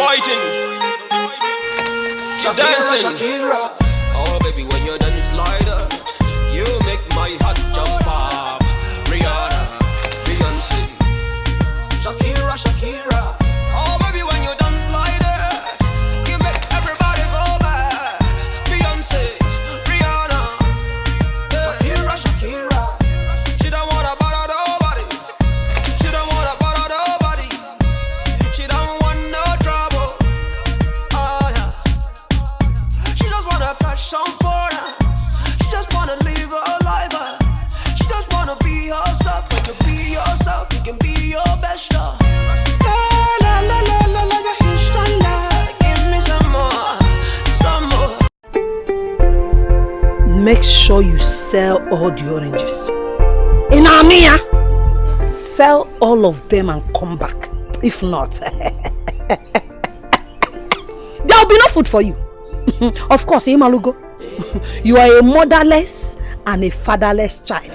fighting. You're dancing. Shakira. Oh baby, when you're done slider, you make my heart jump up. Rihanna, Beyonce. Shakira, Shakira. Oh baby, when you're done slider, you make everybody go back. Beyonce, Rihanna. Shakira, Shakira. She don't wanna bother nobody. She don't wanna bother nobody. She don't want no trouble. Oh yeah. She just wanna catch some fun. She just wanna live her life. She just wanna be herself. When you be yourself, you can be your best. La la la la la la la. Houston, la. Give me some more, some more. Make sure you sell all the oranges. In Amia, sell all of them and come back. If not, there will be no food for you. Of course, Imalugo, you are a motherless and a fatherless child.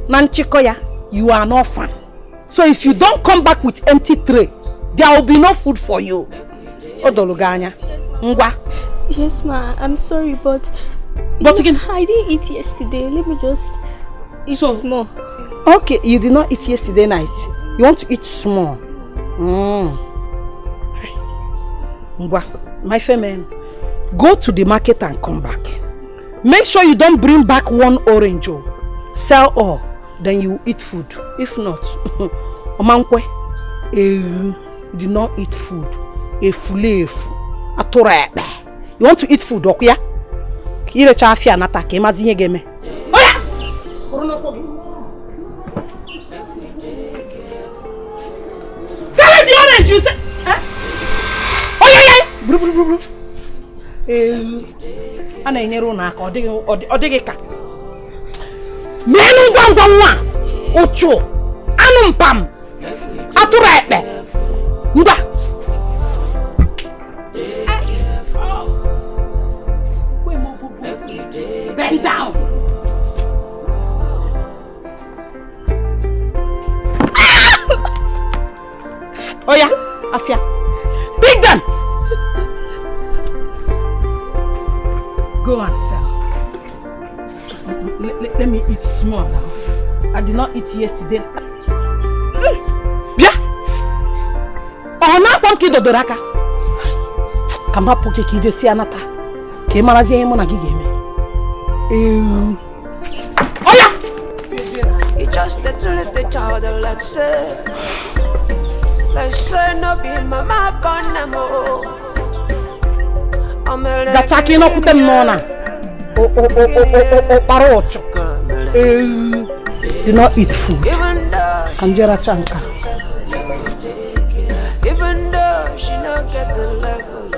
Nanchikoya, you are an orphan. So if you don't come back with empty tray, there will be no food for you. Odoluganya, Ngwa. Yes, ma. I'm sorry, but again, I didn't eat yesterday. Let me just eat small. Okay, you did not eat yesterday night. You want to eat small. Ngwa, my friend, go to the market and come back. Make sure you don't bring back one orange. Sell all, then you eat food. If not, Omankwe, you did not eat food. You want to eat food, okay? Ile chafia nataka mazinye game. Oya! Carry the orange, you say? Oh yeah! Bru bru bru bru. Ana inyero na aka odigi ka. Menu gwangwa nwa. Ocho. Anu mpam. Atura ekpe. Ngba. Bend down. Oh yeah, Afia. Pick them. Go and sell. Let me eat small now. I did not eat yesterday. Bia. Oh na pomki dodoraka. Kamba poke ki de si anata. Ke marazi emo na gigeme. Oh yeah. It's just a little child, let's say. Let's say no be mama panamo. Da chaki no kute mona. Parocho. Do not eat food. Kanjera chanka. Even though she not get the level,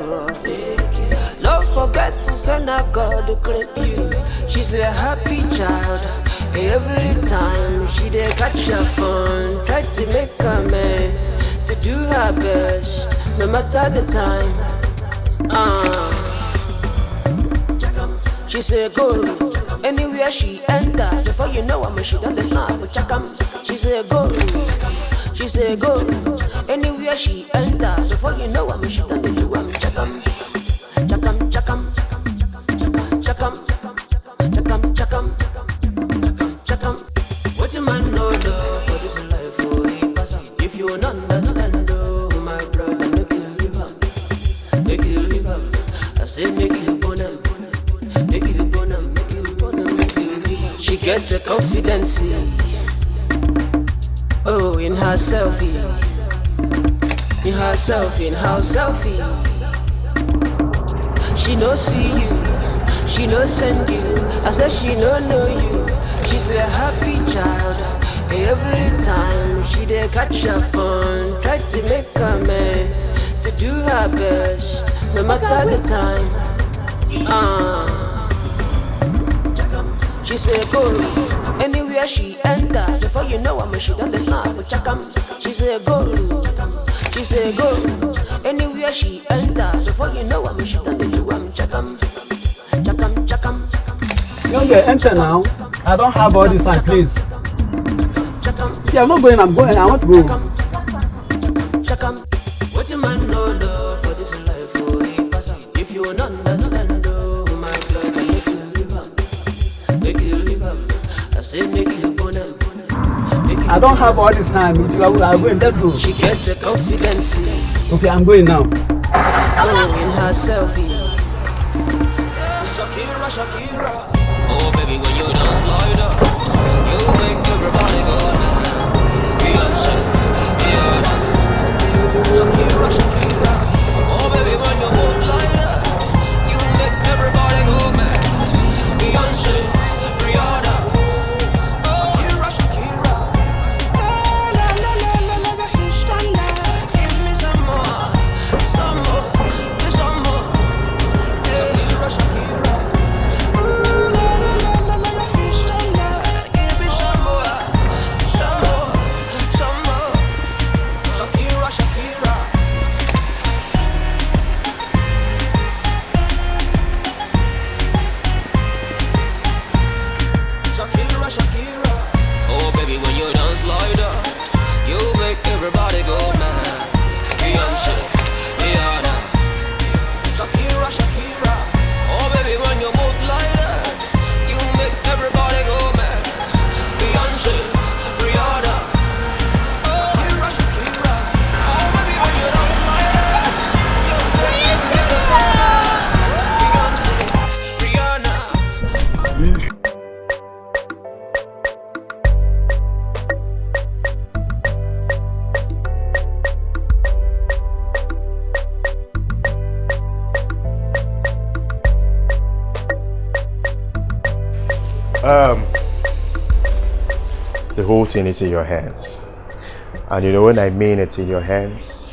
don't forget to send her God to clip you. She's a happy child. Every time she dey catch her fun, try to make her man to do her best, no matter the time. She say go anywhere she enter. Before you know her, she done the snap with chakam. She say go anywhere she enter. Before you know her, she done the do chakam, chakam, chakam, chakam, chakam, chakam, chakam. What a man know for this life for he pass. If you don't understand, oh my brother, make you live up, make you live up. I say make you bonum, make you bonum, make you bonum, make you live up. She gets the confidence, oh in her selfie, in her selfie, in her selfie. She no see you, she no send you. I said she no know you. She's a happy child. Every time she dey catch her fun, try to make her man to do her best, no matter the time. She say go anywhere she enter. Before you know her, she done the snap with chakam. She say go anywhere she enter. Before you know her, she done the do chakam, chakam, chakam. Young girl, enter now. I don't have all this time, please. See, I'm not going, I'm going. I want to go. What a man I don't have all this time. If you are going, let's go. She gets the confidence. Okay, I'm going now. Oh, in her selfie. Shakira, Shakira. Oh baby, when you dance like that, you make everybody go mad. Beyonce, Rihanna. Shakira, Shakira. Oh baby, when you move like that, you make everybody go mad. Beyonce, Rihanna. Shakira, Shakira. La la la la la la, Houston, la. Give me some more, some more, some more. Shakira, Shakira. Everybody go mad. Beyonce, Rihanna. Shakira, Shakira. Oh baby, when you move like that, you make everybody go mad. Beyonce, Rihanna. Shakira, Shakira. Oh baby, when you dance like that, you make everybody go mad. Beyonce, Rihanna. The whole thing is in your hands. And you know, when I mean it's in your hands,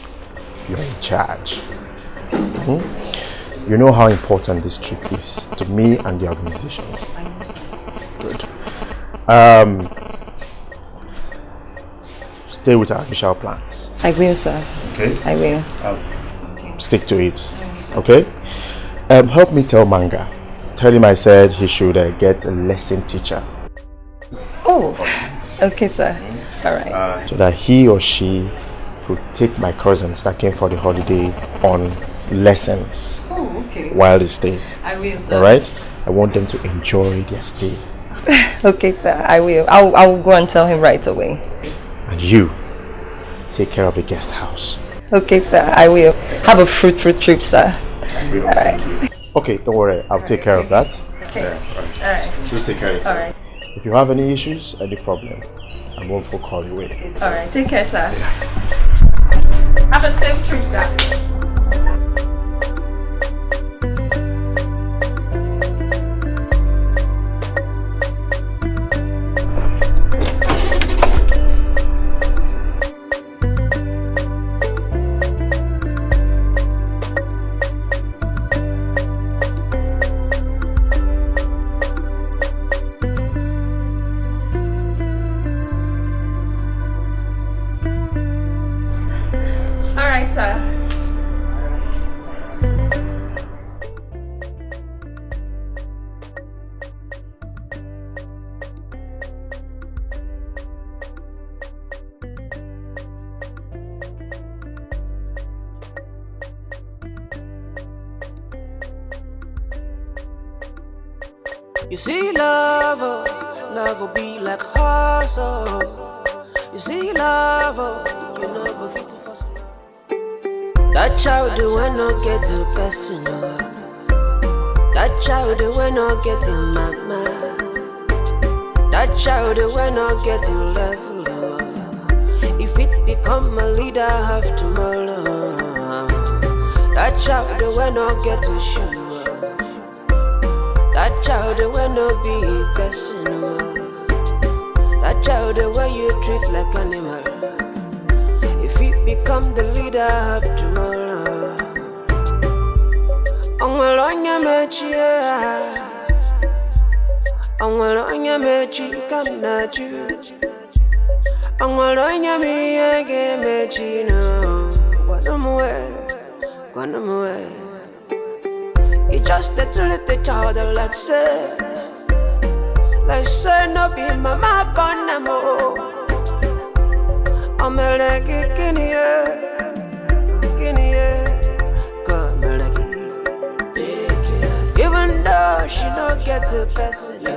you're in charge. You know how important this trip is to me and the organization. I know, sir. Good. Stay with our initial plans. I will, sir. Okay? I will. Stick to it. Okay? Help me tell Manga. Tell him I said he should get a lesson teacher. Oh, okay, sir. All right. So that he or she could take my cousins that came for the holiday on lessons while they stay. I will, sir. All right? I want them to enjoy their stay. Okay, sir. I will. I'll go and tell him right away. And you take care of the guest house. Okay, sir. I will. Have a fruitful trip, sir. All right. Okay, don't worry. I'll take care of that. Okay. Yeah, All right. just take care of yourself. All right. If you have any issues, any problem, I won't call you away. All right. Take care, sir. Have a safe trip, sir. All right, sir. You see, love will be like hustle. You see, love, you know, go fit to hustle. That child will not get a person. That child will not get a mama. That child will not get a level. If it become a leader of tomorrow, that child will not get a shoe. That child will not be a person. That child will you treat like animal. If he become the leader of tomorrow, Onwalonya mechi, Onwalonya mechi come na you. Onwalonya mi ege mechi no. Guanamue. You just a little child, let's say no be mama bonamo. I'm a leggy guinea, come a leggy. Even though she don't get a person,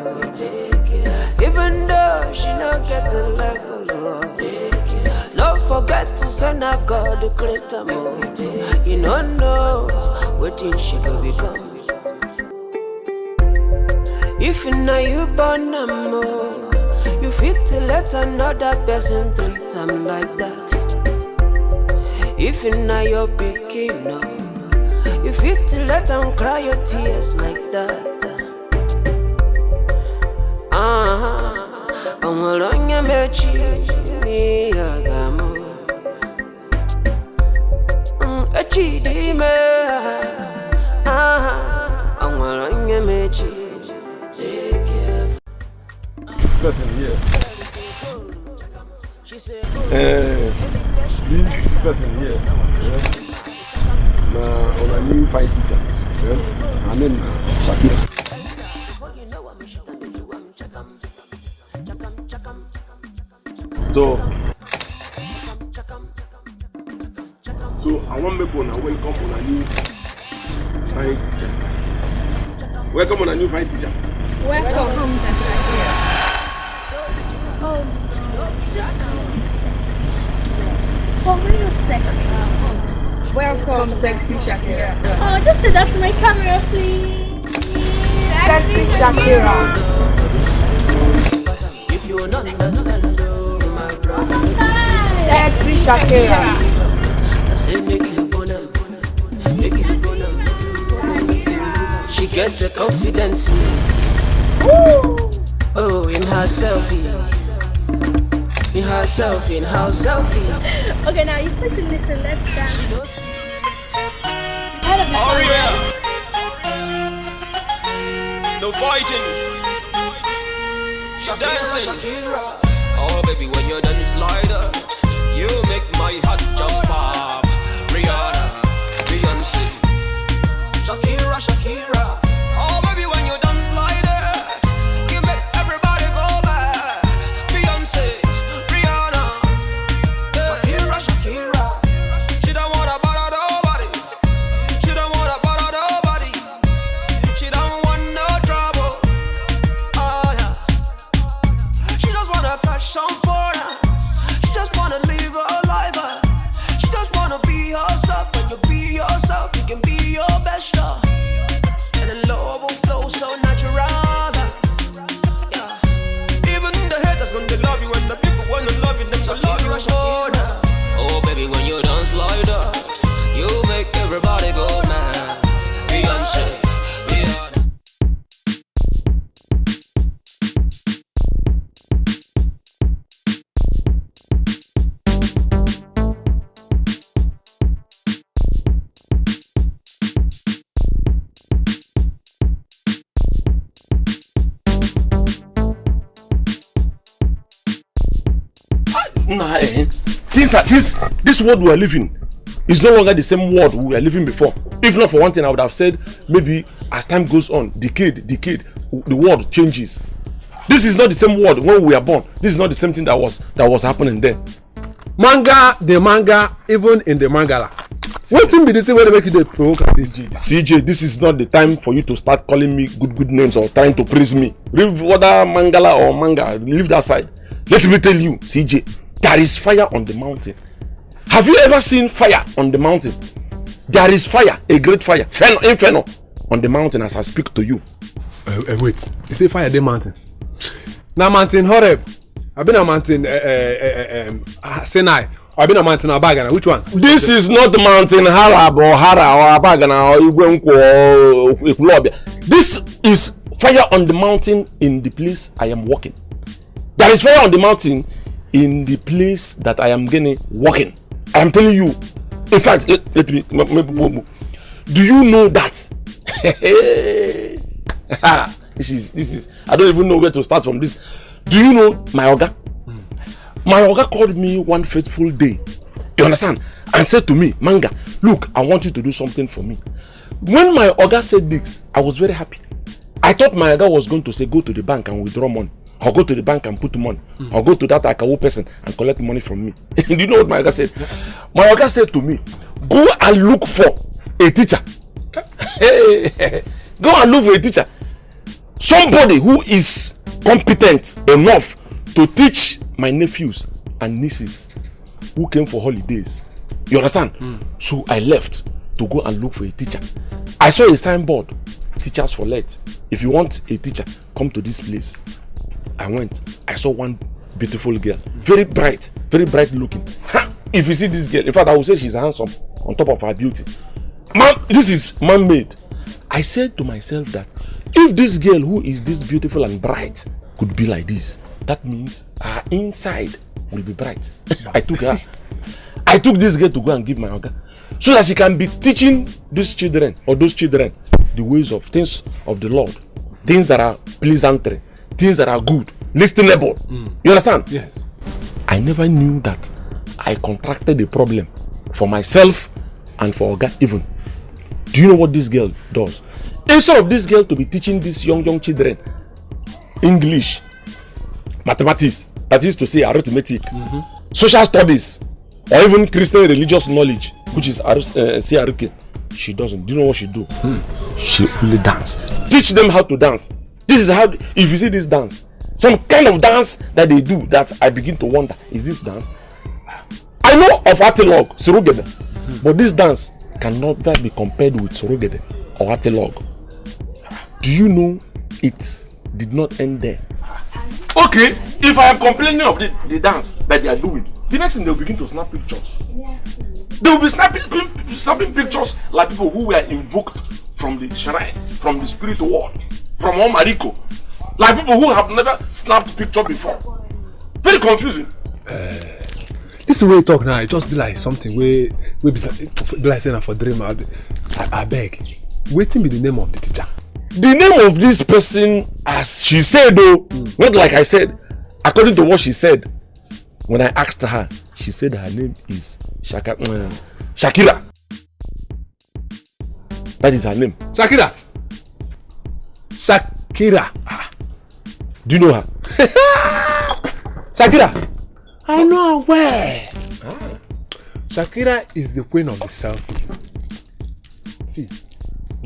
even though she don't get a level, say na God the creator mo. You don't know what thing she could become. If you know you born no more, you fit to let another person treat them like that. If you know you're picking up, you fit to let them cry your tears like that. I'm alone, you met me, Agamo. A cheaty man. I'm alone, you met person here. This person here. On a new fight teacher. Her name Shakira. So I want me to welcome on a new fight teacher. Welcome on a new fight teacher. Welcome home, Shakira. Oh, real sexy. Welcome, sexy Shakira. Oh, just say that to my camera, please. Sexy Shakira. If you don't understand, my brother. Sexy Shakira. I say make you bona. She gets the confidence. Oh, in her selfie. In her selfie. Okay, now you push and listen, let's dance. Aria. No fighting. She's dancing. Shakira. Oh baby, when you're done slider, you make my heart jump up. Rihanna, Beyonce. Shakira. Oh baby, when you're done slider, you make everybody go back. Beyonce, Rihanna. Shakira. She don't wanna bother nobody. She don't wanna bother nobody. She don't want no trouble. Oh yeah. She just wanna catch some fun. She just wanna live her life. She just wanna be herself. When you be yourself, you can be your best. And the love will flow so natural. Yeah. Even the haters gonna love you, and the people wanna love you, them gonna love you more. Oh baby, when you dance like that, you make everybody go mad. Beyonce, Rihanna. Nah, things like this world we are living is no longer the same world we were living before. If not for one thing, I would have said maybe as time goes on, decade, the world changes. This is not the same world when we were born. This is not the same thing that was happening then. Manga, even in the mangala. What thing be the thing where they make you the provoke CJ, this is not the time for you to start calling me good names or trying to praise me. Leave whether mangala or manga, leave that side. Let me tell you, CJ, there is fire on the mountain. Have you ever seen fire on the mountain? There is fire, a great fire, inferno on the mountain as I speak to you. Wait, you say fire the mountain? Now mountain Horeb. I've been a mountain Sinai. I've been a mountain Abagana. Which one? This is not the mountain Harab or Hara or Abagana or Igwenko or Ekulobia. This is fire on the mountain in the place I am walking. There is fire on the mountain in the place that I am walking. I am telling you. In fact, let me. Do you know that? This is. I don't even know where to start from this. Do you know my Oga? My Oga called me one fateful day. You understand? And said to me, Manga, look, I want you to do something for me. When my Oga said this, I was very happy. I thought my Oga was going to say, go to the bank and withdraw money. Or go to the bank and put money. Or go to that Akawu person and collect money from me. Do you know what my Oga said? My Oga said to me, go and look for a teacher. Go and look for a teacher. Somebody who is competent enough to teach my nephews and nieces who came for holidays. You understand? So I left to go and look for a teacher. I saw a signboard, teachers for let. If you want a teacher, come to this place. I went. I saw one beautiful girl, very bright looking. If you see this girl, in fact, I would say she's handsome on top of her beauty. Man, this is man-made. I said to myself that if this girl who is this beautiful and bright could be like this, that means her inside will be bright. I took her. I took this girl to go and give my oga, so that she can be teaching these children or those children the ways of things of the Lord, things that are pleasantry, things that are good, listenable. You understand? Yes. I never knew that I contracted a problem for myself and for oga even. Do you know what this girl does? Instead of this girl to be teaching these young children English, mathematics, that is to say arithmetic, social studies, or even Christian religious knowledge, which is CRK, she doesn't. Do you know what she do? She only dance. Teach them how to dance. This is how, if you see this dance, some kind of dance that they do that I begin to wonder, is this dance? I know of Atilog, Surugede, but this dance cannot be compared with Surugede or Atilog. Do you know it did not end there? Okay, if I am complaining of the dance that they are doing, the next thing they will begin to snap pictures. They will be snapping pictures like people who were invoked from the shrine, from the spirit world, from Wazico. Like people who have never snapped picture before. Very confusing. This way you talk now, it just be like something where be like saying for dream. I beg. Waiting be the name of the teacher. The name of this person, as she said though, not like I said, according to what she said, when I asked her, she said her name is Shakira. That is her name. Shakira. Shakira. Do you know her? Shakira. I know her well. Shakira is the queen of the selfie. See,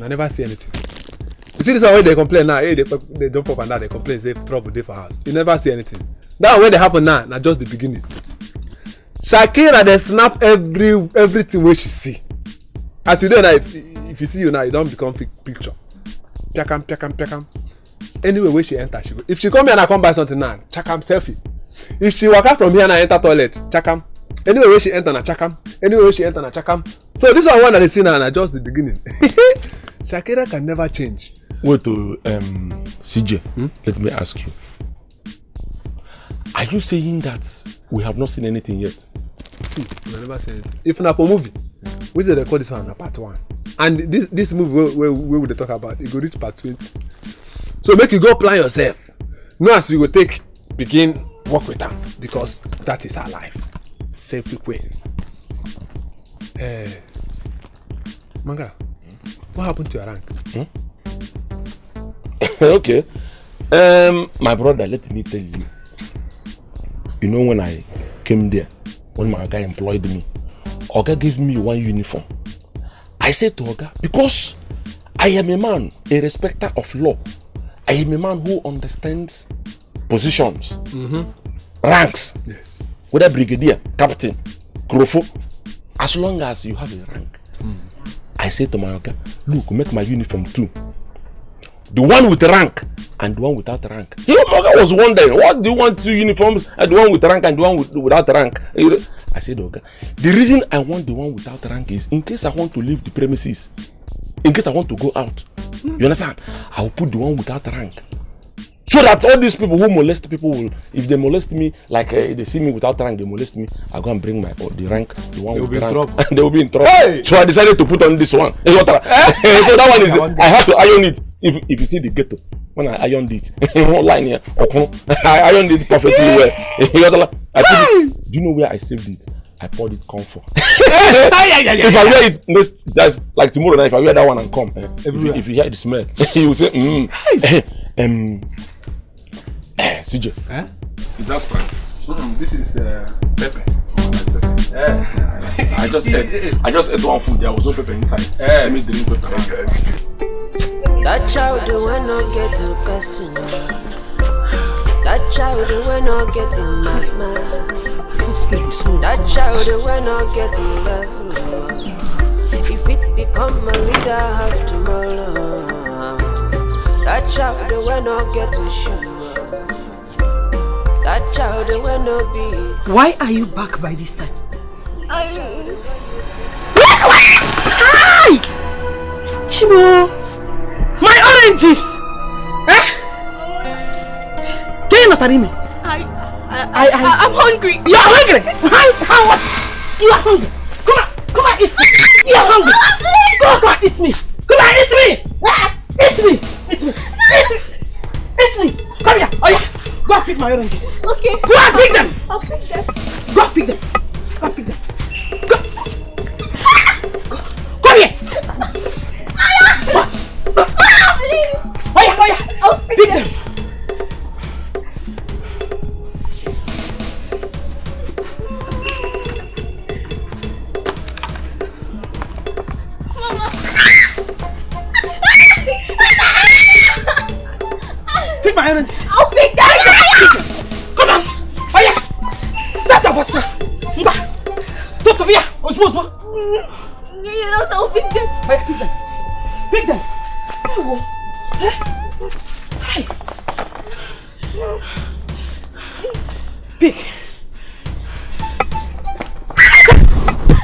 I never see anything. You see this one when they complain now, hey, they jump up and down, they complain, say trouble day for house. You never see anything. That when they happen now just the beginning. Shakira, they snap everything where she see. As you know now, if you see you now, you don't become picture. Piakam. Anyway where she enter, she go. If she come here and I come buy something now, chakam selfie. If she walk out from here and I enter toilet, chakam. Anyway where she enter na chakam. Anyway where she enter na chakam. So this one that they see now just the beginning. Shakira can never change. Wait to CJ, let me ask you. Are you saying that we have not seen anything yet? See, we never seen anything. If not for movie, we dey record this one na part 1. And this movie where we dey talk about, it go reach part 20. So make you go plan yourself. Know as you go take begin work with them, because that is our life. Safety queen. Manga, what happened to your rank? Okay. My brother, let me tell you. You know when I came there, when my guy employed me, Oga gave me one uniform. I said to Oga, because I am a man, a respecter of law. I am a man who understands positions, ranks. Yes. Whether brigadier, captain, crofo, as long as you have a rank. I said to my Oga, look, make my uniform 2. The one with rank and the one without rank. You know, Oga was wondering, what do you want 2 uniforms? And the one with rank and the one without rank. I said, Oga, the reason I want the one without rank is in case I want to leave the premises, in case I want to go out. You understand? I will put the one without rank. So that all these people who molest people will, if they molest me, like they see me without rank, they molest me, I go and bring my the rank, the one with rank, and they will be in trouble. Hey! So I decided to put on this one. So that one is, I have to iron it. If you see the ghetto, when I ironed it, line here, I ironed it perfectly well. Do you know where I saved it? I poured it comfort. If I wear it, that's like tomorrow night. If I wear that one and come, if you hear the smell, you will say, CJ, is that Sprite? This is pepper. I just ate one food. There was no pepper inside. Let me drink pepper. That child will not get a personal. That child will not get in my mind. That child will not get in level. If it become a leader, have to follow. That child will not get to show. That child will not be. Why are you back by this time? Hi! Chimo! My oranges! Eh? Can you not tell me? I'm hungry. You're hungry? You are hungry. Come on, eat me. You are hungry. Come on, eat me. Come on, eat me. Eat me. Come here. Oh yeah. Go and pick my oranges. Okay. Go and pick them. I'll pick them. Go and pick them. Go. Come here. Please. Oh yeah. I'll pick them. Pick my oranges. I'll pick them. Come on. Oh yeah. Start up, what's that? Stop here. Osmo. Yes, I'll pick them. Oh yeah, pick them. Hi. Pick.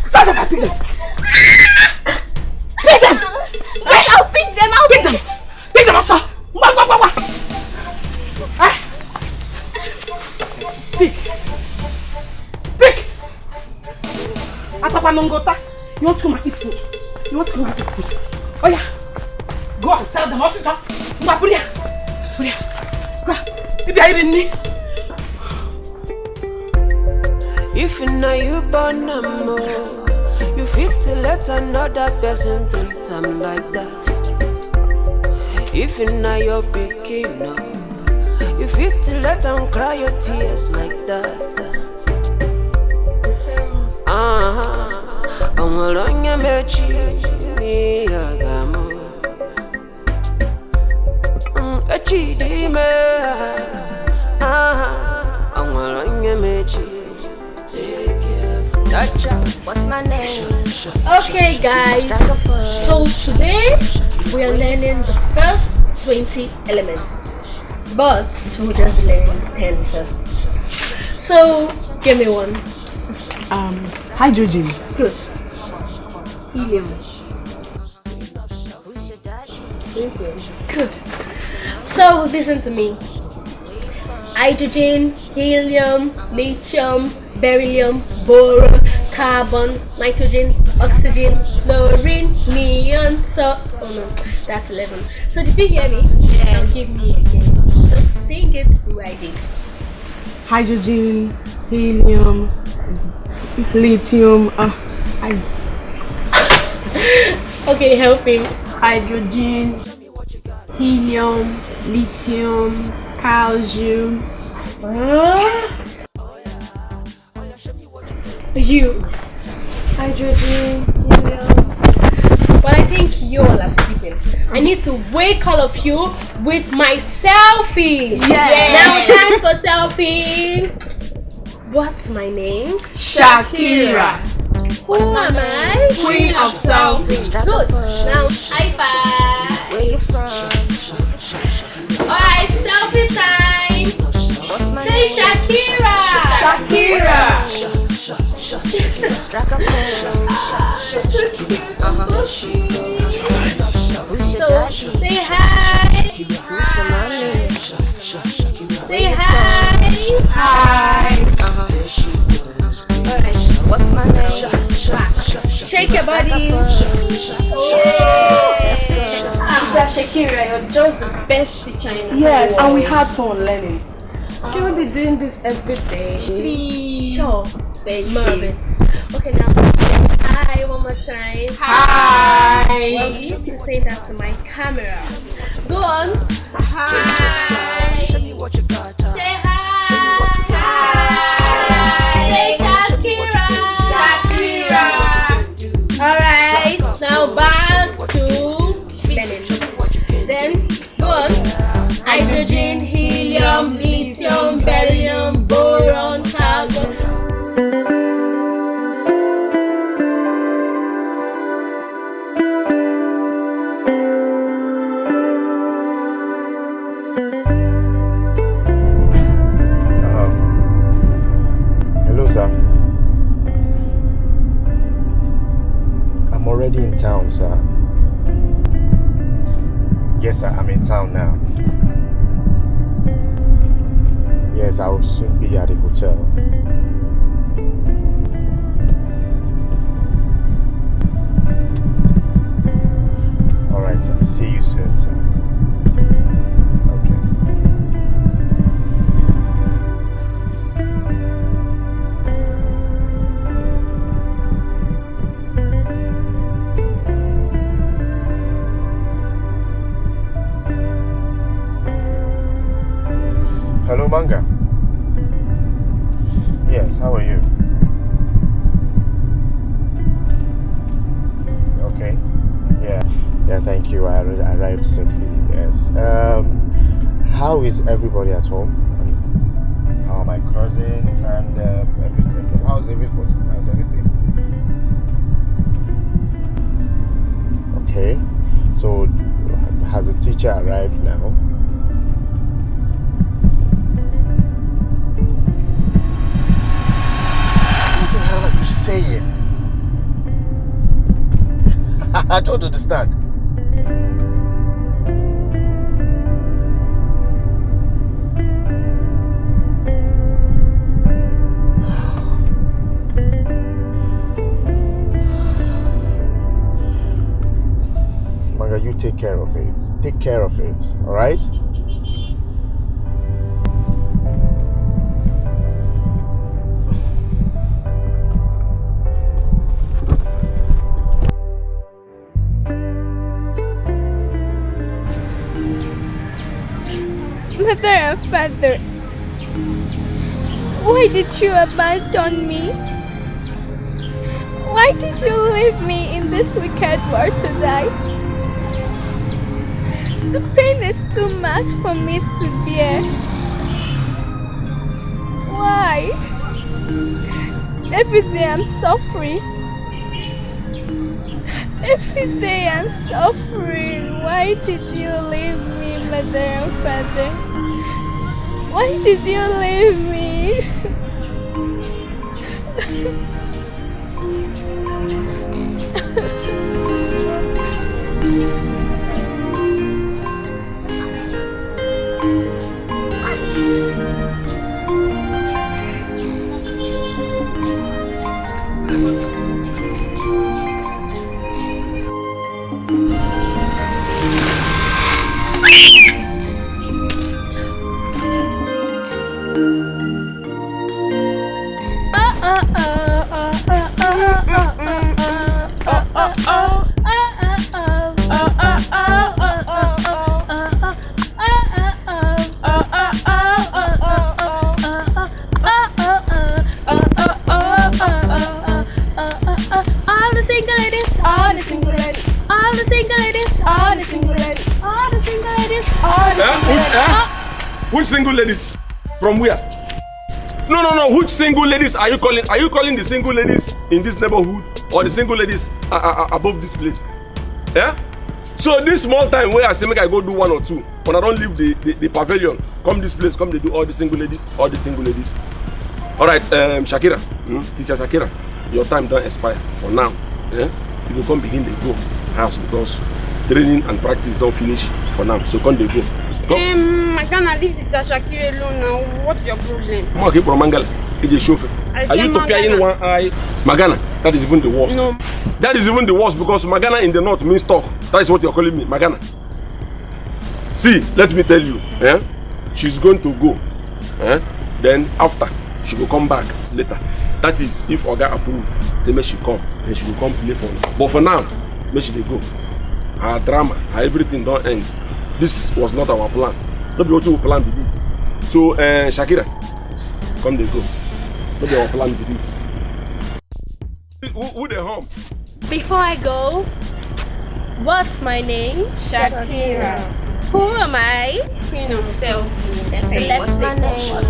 Start up, pick them. Pick them. Yes, I'll pick them. Pick them. Pick them, also. Pick! Atapa Nongota, you want to eat food? Oh yeah. Go and sell them also. Put here. Go. Maybe I didn't need. If now you born no more, you fit to let another person treat them like that. If now you're picking up, you fit to let them cry your tears like that. I'm alone, you met me, Agamo. A cheaty man. I'm alone, you met you. What's my name? Okay, guys. So today we are learning the first 20 elements. But we'll just be learning 10 first. So, give me one. Hydrogen. Good. Helium. Good. So, listen to me. Hydrogen, helium, lithium, beryllium, boron, carbon, nitrogen, oxygen, fluorine, neon, oh no, that's 11. So did you hear me? Yeah. Now give me again. Just sing it the way I did. Hydrogen, helium, lithium, Okay, helping. Hydrogen, helium, lithium, calcium. You. Hydrogen, helium. But I think you all are sleeping. I need to wake all of you with my selfie. Yeah. Now time for selfie. What's my name? Shakira. Who am I? Queen of selfie. Good. Now high five. Where you from? Alright, selfie time. Say Shakira. Shakira. Strike a So say hi. Say hi. Hi. Alright. What's my name? Shake your body. Teacher Shakira, you're just the best teacher in the Yes, world. and we had fun learning. Can we be doing this every day? Please. Sure. More of it. Okay, now hi one more time. Hi. Well, you need to say that to my camera. Go on. Hi. Show me what you got. Say hi. Say Shakira. Alright, now back to learning. Then go on. Hydrogen, helium, lithium, beryllium, boron, carbon. I'm already in town, sir. Yes, sir, I'm in town now. Yes, I will soon be at the hotel. Alright, sir. See you soon, sir. Okay. Hello, Manga. Yes, how are you? Okay. Yeah, thank you. I arrived safely, yes. How is everybody at home? How are my cousins and everything? How's everybody? How's everything? Okay. So, has the teacher arrived now? What the hell are you saying? I don't understand. Manga, you take care of it. Take care of it, alright? Mother and father, why did you abandon me? Why did you leave me in this wicked world to die? The pain is too much for me to bear. Why? Every day I'm suffering. Every day I'm suffering. Why did you leave me, mother and father? Why did you leave me? Which single ladies? From where? No. Which single ladies are you calling? Are you calling the single ladies in this neighborhood or the single ladies above this place? Yeah? So this small time where I say make I go do one or two, when I don't leave the pavilion, come this place, come they do all the single ladies. Alright, Shakira, teacher Shakira, your time don't expire for now. Yeah? You will come begin the go house because training and practice don't finish for now. So come they go. I can't leave the Shakira alone now. What's your problem? Come on, keep from Mangala. It's a chauffeur. Are you talking in one eye? Magana, that is even the worst. No. That is even the worst because Magana in the north means talk. That is what you're calling me, Magana. See, let me tell you. She's going to go. Then after, she will come back later. That is if Oga approve. Say, may she come. Then she will come play for me. But for now, may she go. Her drama, her everything don't end. This was not our plan. Not be what we plan with this. So, Shakira, come they go. Not be our plan with this. Who they home? Before I go, what's my name? Shakira. Who am I? Queen of selfie. Let's take a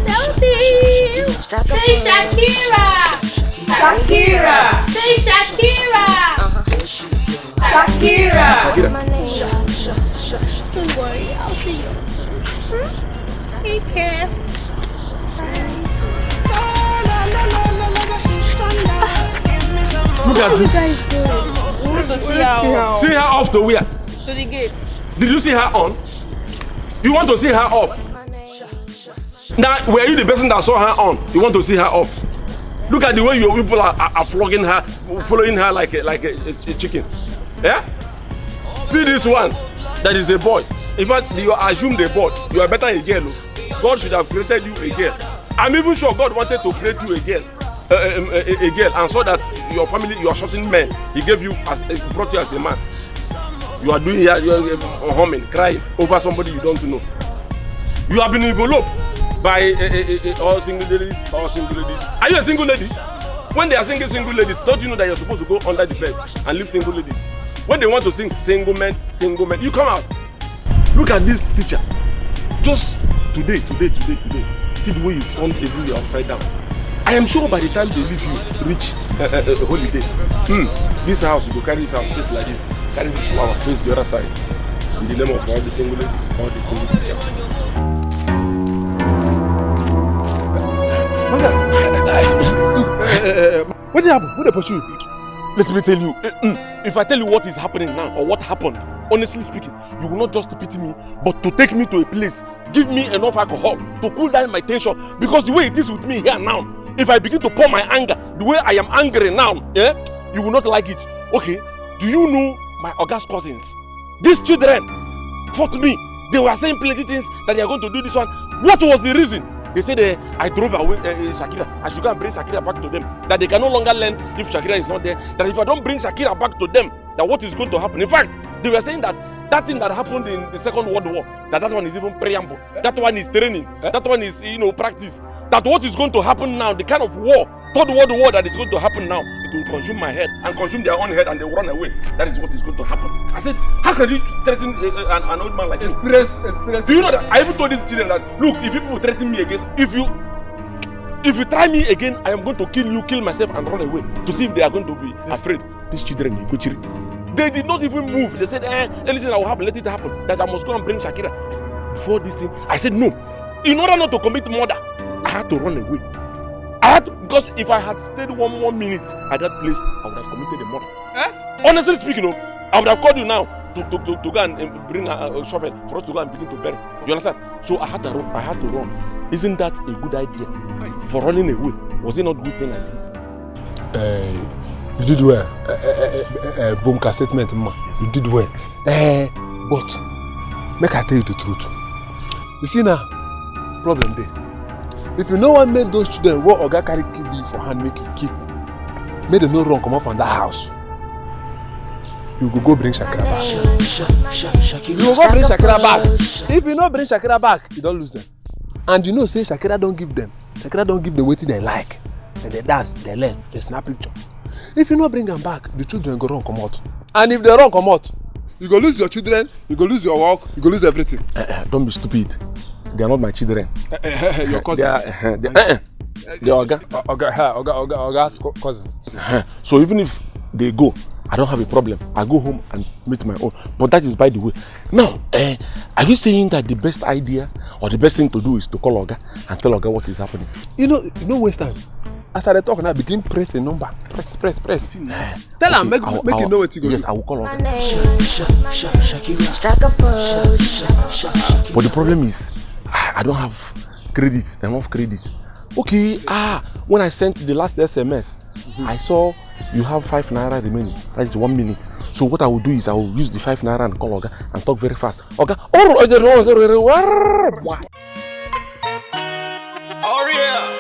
selfie. Say Shakira. Shakira. Say Shakira. Shakira. Shakira. Don't worry, I'll see you soon. Take care. Look at this. What are you guys doing? want to see her off. See her off to where? To the gate. Did you see her on? You want to see her off? Now, were you the person that saw her on? You want to see her off? Look at the way your people are flogging her, following her like a chicken. Yeah? See this one? That is a boy. In fact, you assume the boy. You are better a girl. God should have created you a girl. I'm even sure God wanted to create you a girl. A girl, and so that your family, you are shorting men. He gave you, brought you as a man. You are doing here, you are humming, crying over somebody you don't know. You have been enveloped by all single ladies, all single ladies. Are you a single lady? When they are singing single ladies, don't you know that you're supposed to go under the bed and leave single ladies? When they want to sing single men, you come out. Look at this teacher. Just today. See the way you turn everywhere upside down. I am sure by the time they leave you, reach a holiday. This house, you go carry this house, face like this. Carry this flower, face the other side. In the name of all the single ladies, all the single teachers. What did happen? What did pursue you? Let me tell you, if I tell you what is happening now or what happened, honestly speaking, you will not just pity me, but to take me to a place, give me enough alcohol to cool down my tension. Because the way it is with me here now, if I begin to pour my anger, the way I am angry now, you will not like it. Okay, do you know my August cousins? These children fought me. They were saying plenty things that they are going to do this one. What was the reason? They said I drove away Shakira. I should go and bring Shakira back to them. That they can no longer learn if Shakira is not there. That if I don't bring Shakira back to them, that what is going to happen? In fact, they were saying that thing that happened in the Second World War, that one is even preamble. That one is training. That one is, practice. That what is going to happen now, the kind of war, Third World War that is going to happen now, it will consume my head and consume their own head and they will run away. That is what is going to happen. I said, how can you threaten an old man like this? Experience. Do you know that I even told these children that, look, if people threaten me again, if you try me again, I am going to kill myself and run away to see if they are going to be afraid. These children, they did not even move. They said, anything that will happen, let it happen. That I must go and bring Shakira. Before this thing, I said no. In order not to commit murder, I had to run away. Because if I had stayed one more minute at that place, I would have committed a murder. Honestly speaking, I would have called you now to go and bring a shovel for us to go and begin to bury. You understand? So I had to run. Isn't that a good idea? For running away, was it not a good thing I did? You did well. Vomka statement, ma. You did well. But make I tell you the truth. You see now, problem there. If you know what made those children what Oga carry KB for hand make you keep, made them no run come up from that house. You go bring Shakira back. You go bring Shakira back. If you not bring Shakira back, you don't lose them. And you know say Shakira don't give them what they like. And they dance, they learn, they snap picture. If you not bring them back, the children go run come out. And if they run come out, you go lose your children, you go lose your work, you go lose everything. Don't be stupid. They are not my children. Your cousin. They are Oga's cousins. So even if they go, I don't have a problem. I go home and meet my own. But that is by the way. Now, are you saying that the best idea or the best thing to do is to call Oga and tell Oga what is happening? You know waste time. As I talk now, begin press a number. Press. Tell him, make you know what you go. Yes, I will call Oga. But the problem is, I don't have enough credit. Okay, when I sent the last SMS, I saw you have 5 naira remaining. That is 1 minute. So what I will do is I will use the 5 naira and call Oga and talk very fast. Oga, Oh yeah.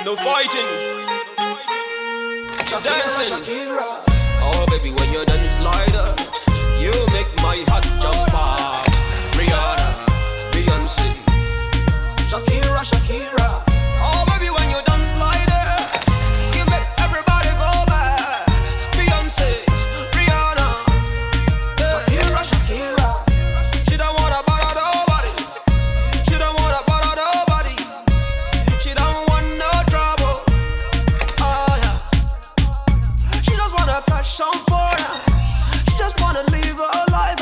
No fighting. Dancing. Oh baby, when you're done slider, you make my heart jump up. Rihanna, Beyonce, Shakira. Oh baby, when you're done slider, you make everybody go back. Beyonce, Rihanna, Shakira. She don't wanna bother nobody. She don't wanna bother nobody. She don't want no trouble. Oh yeah. She just wanna catch some fire. She just wanna live her life.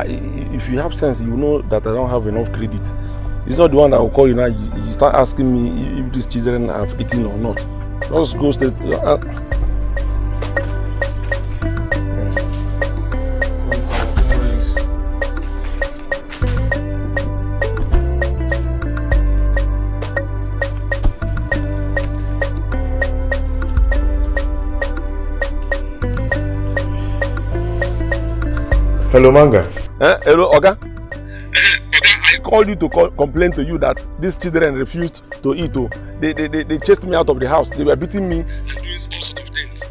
if you have sense, you know that I don't have enough credit. It's not the one that will call you now. You start asking me if these children have eaten or not. Just go straight. Hello, Manga. Hello, Oga. Oga, I called you to complain to you that these children refused to eat. Oh. They chased me out of the house. They were beating me and doing all sorts of things.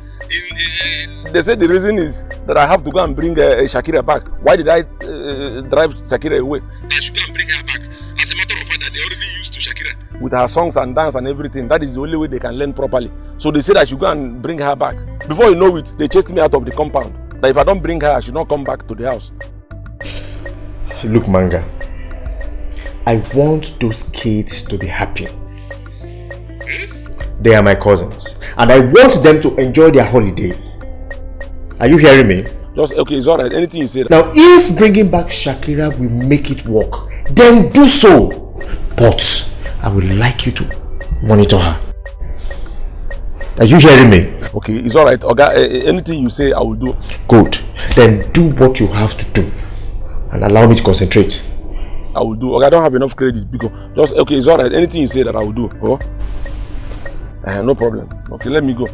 They said the reason is that I have to go and bring Shakira back. Why did I drive Shakira away? I should go and bring her back. As a matter of fact, that they already used to Shakira. With her songs and dance and everything, that is the only way they can learn properly. So they said I should go and bring her back. Before you know it, they chased me out of the compound. That if I don't bring her, I should not come back to the house. Look, Manga, I want those kids to be happy. They are my cousins, and I want them to enjoy their holidays. Are you hearing me? Just okay, it's alright. Anything you say. Now, if bringing back Shakira will make it work, then do so. But I would like you to monitor her. Are you hearing me? Okay, it's alright. Okay, anything you say, I will do. Good. Then do what you have to do and allow me to concentrate. I will do. Okay, I don't have enough credit because just okay, it's alright. Anything you say that I will do. Oh, no problem. Okay, let me go.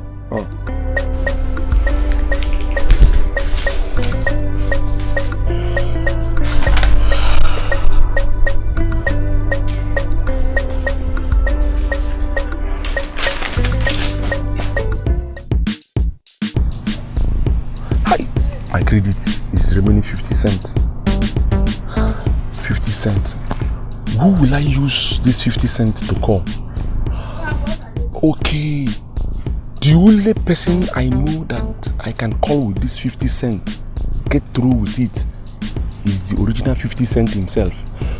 My credit is remaining 50 cents. 50 cents. Who will I use this 50 cents to call? Okay. The only person I know that I can call with this 50 cents, get through with it, is the original 50 cents himself.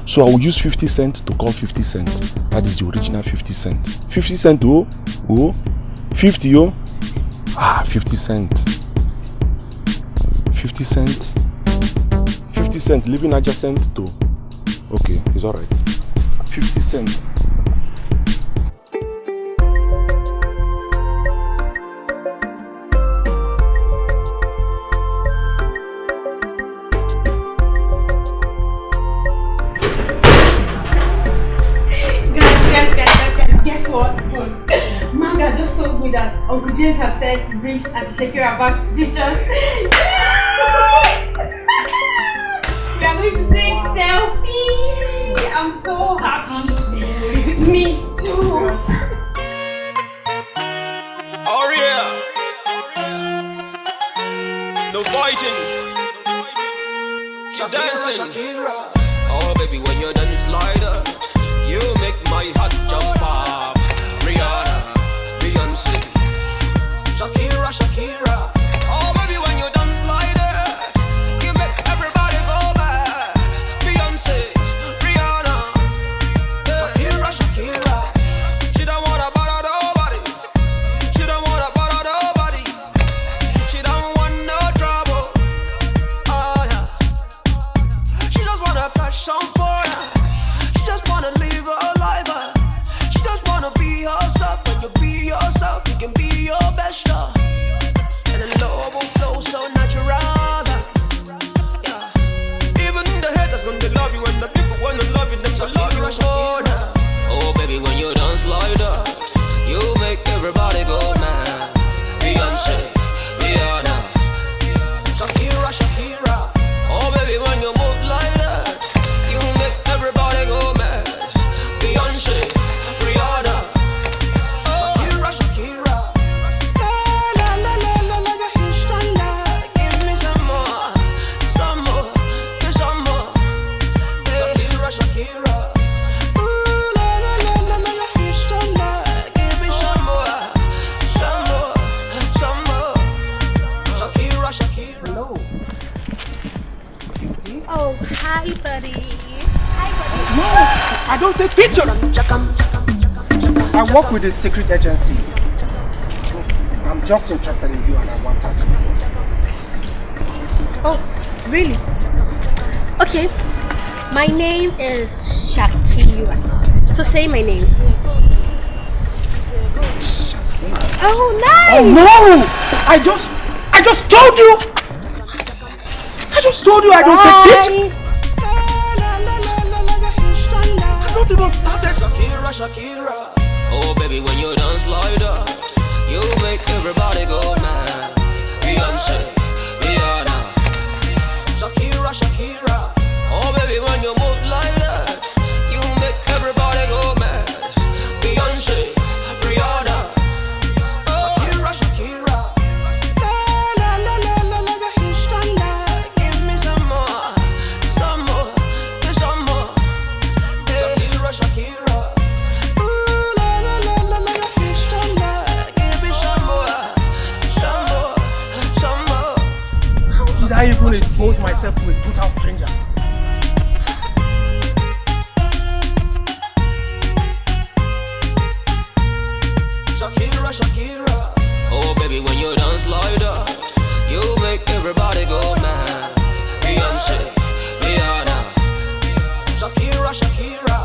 So I will use 50 cents to call 50 cents. That is the original 50 cents. 50 cents, oh, 50, oh, 50 cents. 50 cents. 50 cents living adjacent to. Okay, it's alright. 50 cents. Guess what? Manga just told me that Uncle James had said to bring Auntie Shakira back to teach us. We are going to take selfie. I'm so happy. Me too. Oh yeah. No fighting. She's dancing. Oh baby, when you're done slider, you make my heart jump up. Rihanna, Beyonce, Shakira. Oh baby, when you're done slider, you make everybody go mad. Beyonce, Rihanna, Shakira. She don't wanna bother nobody. She don't wanna bother nobody. She don't want no trouble. Oh yeah. She just wanna catch some fire. She just wanna live her life. She just wanna be herself. When you be yourself, you can be your best. And the love will flow so natural. Yeah. Even the haters gonna love you, and the people wanna love you, them gonna love you more. Oh baby, when you dance like that, you make everybody go mad. Beyonce, Rihanna, Shakira. Oh baby, when you move like that, you make everybody go mad. Beyonce, Rihanna, Shakira. La la la la la la, your Houston love. Give me some more, some more, some more. Shakira. Ooh la la la la la, your Houston love. Give me some more, some more, some more. Shakira. Hello. Oh, hi, buddy. No, I don't take pictures. I work with a secret agency. I'm just interested in you and I want us to work. Oh, really? Okay, my name is Shakira. So say my name. Oh, nice! Oh no! I just told you! I just told you I don't take it! I don't even started. Shakira, Shakira. Oh baby, when you dance like that, you make everybody go mad. Beyonce, Rihanna. Shakira, Shakira. Oh baby, when you move like that, you make everybody go mad. Beyonce, Rihanna. Shakira, Shakira. La la la la la la la Houston la. Give me some more, some more, some more. Shakira, Shakira. Ooh la la la la la la Houston la. Give me some more, some more, some more. How did I even expose myself to a total stranger? Shakira, Shakira. Oh baby, when you dance like that, you make everybody go mad. Beyonce, Rihanna. Shakira, Shakira.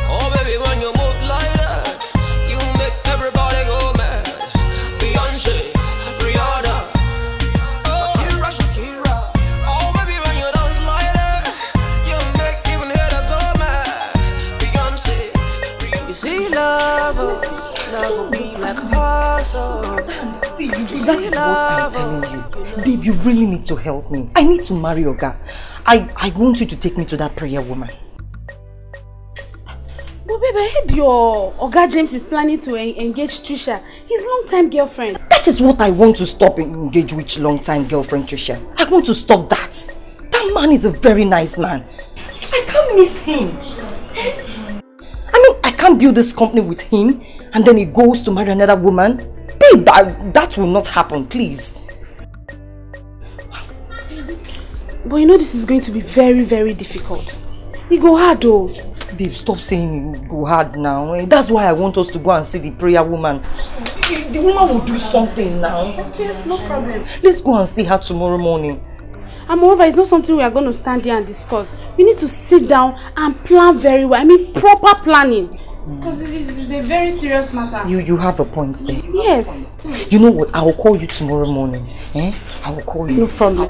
Oh baby, when you move like that, you make everybody go mad. Beyonce, Rihanna. Shakira, Shakira. Oh baby, when you dance like that, you make even haters go mad. Beyonce, Rihanna. You see love will be like awesome. See, that is what I'm telling you. Babe, you really need to help me. I need to marry Oga. I want you to take me to that prayer woman. But babe, I heard your Oga James is planning to engage Trisha, his long-time girlfriend. That is what I want to stop and engage with long-time girlfriend Trisha. I want to stop that. That man is a very nice man. I can't miss him. I mean, I can't build this company with him and then he goes to marry another woman. Babe, that will not happen, please. But you know this is going to be very, very difficult. We go hard though. Babe, stop saying go hard now. That's why I want us to go and see the prayer woman. The woman will do something now. Okay, no problem. Let's go and see her tomorrow morning. And moreover, it's not something we are going to stand here and discuss. We need to sit down and plan very well. I mean, proper planning. Because this is a very serious matter. You have a point there. Yes. You know what? I will call you tomorrow morning. I will call you. No problem.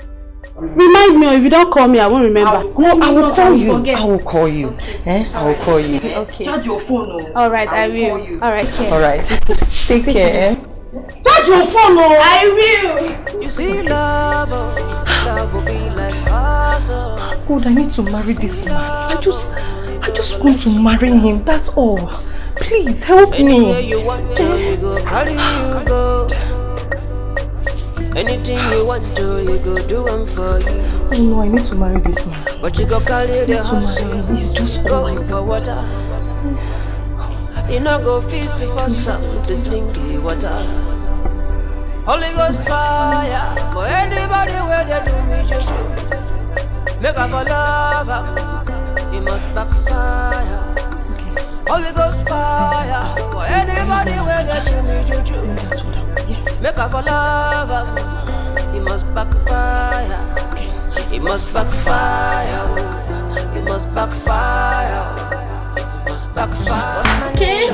Remind me, or if you don't call me, I won't remember. I will call you. Forget. I will call you. I will call you. Okay. Charge your phone. Alright, I will. Alright, care. Alright. Take care. Charge your phone. I will. You see love will be like awesome. God, I need to marry this man. I just want to marry him. That's all. Please help me. Anywhere you want to, you go, carry you go. Anything you want to, you go do them for you. Oh no, I need to marry this man. But you go carry the hustle. He's just all I for want. water. You know go 50 for something drinky water. Holy Ghost fire for anybody where they do me juju. Make up for love, you must backfire. Holy Ghost fire for anybody where they do me juju. That's what I want. Yes. Make up for love, you must backfire. It must backfire. It must backfire. It must backfire. Okay.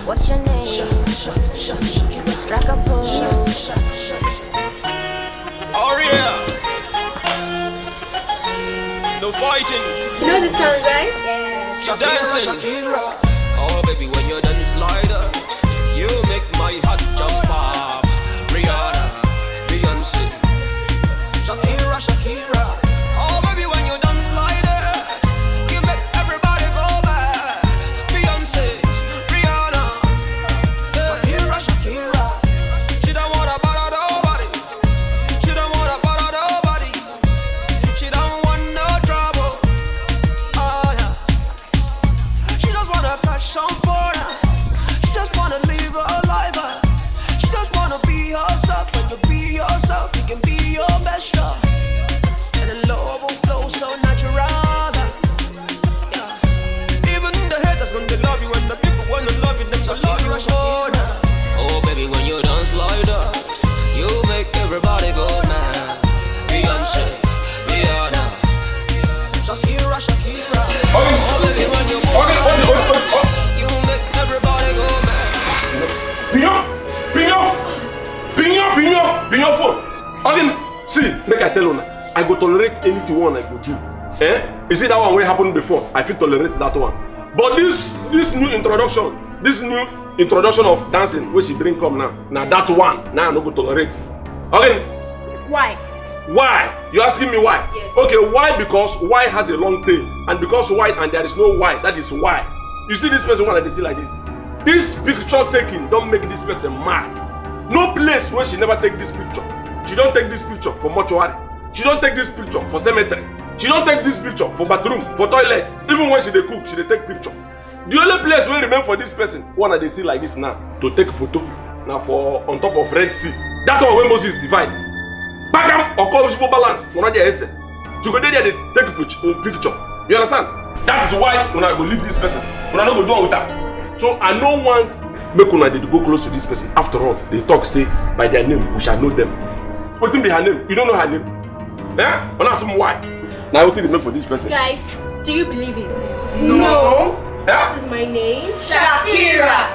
What's your name? Strike a pose. Oh yeah. No fighting. You know the song, right? You're dancing. Oh baby, when you're done slider, you make my heart jump up. Rihanna, Beyonce, Shakira, Shakira. Oh baby, when you're done slider, you make everybody go mad. Beyonce, Rihanna, Shakira, Shakira. She don't wanna bother nobody. She don't wanna bother nobody. She don't want no trouble. Oh yeah. She just wanna Pin your phone. Again, see, make I tell you now. I go tolerate anything one I go do. You see that one wey happened before? I fit tolerate that one. But this new introduction of dancing wey she bring come now that one now I no go tolerate. Again. Why? Why? You asking me why? Yes. Okay, why? Because why has a long tail, and because why and there is no why. That is why. You see this person when they see like this. This picture taking don't make this person mad. No place where she never take this picture. She don't take this picture for mortuary. She don't take this picture for cemetery. She don't take this picture for bathroom, for toilet. Even when she dey cook, she dey take picture. The only place where remain for this person, one they see like this now, to take photo. Now for on top of Red Sea. That one when Moses divide. Back up or call people balance. When I say, you go there they take a picture. You understand? That is why when I go leave this person, when I not go do with that. So I don't want make una dey go close to this person. After all, they talk say by their name we shall know them. What be her name? You don't know her name. Yeah? When I ask them why. Now what they make for this person? Guys, do you believe it? No. Yeah? What is my name? Shakira.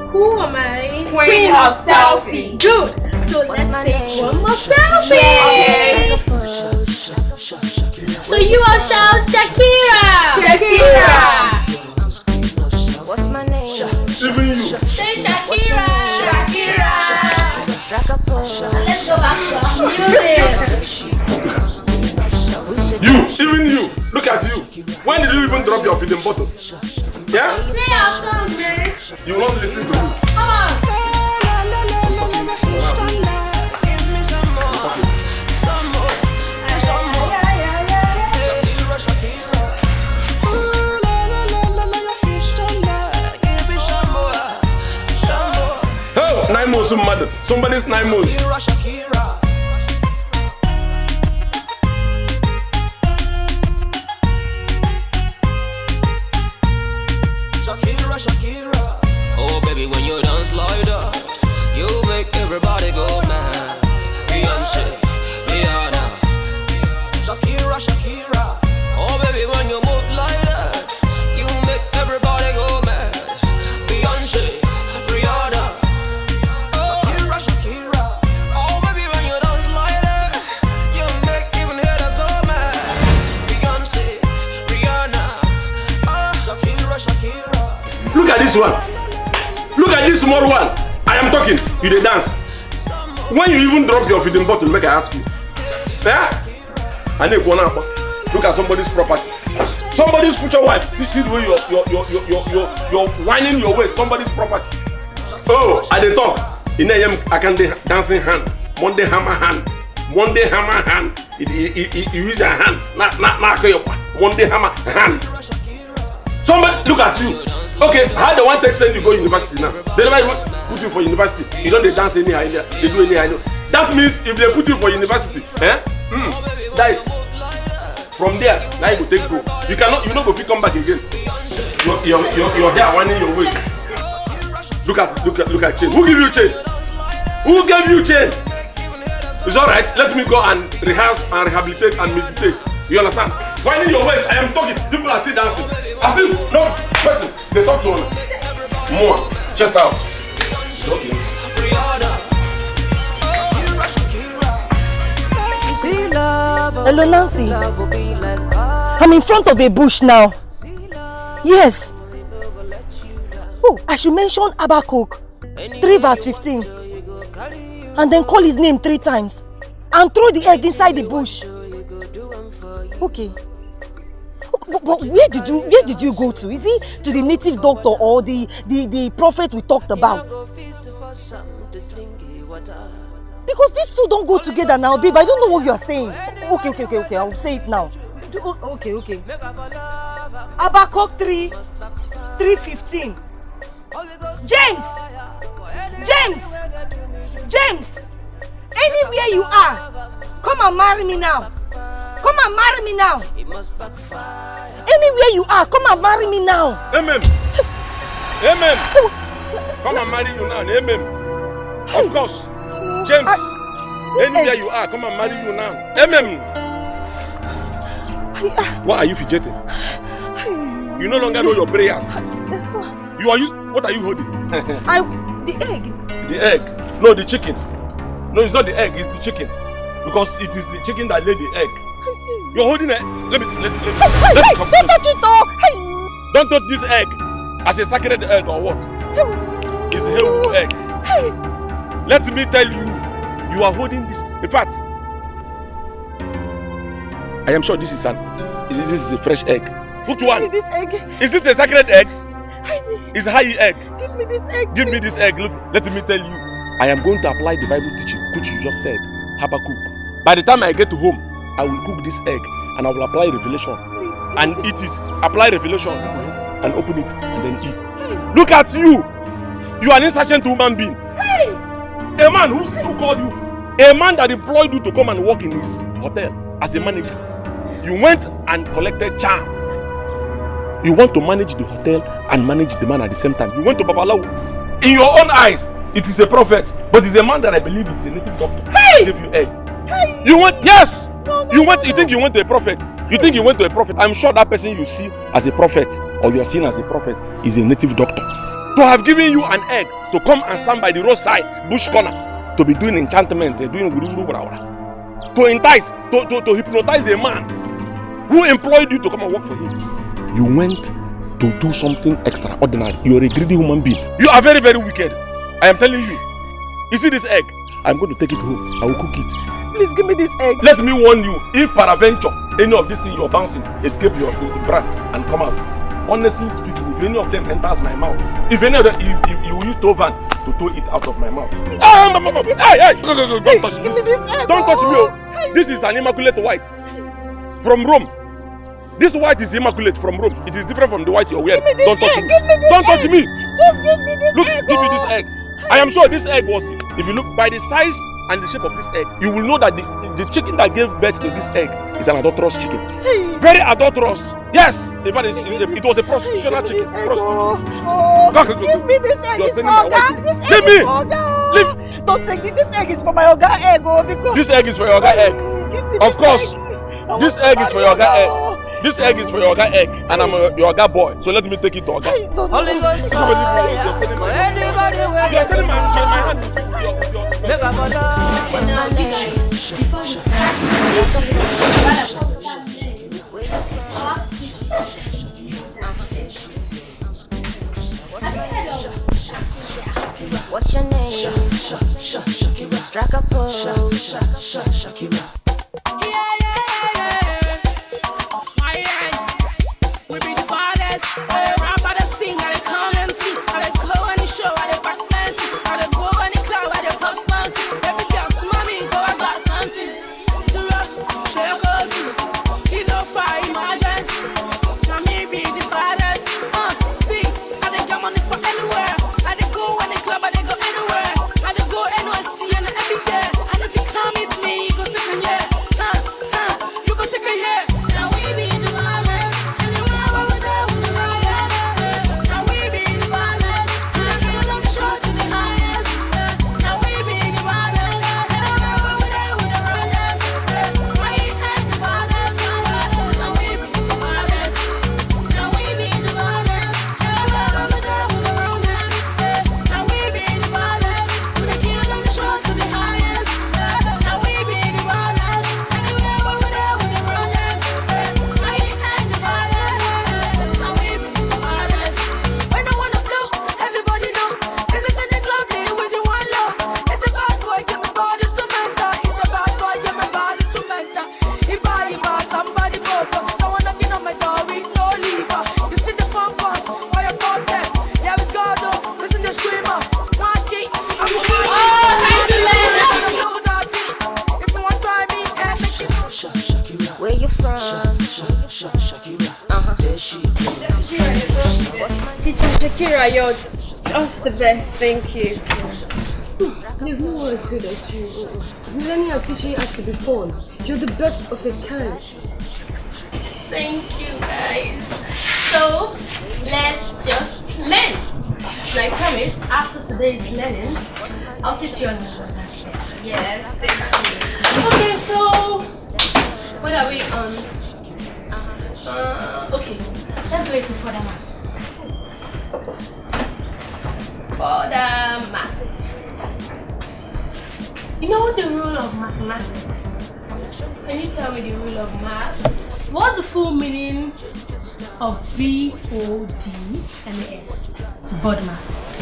Who am I? Queen of selfie. Good. So let's take one more selfie. Okay. So you all shout Shakira. Shakira. What's my name? Even you. Say Shakira. Shakira. Strike a pose. Let's go back to our music. Even you. Look at you. When did you even drop your feeding bottles? Yeah? Play our song, man. You will not listen to me. Come on. Oh, 9 months, mother. Somebody's 9 months. Shakira. Oh baby, when you dance like that, you make everybody go mad. Beyonce, Rihanna. Shakira. Oh baby, when you move like that, you make everybody go mad. Beyonce, Rihanna. Shakira. Oh baby, when you dance like that, you make even haters go mad. Beyonce, Rihanna. Shakira. Look at this one. Look at this small one. I am talking. You dey dance. When you even drop your feeding bottle, make I ask you. Yeah? I need one up. Look at somebody's property. Somebody's future wife. This is where you're whining your way. Somebody's property. Oh, I dey talk. In AM, I can dancing hand. Monday hammer hand. Monday hammer hand. You use your hand. Not Monday hammer hand. Somebody look at you. Okay, how the one text send you go university now? They never even put you for university. You don't dance anyhow in there. They do anyhow. That means if they put you for university, that is from there. Now you go take go. You cannot. You not go come back again. Your hair winding your waist. Look at chain. Who give you chain? Who gave you chain? It's alright. Let me go and rehearse and rehabilitate and meditate. You understand? Winding your waist. I am talking. People are still dancing. As if no person. They talk to one. More. Chest out. Okay. Hello, Nancy. I'm in front of a bush now. Yes. Oh, I should mention Habakkuk 3 verse 15. And then call his name 3 times. And throw the egg inside the bush. Okay. But where did you go to? Is it to the native doctor or the prophet we talked about? Because these two don't go together now, babe. I don't know what you are saying. Okay. I will say it now. Okay. Habakkuk 3:15. James! Anywhere you are, come and marry me now. Anywhere you are, come and marry me now. Amen. Come and marry you now. Amen. Of course. James. Anywhere you are, come and marry you now. Amen. Why are you fidgeting? You no longer know your prayers. What are you holding? The egg? The egg. No, the chicken. No, it's not the egg, it's the chicken. Because it is the chicken that laid the egg. You're holding it. Let me see. Let me come. Don't touch it though. Don't touch this egg as a sacred egg or what? It's a hell egg. Let me tell you, you are holding this. In fact, I am sure this is a fresh egg. Which one? Give me this egg. Is it a sacred egg? It's a high egg. Give me this egg. Give me this egg. Look, let me tell you. I am going to apply the Bible teaching, which you just said, Habakkuk. By the time I get to home, I will cook this egg and I will apply revelation. Please. And it is apply revelation and open it and then eat. Look at you. You are an insufficient human being. A man who called you, a man that employed you to come and work in his hotel as a manager. You went and collected charm. You want to manage the hotel and manage the man at the same time. You went to Babalawo. In your own eyes, it is a prophet, but it's a man that I believe is a native doctor. He gave you egg. You went, yes. You think you went to a prophet. You think you went to a prophet. I'm sure that person you see as a prophet or you are seen as a prophet is a native doctor. To have given you an egg to come and stand by the roadside, bush corner, to be doing enchantment, doing to entice, to hypnotize a man who employed you to come and work for him. You went to do something extraordinary. You are a greedy human being. You are very, very wicked. I am telling you. You see this egg? I'm going to take it home. I will cook it. Please give me this egg. Let me warn you. If peradventure any of these things you're bouncing escape your breath and come out. Honestly speaking, if any of them enters my mouth, if any of them, you use Tovan to throw it out of my mouth. Hey, don't touch this. Don't touch me. This is an immaculate white from Rome. This white is immaculate from Rome. It is different from the white you're wearing. Don't touch me. Don't touch me. Just give me this Look, egg. give me this egg. I am sure this egg was, if you look by the size and the shape of this egg, you will know that the chicken that gave birth to this egg is an adulterous chicken. Very adulterous. Yes. In fact, it was a prostitutional chicken. Prostitute. Give me this egg. It's for Oga. This egg Give me. is for Oga. Don't take it. This egg is for my Oga egg. Because this egg is for your Oga egg. Of course. This egg is for your Oga egg. This egg is for your Oga egg, and I'm your Oga boy. So let me take it to Oga. Holy Ghost fire. Anybody will get my hand. Make a follow. What's your name? Strike a pose. Shakira. We be the baddest. I rap, I sing, I come and see. I go any show, I back fancy. I go any club, I pop something. Every girl's mommy go and buy something. Do it, share cozy. Kilo fire emergency. Now me be the baddest. See, I get money for anywhere. I go any club, I go anywhere. I go anywhere, see and every day. And if you come with me, you go take a year. You go take a year. Now we be the baddest. Where you from? Teacher Shakira, you're just the best. Thank you. There's no one as good as you. Learning and teaching has to be fun. You're the best of a kind. Thank you, guys. So, let's just learn. So I promise, after today's learning, I'll teach you another lesson. Yeah, thank you. Okay, so, what are we on? Okay, let's go into further mass. for the maths. You know the rule of mathematics? Can you tell me the rule of maths? What's the full meaning of BODMAS? BODMAS.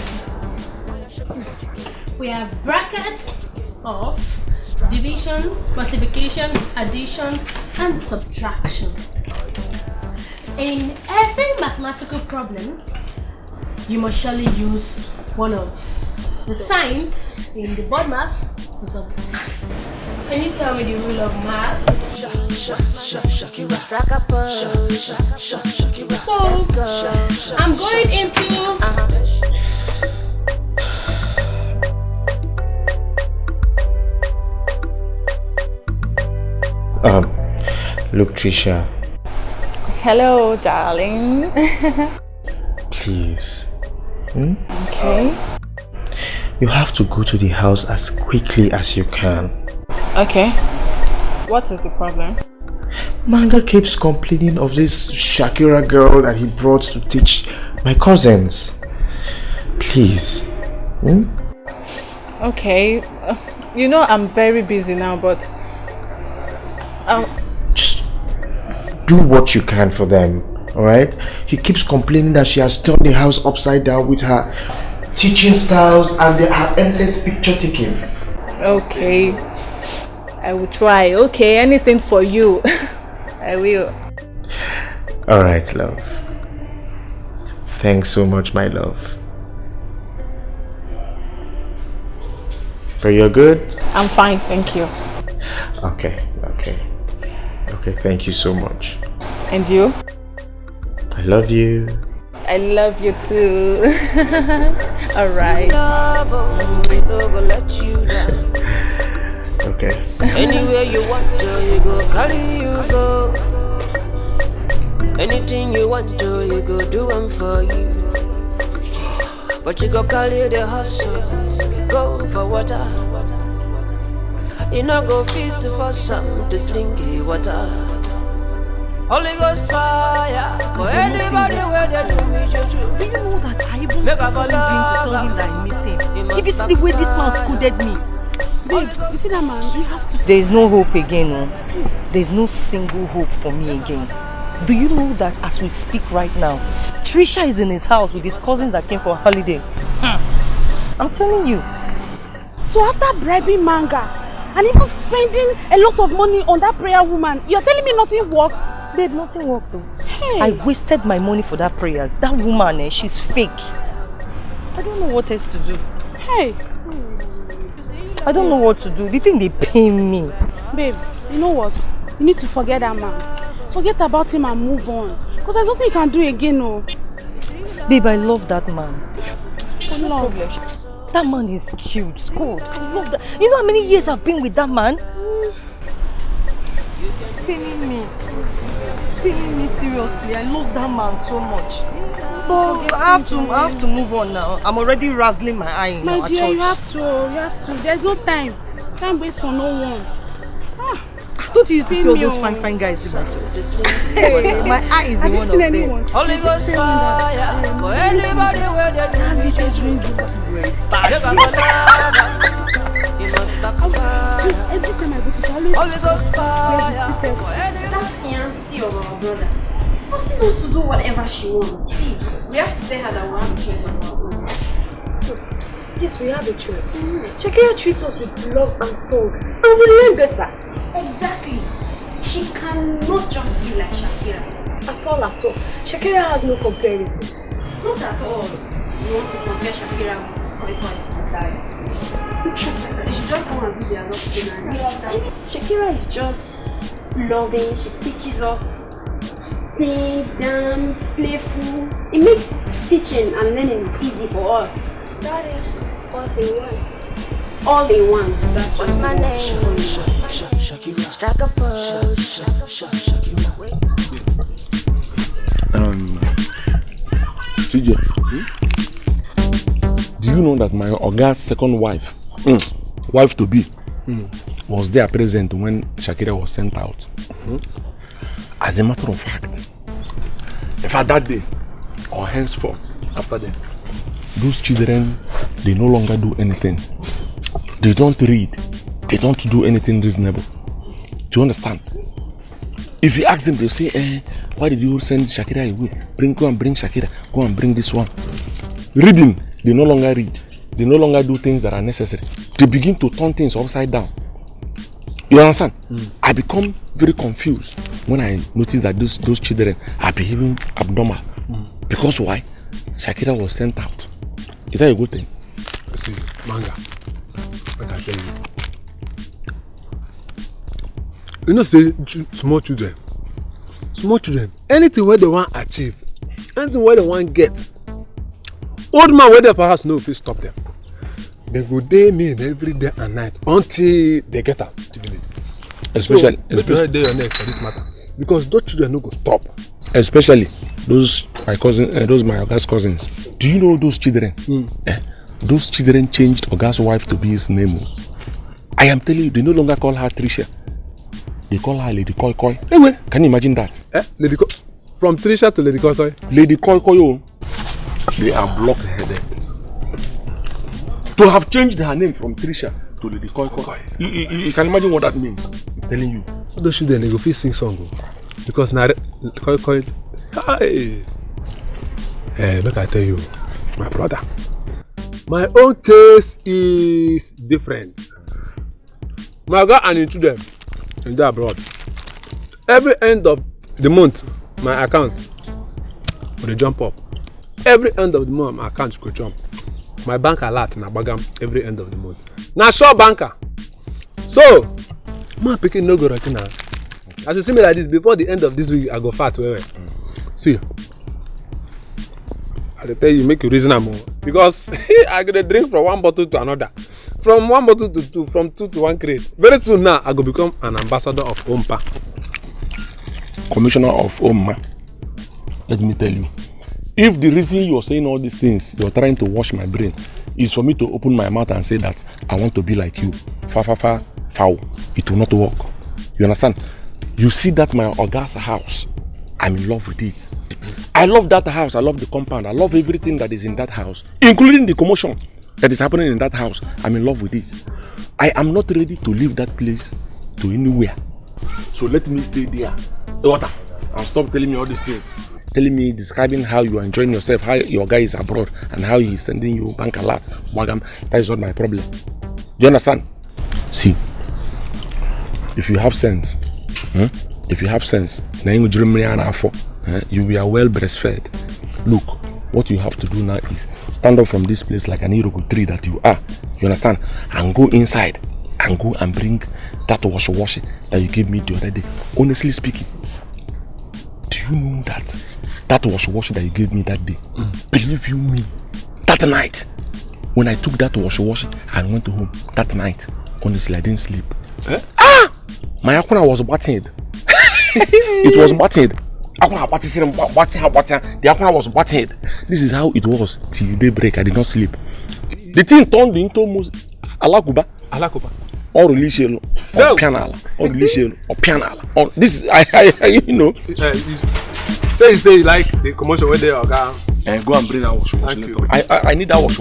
We have brackets of division, multiplication, addition, and subtraction. In every mathematical problem, you must surely use one of the signs in the BODMAS to solve. Can you tell me the rule of maths? So, I'm going into look, Trisha. Hello, darling. Please. Okay. You have to go to the house as quickly as you can. Okay. What is the problem? Manga keeps complaining of this Shakira girl that he brought to teach my cousins. Please. Okay. You know I'm very busy now, but just do what you can for them, alright? He keeps complaining that she has turned the house upside down with her teaching styles and there are endless picture taking. Okay. I will try. Okay, anything for you. I will. Alright, love. Thanks so much, my love. But you're good? I'm fine, thank you. Okay, thank you so much. And you? I love you. I love you too. Alright. Okay. Anywhere you want to, you go, carry you go. Anything you want to, you go, do them for you. But you go carry the hustle, go for water. You know go fit for some to drink water. Holy Ghost fire for anybody where they do me juju. Do you know that I even called him to tell him that I missed him? If you see the way this man scolded me. Babe, you see that man? You have to. There is no hope again, no. There is no single hope for me again. Do you know that as we speak right now, Trisha is in his house with his cousins that came for a holiday? I'm telling you. So after bribing Manga and even spending a lot of money on that prayer woman, you're telling me nothing worked? Babe, nothing worked though. Hey. I wasted my money for that prayers. That woman, she's fake. I don't know what else to do. Hey. I don't know what to do. The thing they pay me. Babe, you know what? You need to forget that man. Forget about him and move on. Because there's nothing you can do again, no. Babe, I love that man. No problem. That man is cute. It's good. I love that. You know how many years I've been with that man? It's paining me. It's paining me seriously. I love that man so much. But I have to move on now. I'm already razzling my eye now at church. My dear, you have to. There's no time. Can't wait for no one. Don't you used to see all those fine guys in my church? Hey, my eye is in one of them. Holy Ghost fire for anybody where they do me just ring you must back fire. Every time I go to college, Holy Ghost fire. That fiancé of our brother is supposed to do whatever she wants. See, we have to tell her that we have a choice of our own. Yes, we have a choice. Shakira treats us with love and song, and we learn better. Exactly. She cannot just be like Shakira. At all. Shakira has no comparison. Not at all. You want to compare Shakira with Koi and Diet. You should just go and be their love team and Shakira is just loving. She teaches us sing, dance, playful. It makes teaching and learning easy for us. That is all they want. All they want. That's what's my name? Strike a pose. TJ, do you know that my Oga's second wife, wife to be, was there present when Shakira was sent out? As a matter of fact, that day or henceforth after them, those children, they no longer do anything. They don't read. They don't do anything reasonable. Do you understand? If you ask them, they'll say, why did you send Shakira away? Go and bring Shakira. Go and bring this one. Reading, they no longer read. They no longer do things that are necessary. They begin to turn things upside down. You understand? I become very confused when I notice that those children are behaving abnormal. Because why? Shakira was sent out. Is that a good thing? See, Manga, what I tell you. You know, say small children, anything where they want to achieve, anything where they want to get, old man where they perhaps know if they stop them. They go day mean every day and night until they get out to do it. Especially day or next for this matter, because those children no go stop. Especially those my Oga's cousins. Do you know those children? Those children changed Oga's wife to be his name. I am telling you, they no longer call her Trisha. They call her Lady Koi Koi. Anyway, can you imagine that? Lady Koi, from Trisha to Lady Koi Koi. Lady Koi Koi, they are blockheaded. To have changed her name from Trisha to Lady Koi Koi. You can imagine what that means. I'm telling you. Those children, they go fit sing song. Because now Koi Koi. Hey, make I tell you, my brother. My own case is different. My God and into them in the abroad. Every end of the month, my account will jump up. Every end of the month, my account will jump. My bank alert na bagam every end of the month. Now sure banker. So, my picking no go right now. As you see me like this, before the end of this week, I go fat. See, I tell you, make you reasonable because I gonna drink from one bottle to another, from one bottle to two, from two to one crate. Very soon now, I go become an ambassador of Ompa, commissioner of Oma. Let me tell you, if the reason you're saying all these things, you're trying to wash my brain, is for me to open my mouth and say that I want to be like you, foul, it will not work. You understand? You see that my Oga's house, I'm in love with it. I love that house, I love the compound, I love everything that is in that house, including the commotion that is happening in that house. I'm in love with it. I am not ready to leave that place to anywhere. So let me stay there. Water, and stop telling me all these things. Telling me, describing how you are enjoying yourself, how your guy is abroad, and how he is sending you bank alert. Wagam, that is not my problem. Do you understand? See, if you have sense, you are well breastfed. Look, what you have to do now is stand up from this place like an Iroko tree that you are. You understand? And go inside and go and bring that washi that you gave me the other day. Honestly speaking, do you know that washi that you gave me that day? Believe you me, that night when I took that washi and went to home that night, honestly I didn't sleep. My akuna was battered. It was battered. The akuna was battered. This is how it was till daybreak. I did not sleep. The thing turned into alakuba. Or release or piano. Or release or piano. Or this is I you know. Say you like the commercial where they are and go and bring that wash. I need that wash.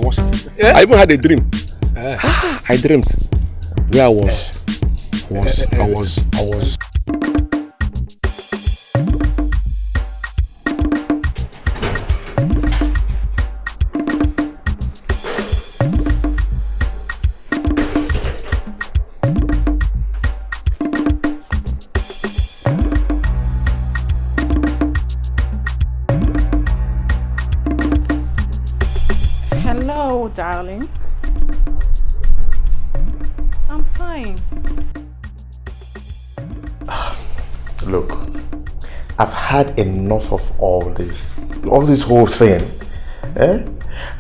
I even had a dream. I dreamt where I was. Hello, darling. I'm fine. Look, I've had enough of all this whole thing.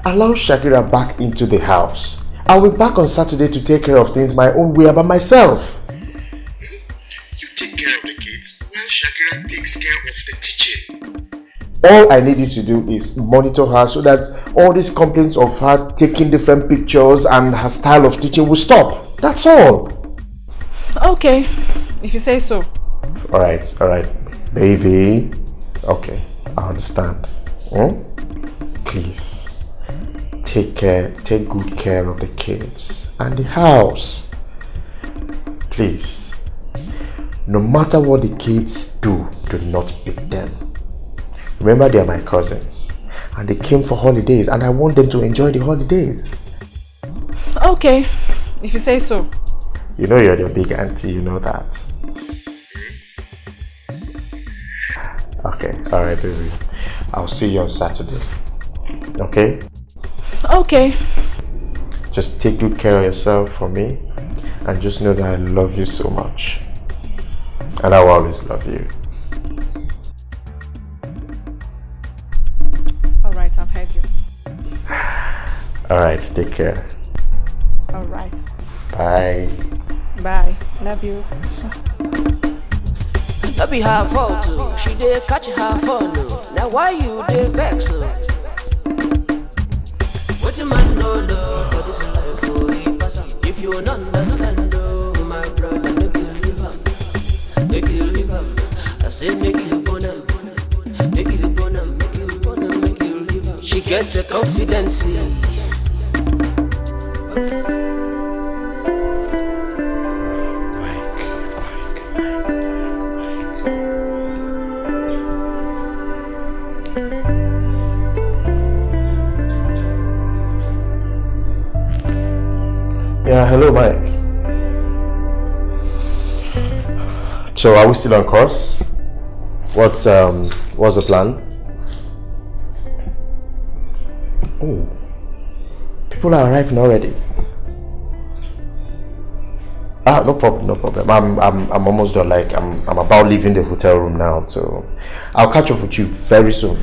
Allow Shakira back into the house. I'll be back on Saturday to take care of things my own way by myself. You take care of the kids while Shakira takes care of the teaching. All I need you to do is monitor her so that all these complaints of her taking different pictures and her style of teaching will stop. That's all. Okay, if you say so. Alright, baby. Okay, I understand. Please, take good care of the kids and the house. Please. No matter what the kids do not beat them. Remember, they are my cousins. And they came for holidays and I want them to enjoy the holidays. Okay, if you say so. You know you're the big auntie, you know that. Okay, alright baby. I'll see you on Saturday. Okay? Okay. Just take good care of yourself for me. And just know that I love you so much. And I will always love you. Alright, I've heard you. Alright, take care. Alright. Bye. Bye. Love you. That be her fault too. She did catch her phone. Now why you did vex her? What a man no for this life for he pass. If you don't understand though, my brother, make you live up. Make you live up. I say make you bonum. Make you bonum, make you bonum, make you live up. She get the confidence. Yeah, hello Mike. So are we still on course? What's the plan? Oh, people are arriving already. No problem. I'm almost done. Like I'm about leaving the hotel room now, so I'll catch up with you very soon.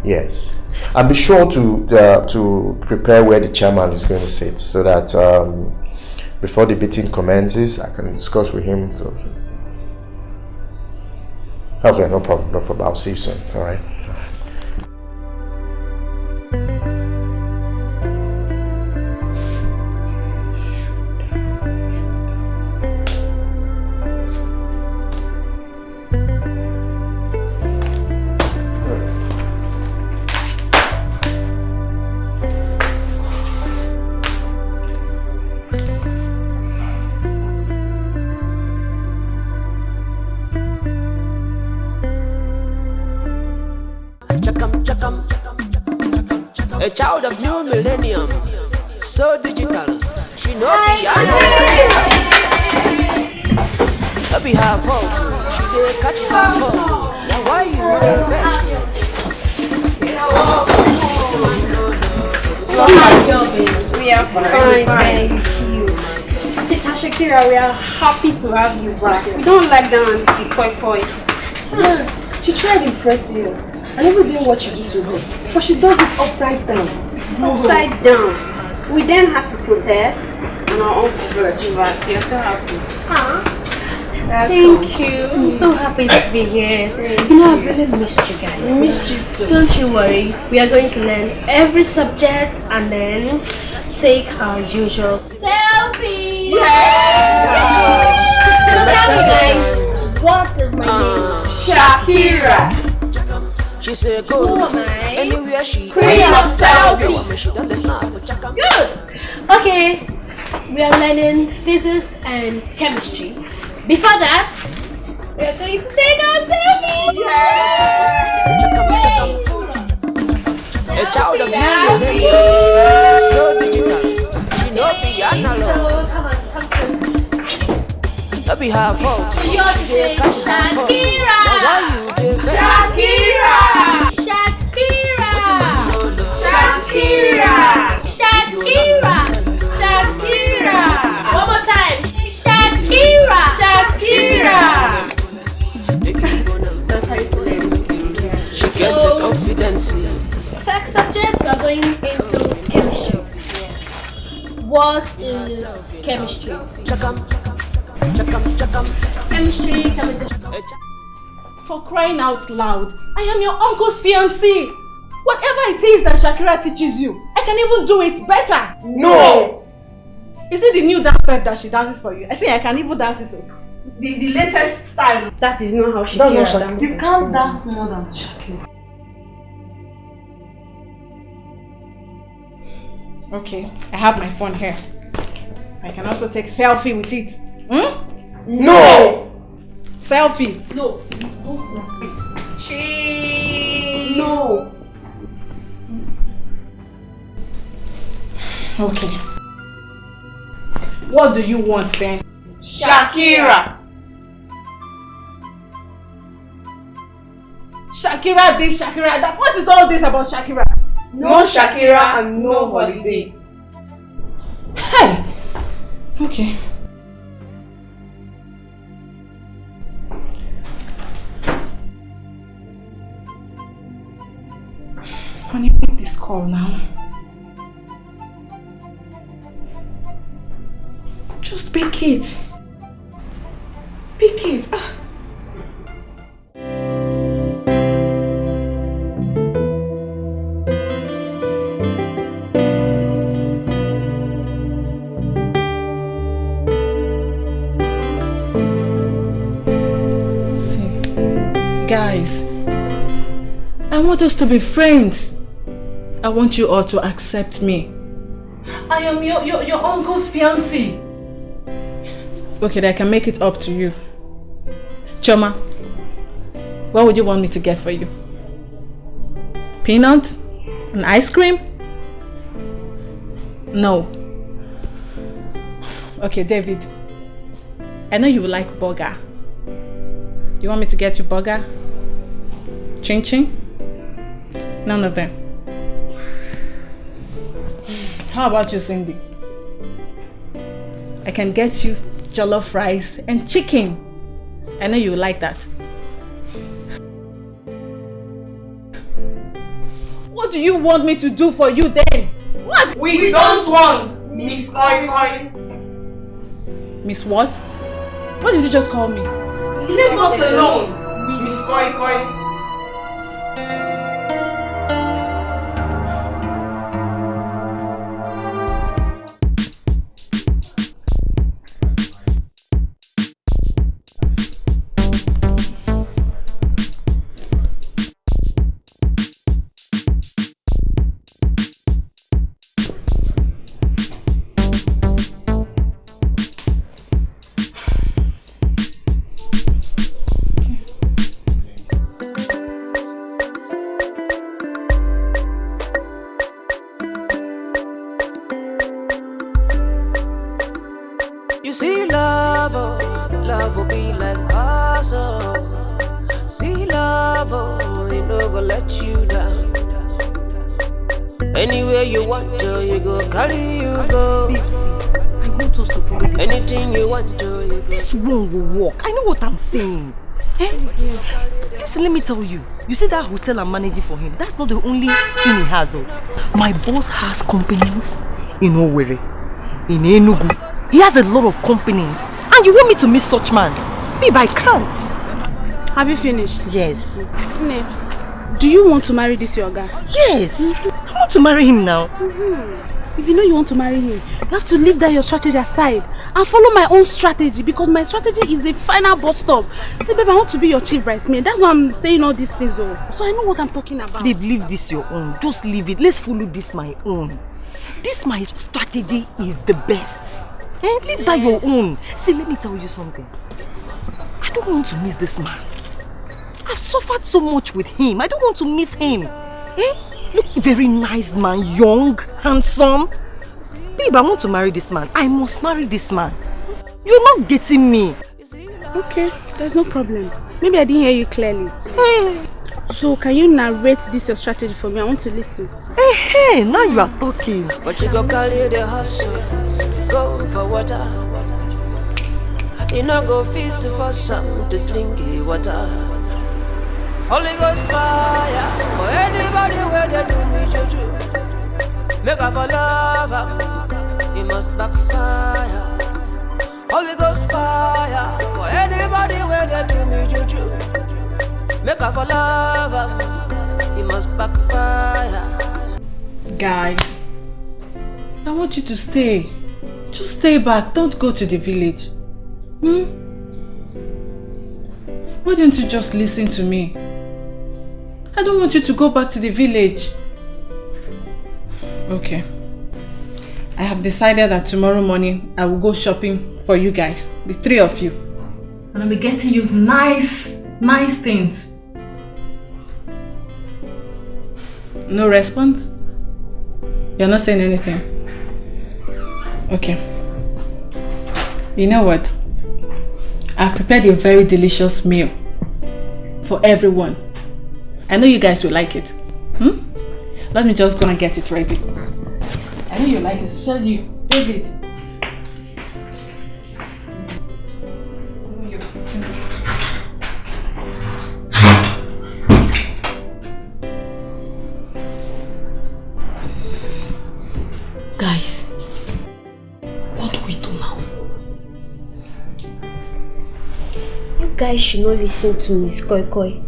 Yes. And be sure to prepare where the chairman is going to sit, so that before the meeting commences, I can discuss with him. Okay, no problem. I'll see you soon. All right. A child of new millennium, so digital. She know that be her fault too. She did catch her fault. Now why you vex? We are fine, thank you. Teacher Shakira, we are happy to have you back. We don't like that auntie koi koi. She tried to impress us. I never do what she did to us, but she does it upside down. Upside down. We then had to protest, and our uncle brought us back. You're so happy. Thank you. I'm so happy to be here. You know, I've really missed you guys. Missed you too. Don't you worry. We are going to learn every subject and then take our usual selfie. Yeah! So tell me guys, what is my name? Shakira. She said go anywhere she Queen of selfie. Good. Okay. We are learning physics and chemistry. Before that, we are going to take our selfie. Wait, hold on. A child of new so digital. She know the analog. So come on. That be her fault. You have to say Shakira. Why you did Shakira. Shakira. Shakira. Shakira. Shakira. One more time. Shakira. Shakira. She gets the confidence. First subject, we are going into chemistry. What is chemistry? Chemistry. For crying out loud, I am your uncle's fiancée. Whatever it is that Shakira teaches you, I can even do it better. No! Is it the new dance step that she dances for you? I say I can even dance this one. The latest style. That is not how Shakira dances. You can't dance more than Shakira. Okay, I have my phone here. I can also take selfie with it. No! Selfie. No. Cheese. No. Okay. What do you want then? Shakira. Shakira this, Shakira that. What is all this about Shakira? No Shakira and no holiday. Hey. Okay. Honey, pick this call now. Just pick it. Pick it. Guys, I want us to be friends. I want you all to accept me. I am your uncle's fiancée. Okay, then I can make it up to you. Choma, what would you want me to get for you? Peanut? An ice cream? No. Okay, David. I know you would like burger. You want me to get you burger? Chin chin? None of them. How about you, Cindy? I can get you jollof rice and chicken. I know you like that. What do you want me to do for you then? What? We don't want Miss Koi Koi. Miss what? What did you just call me? Leave us alone, Miss Koi Koi. Anywhere you want to, you go, carry you go. I want us to follow this. Anything you want to, you go. This one will work. I know what I'm saying. Listen, let me tell you. You see that hotel I'm managing for him? That's not the only thing he has. My boss has companies in Owerri, in Enugu. He has a lot of companies. And you want me to miss such man? Babe, I can't. Have you finished? Yes. Do you want to marry this yoga? Yes. I want to marry him now. If you know you want to marry him, you have to leave that your strategy aside and follow my own strategy, because my strategy is the final bus stop. See, babe, I want to be your chief bridesmaid. That's why I'm saying all these things, though. So I know what I'm talking about. Babe, leave this your own. Just leave it. Let's follow this my own. This my strategy is the best. Leave that your own. See, let me tell you something. I don't want to miss this man. I've suffered so much with him. I don't want to miss him. Look, very nice man, young, handsome. Babe, I want to marry this man. I must marry this man. You're not getting me. Okay, there's no problem. Maybe I didn't hear you clearly. So can you narrate this your strategy for me? I want to listen. Hey, now you are talking. But you go carry the hustle, go for water. You not go fit for something to drink water. Holy Ghost fire for anybody where they do me juju. Make up for love, you must backfire. Holy Ghost fire for anybody where they do me juju. Make up for love, you must backfire. Guys, I want you to stay. Just stay back. Don't go to the village. Why don't you just listen to me? I don't want you to go back to the village. Okay. I have decided that tomorrow morning I will go shopping for you guys, the 3 of you. And I'll be getting you nice things. No response? You're not saying anything? Okay. You know what? I've prepared a very delicious meal for everyone. I know you guys will like it. Let me just go and get it ready. I know you like it, especially you, David. Guys, what do we do now? You guys should not listen to Miss Koi Koi.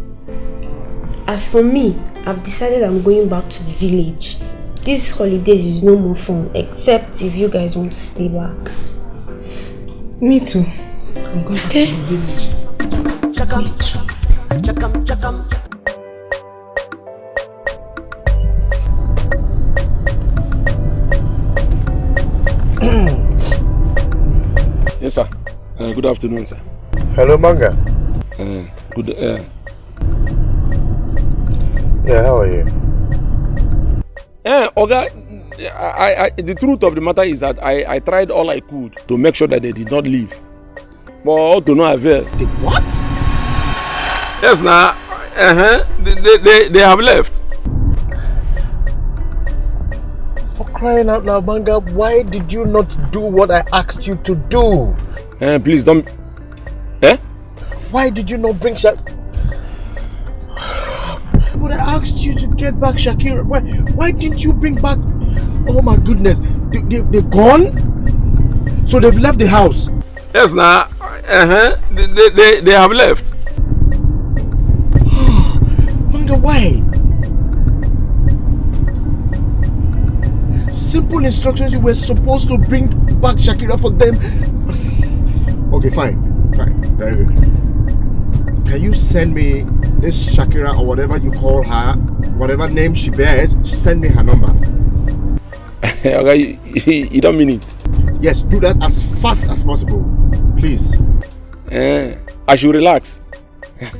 As for me, I've decided I'm going back to the village. These holidays is no more fun, except if you guys want to stay back. Me too. I'm going back to the village. Me too. Chakam. Yes, sir. Good afternoon, sir. Hello, Manga. Good. Yeah, how are you? Oga, the truth of the matter is that I tried all I could to make sure that they did not leave. But all to no avail. The what? Yes, now. They have left. For crying out loud, Manga, why did you not do what I asked you to do? Please don't. Why did you not bring But I asked you to get back Shakira. Why didn't you bring back? Oh my goodness, they're gone. So they've left the house. Yes, now. They have left. Manga, why? Simple instructions. You were supposed to bring back Shakira for them. Okay, fine, very good. Can you send me this Shakira or whatever you call her, whatever name she bears? Send me her number. Okay, you don't mean it? Yes, do that as fast as possible, please. I should relax,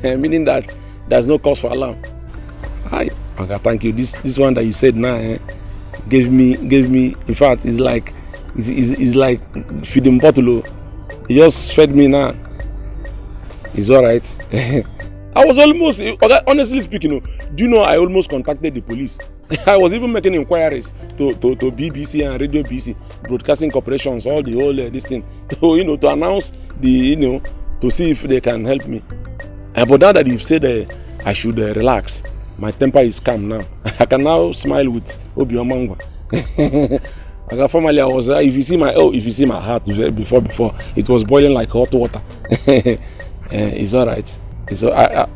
meaning that there's no cause for alarm. Hi, okay, thank you. This one that you said now gave me. In fact, it's like feeding bottle. You just fed me now. It's alright. I was almost, honestly speaking, do you know I almost contacted the police? I was even making inquiries to BBC and Radio BC, broadcasting corporations, all the whole this thing, to announce to see if they can help me. But now that you've said I should relax, my temper is calm now. I can now smile with Obi Omangwa. Formerly I was if you see my heart before it was boiling like hot water. It's alright.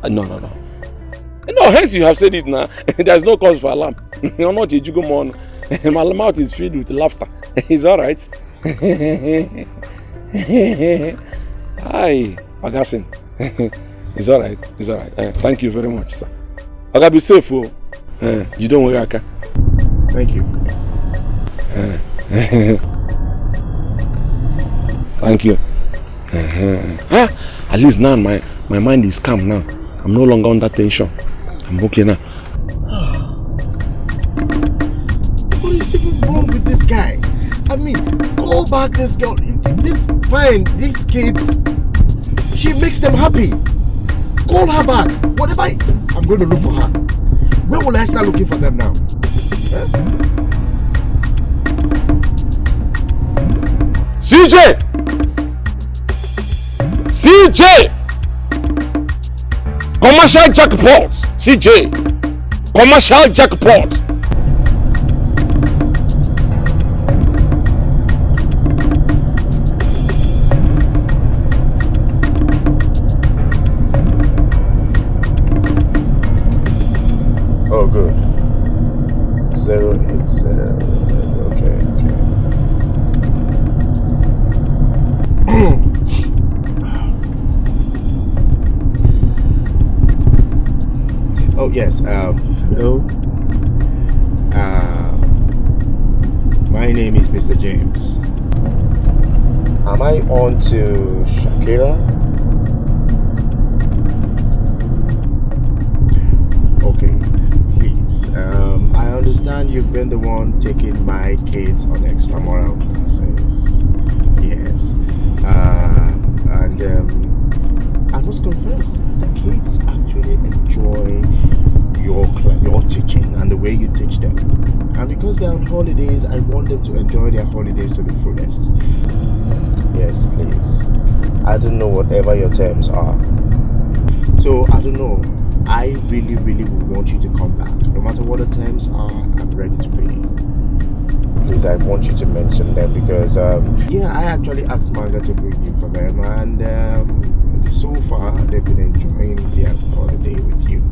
No. Hence you have said it now. There's no cause for alarm. You're not a jugumon. My mouth is filled with laughter. It's alright. Hi, Agasin. It's alright. Thank you very much, sir. I gotta be safe. You don't worry, Aka. Thank you. Thank you. At least now my mind is calm now. I'm no longer under tension. I'm okay now. What is even wrong with this guy? I mean, call back this girl. These kids, she makes them happy. Call her back. Whatever. I'm going to look for her. Where will I start looking for them now? CJ! Commercial jackpot! CJ! Commercial jackpot! Oh, good. 080. Okay. Oh yes. Hello. My name is Mr. James. Am I on to Shakira? Okay, please. I understand you've been the one taking my kids on extramural classes. Yes. And I must confess, the kids actually enjoy your teaching and the way you teach them. And because they're on holidays, I want them to enjoy their holidays to the fullest. Yes, please. I don't know whatever your terms are. So, I don't know. I really would want you to come back. No matter what the terms are, I'm ready to pay. Please, I want you to mention them because, yeah, I actually asked Manga to bring you for them. And so far, they've been enjoying their holiday with you.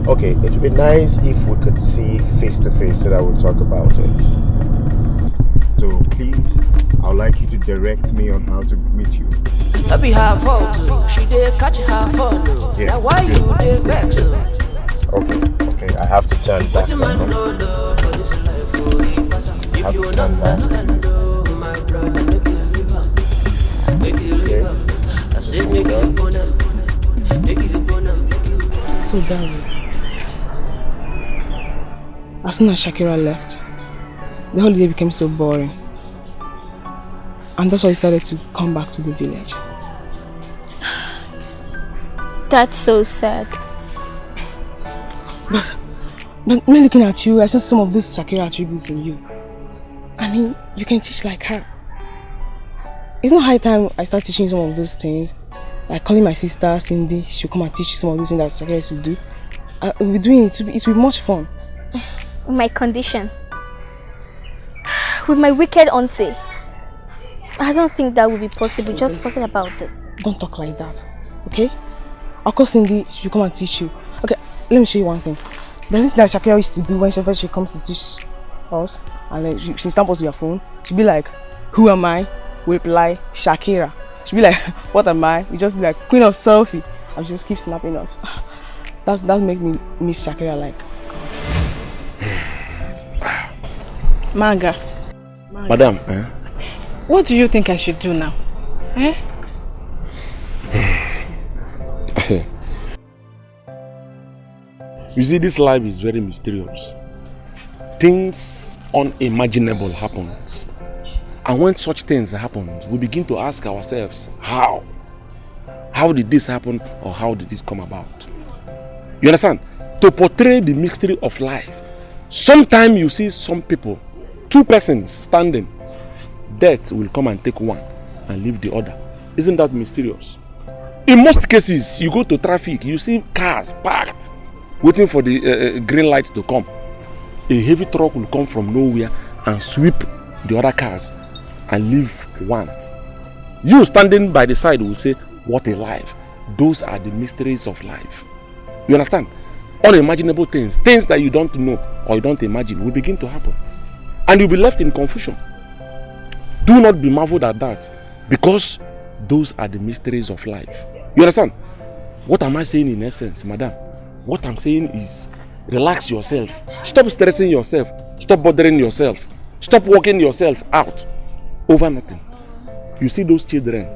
Okay, it would be nice if we could see face to face so that we'll talk about it. So please, I would like you to direct me on how to meet you. I be her fault too. She did catch her phone. Yes, now why you did vex? Okay, I have to turn back. I have to turn back. So that's it. As soon as Shakira left, the holiday became so boring. And that's why I decided to come back to the village. That's so sad. But me looking at you, I see some of these Shakira attributes in you. I mean, you can teach like her. It's not high time I start teaching some of these things. Like calling my sister Cindy, she'll come and teach you some of these things that Shakira used to do. We'll be doing it, it will be much fun. My condition. With my wicked auntie. I don't think that will be possible. Just forget about it. Don't talk like that, okay? I'll call Cindy, she'll come and teach you. Okay, let me show you one thing. There's this thing that Shakira used to do whenever she comes to teach us. And then she stamps us with your phone. She'll be like, who am I? We reply, Shakira. She'll be like, what am I? We just be like, queen of selfie. And she just keep snapping us. That make me miss Shakira like God. Manga. Madam, What do you think I should do now? You see, this life is very mysterious. Things unimaginable happen. And when such things happen, we begin to ask ourselves, how? How did this happen, or how did this come about? You understand? To portray the mystery of life, sometimes you see some people, two persons standing, death will come and take one and leave the other. Isn't that mysterious? In most cases, you go to traffic, you see cars parked, waiting for the green light to come. A heavy truck will come from nowhere and sweep the other cars and leave one. You standing by the side will say, what a life. Those are the mysteries of life. You understand? Unimaginable things, things that you don't know or you don't imagine will begin to happen. And you'll be left in confusion. Do not be marveled at that, because those are the mysteries of life. You understand? What am I saying in essence, madam? What I'm saying is, relax yourself. Stop stressing yourself. Stop bothering yourself. Stop working yourself out over nothing. You see those children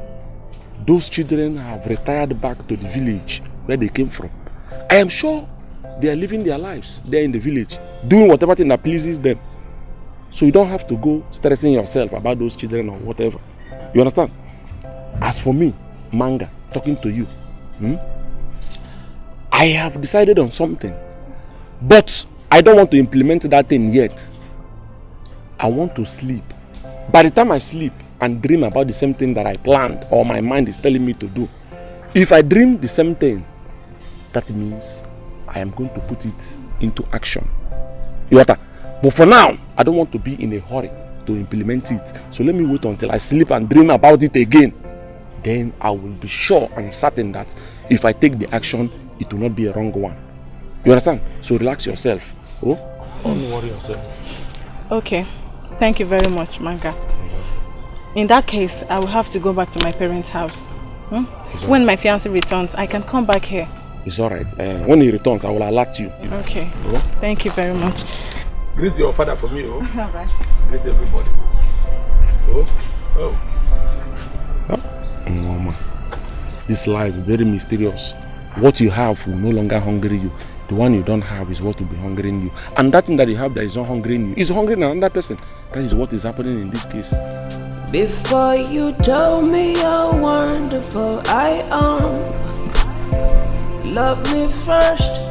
have retired back to the village where they came from. I am sure they are living their lives there in the village, doing whatever thing that pleases them. So you don't have to go stressing yourself about those children or whatever. You understand? As for me, Manga, talking to you, I have decided on something, but I don't want to implement that thing yet. I want to sleep. By the time I sleep and dream about the same thing that I planned or my mind is telling me to do, if I dream the same thing, that means I am going to put it into action. You understand? But for now, I don't want to be in a hurry to implement it. So let me wait until I sleep and dream about it again. Then I will be sure and certain that if I take the action, it will not be a wrong one. You understand? So relax yourself. Oh? Don't worry yourself. Okay. Thank you very much, Manga. In that case, I will have to go back to my parents' house. When my fiancé returns, I can come back here. It's alright. When he returns, I will alert you. Okay. Thank you very much. Greet your father for me, oh. Alright. Greet everybody. Oh. Mama, this life is very mysterious. What you have will no longer hunger you. The one you don't have is what will be hungering you. And that thing that you have that is not hungering you is hungering another person. That is what is happening in this case. Before you tell me how wonderful I am, love me first.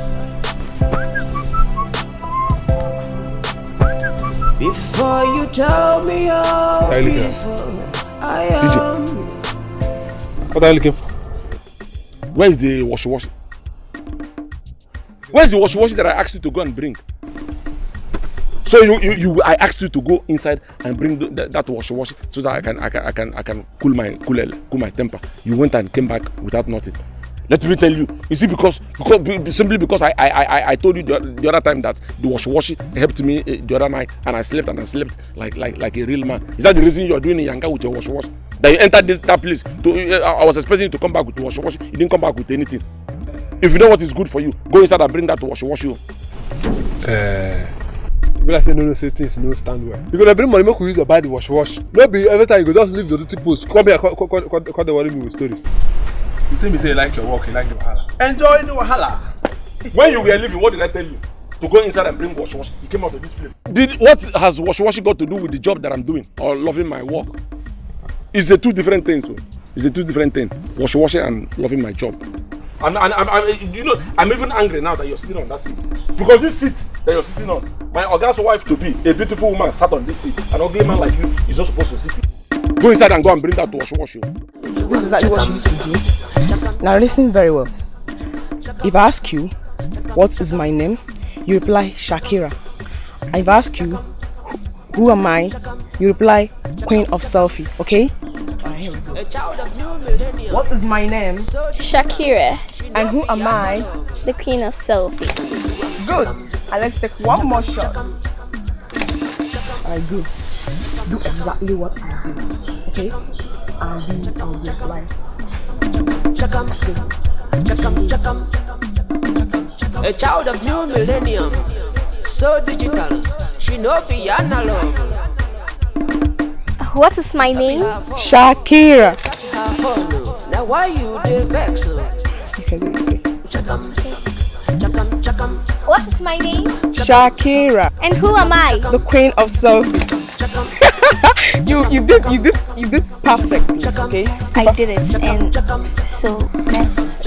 Before you tell me how beautiful I am. What are you looking for? Where is the washi? Where is the washi that I asked you to go and bring? So I asked you to go inside and bring that washi so that I can cool my temper. You went and came back without nothing. Let me tell you. You see, because I told you the other time that the washi helped me the other night, and I slept like a real man. Is that the reason you are doing Yanga with your washi? That you entered that place. I was expecting you to come back with the washi. You didn't come back with anything. If you know what is good for you, go inside and bring that to washi. People say no say things no stand well. You're gonna bring money, make we use to buy the wash. Maybe every time you go just leave the dirty post. Come here, call the worry me with stories. You tell me say you like your work, you like the wahala. Enjoy the wahala. When you were leaving, what did I tell you? To go inside and bring wash. You came out of this place. What has wash got to do with the job that I'm doing or loving my work? It's a two different things. So it's a two different thing. Wash and loving my job. And you know, I'm even angry now that you're sitting on that seat. Because this seat that you're sitting on, my Oga's wife to be, a beautiful woman, sat on this seat. An ugly man like you is not supposed to sit. Go inside and go and bring that to wash. This is exactly what she used to do. Now listen very well. If I ask you, what is my name? You reply, Shakira. If I ask you, who am I? You reply, Queen of Selfie, okay? What is my name? Shakira. And who am I? The Queen of Selfie. Good. And let's take one more shot. I do. Do exactly what I do. Okay? I'll be live. A child of new millennium, so digital, she no be analog. What is my name? Shakira. Now why you dey vex? You can do it again. What is my name? Shakira. And who am I? The Queen of Selfie. you did perfectly, okay? I did it, and so next.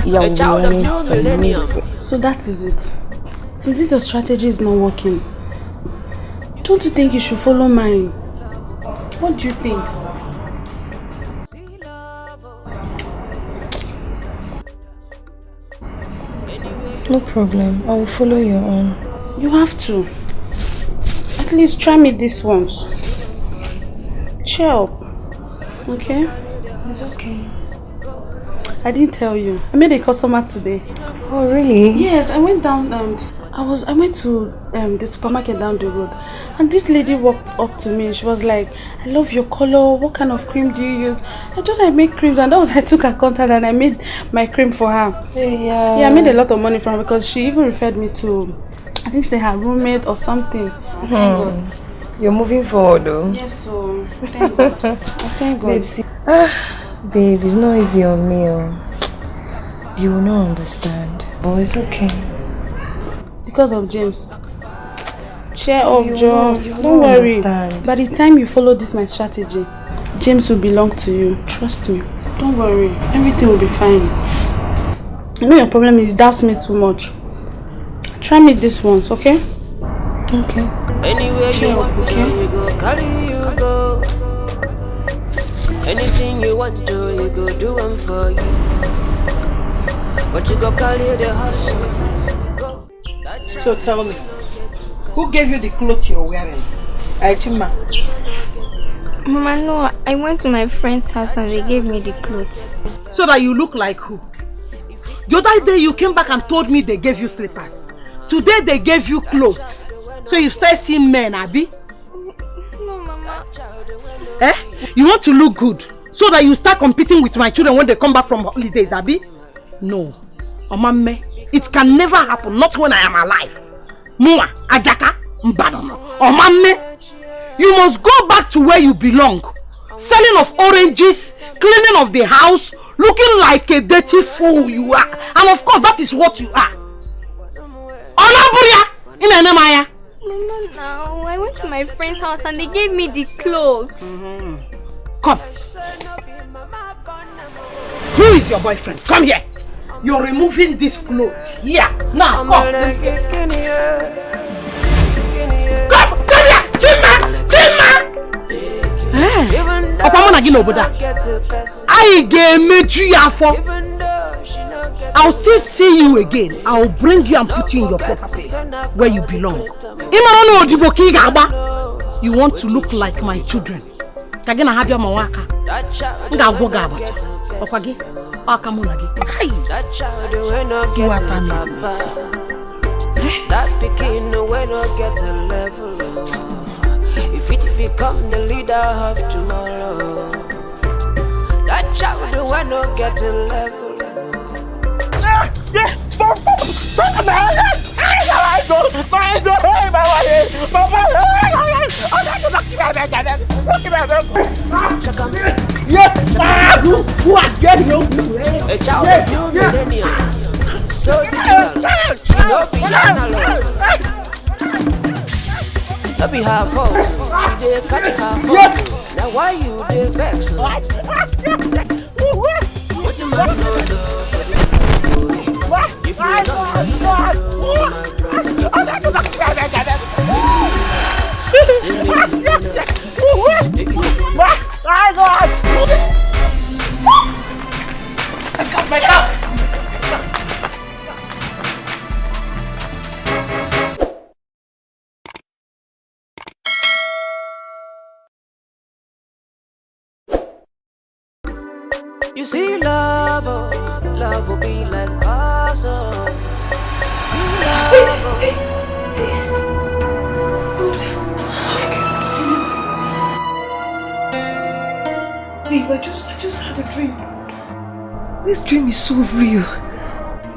So that is it. Since this your strategy is not working, don't you think you should follow mine? What do you think? No problem. I will follow your own. You have to. At least try me this once. Cheer up. Okay? It's okay. I didn't tell you. I made a customer today. Oh really? Yes, I went down. I went to the supermarket down the road, and this lady walked up to me. She was like, "I love your color. What kind of cream do you use?" I thought I make creams, and that was I took her contact and I made my cream for her. Yeah. Yeah, I made a lot of money from her because she even referred me to, I think she her roommate or something. You're moving forward though. Yes, so thank God. Thank God. Babe, it's not easy on me. You will not understand. But it's okay. Because of James. Cheer up, Joe. You Don't worry. understand. By the time you follow this my strategy, James will belong to you. Trust me. Don't worry. Everything will be fine. I know your problem is you doubt me too much. Try me this once, okay? Okay. Anywhere you want to, you go, carry you go. Anything you want to, you go do them for you. But you go carry the hustle. So tell me, who gave you the clothes you're wearing? Aichima. Mama, no, I went to my friend's house and they gave me the clothes. So that you look like who? The other day you came back and told me they gave you slippers. Today they gave you clothes. So you start seeing men, Abby? No, Mama. You want to look good so that you start competing with my children when they come back from holidays, Abby? No. Omame, it can never happen, not when I am alive. Mua, Ajaka, You must go back to where you belong. Selling of oranges, cleaning of the house, looking like a dirty fool you are. And of course, that is what you are. Mama, now I went to my friend's house and they gave me the clothes. Come. Who is your boyfriend? Come here. You're removing these clothes. Here. Now, come. Come here. Chima. I'll still see you again. I'll bring you and put you in your proper place where you belong. You want to look like my children. That's child will not get to papa. That pikin will not get a level. If it become the leader of tomorrow, that child will not get a level. Who are getting you? A child is new millennium. So digital. No be analog. No be her fault. She dey catch her fault. Now why you dey vex? What you man no do? If you not you see love, love will be like awesome. See love. Babe, I just had a dream. This dream is so real.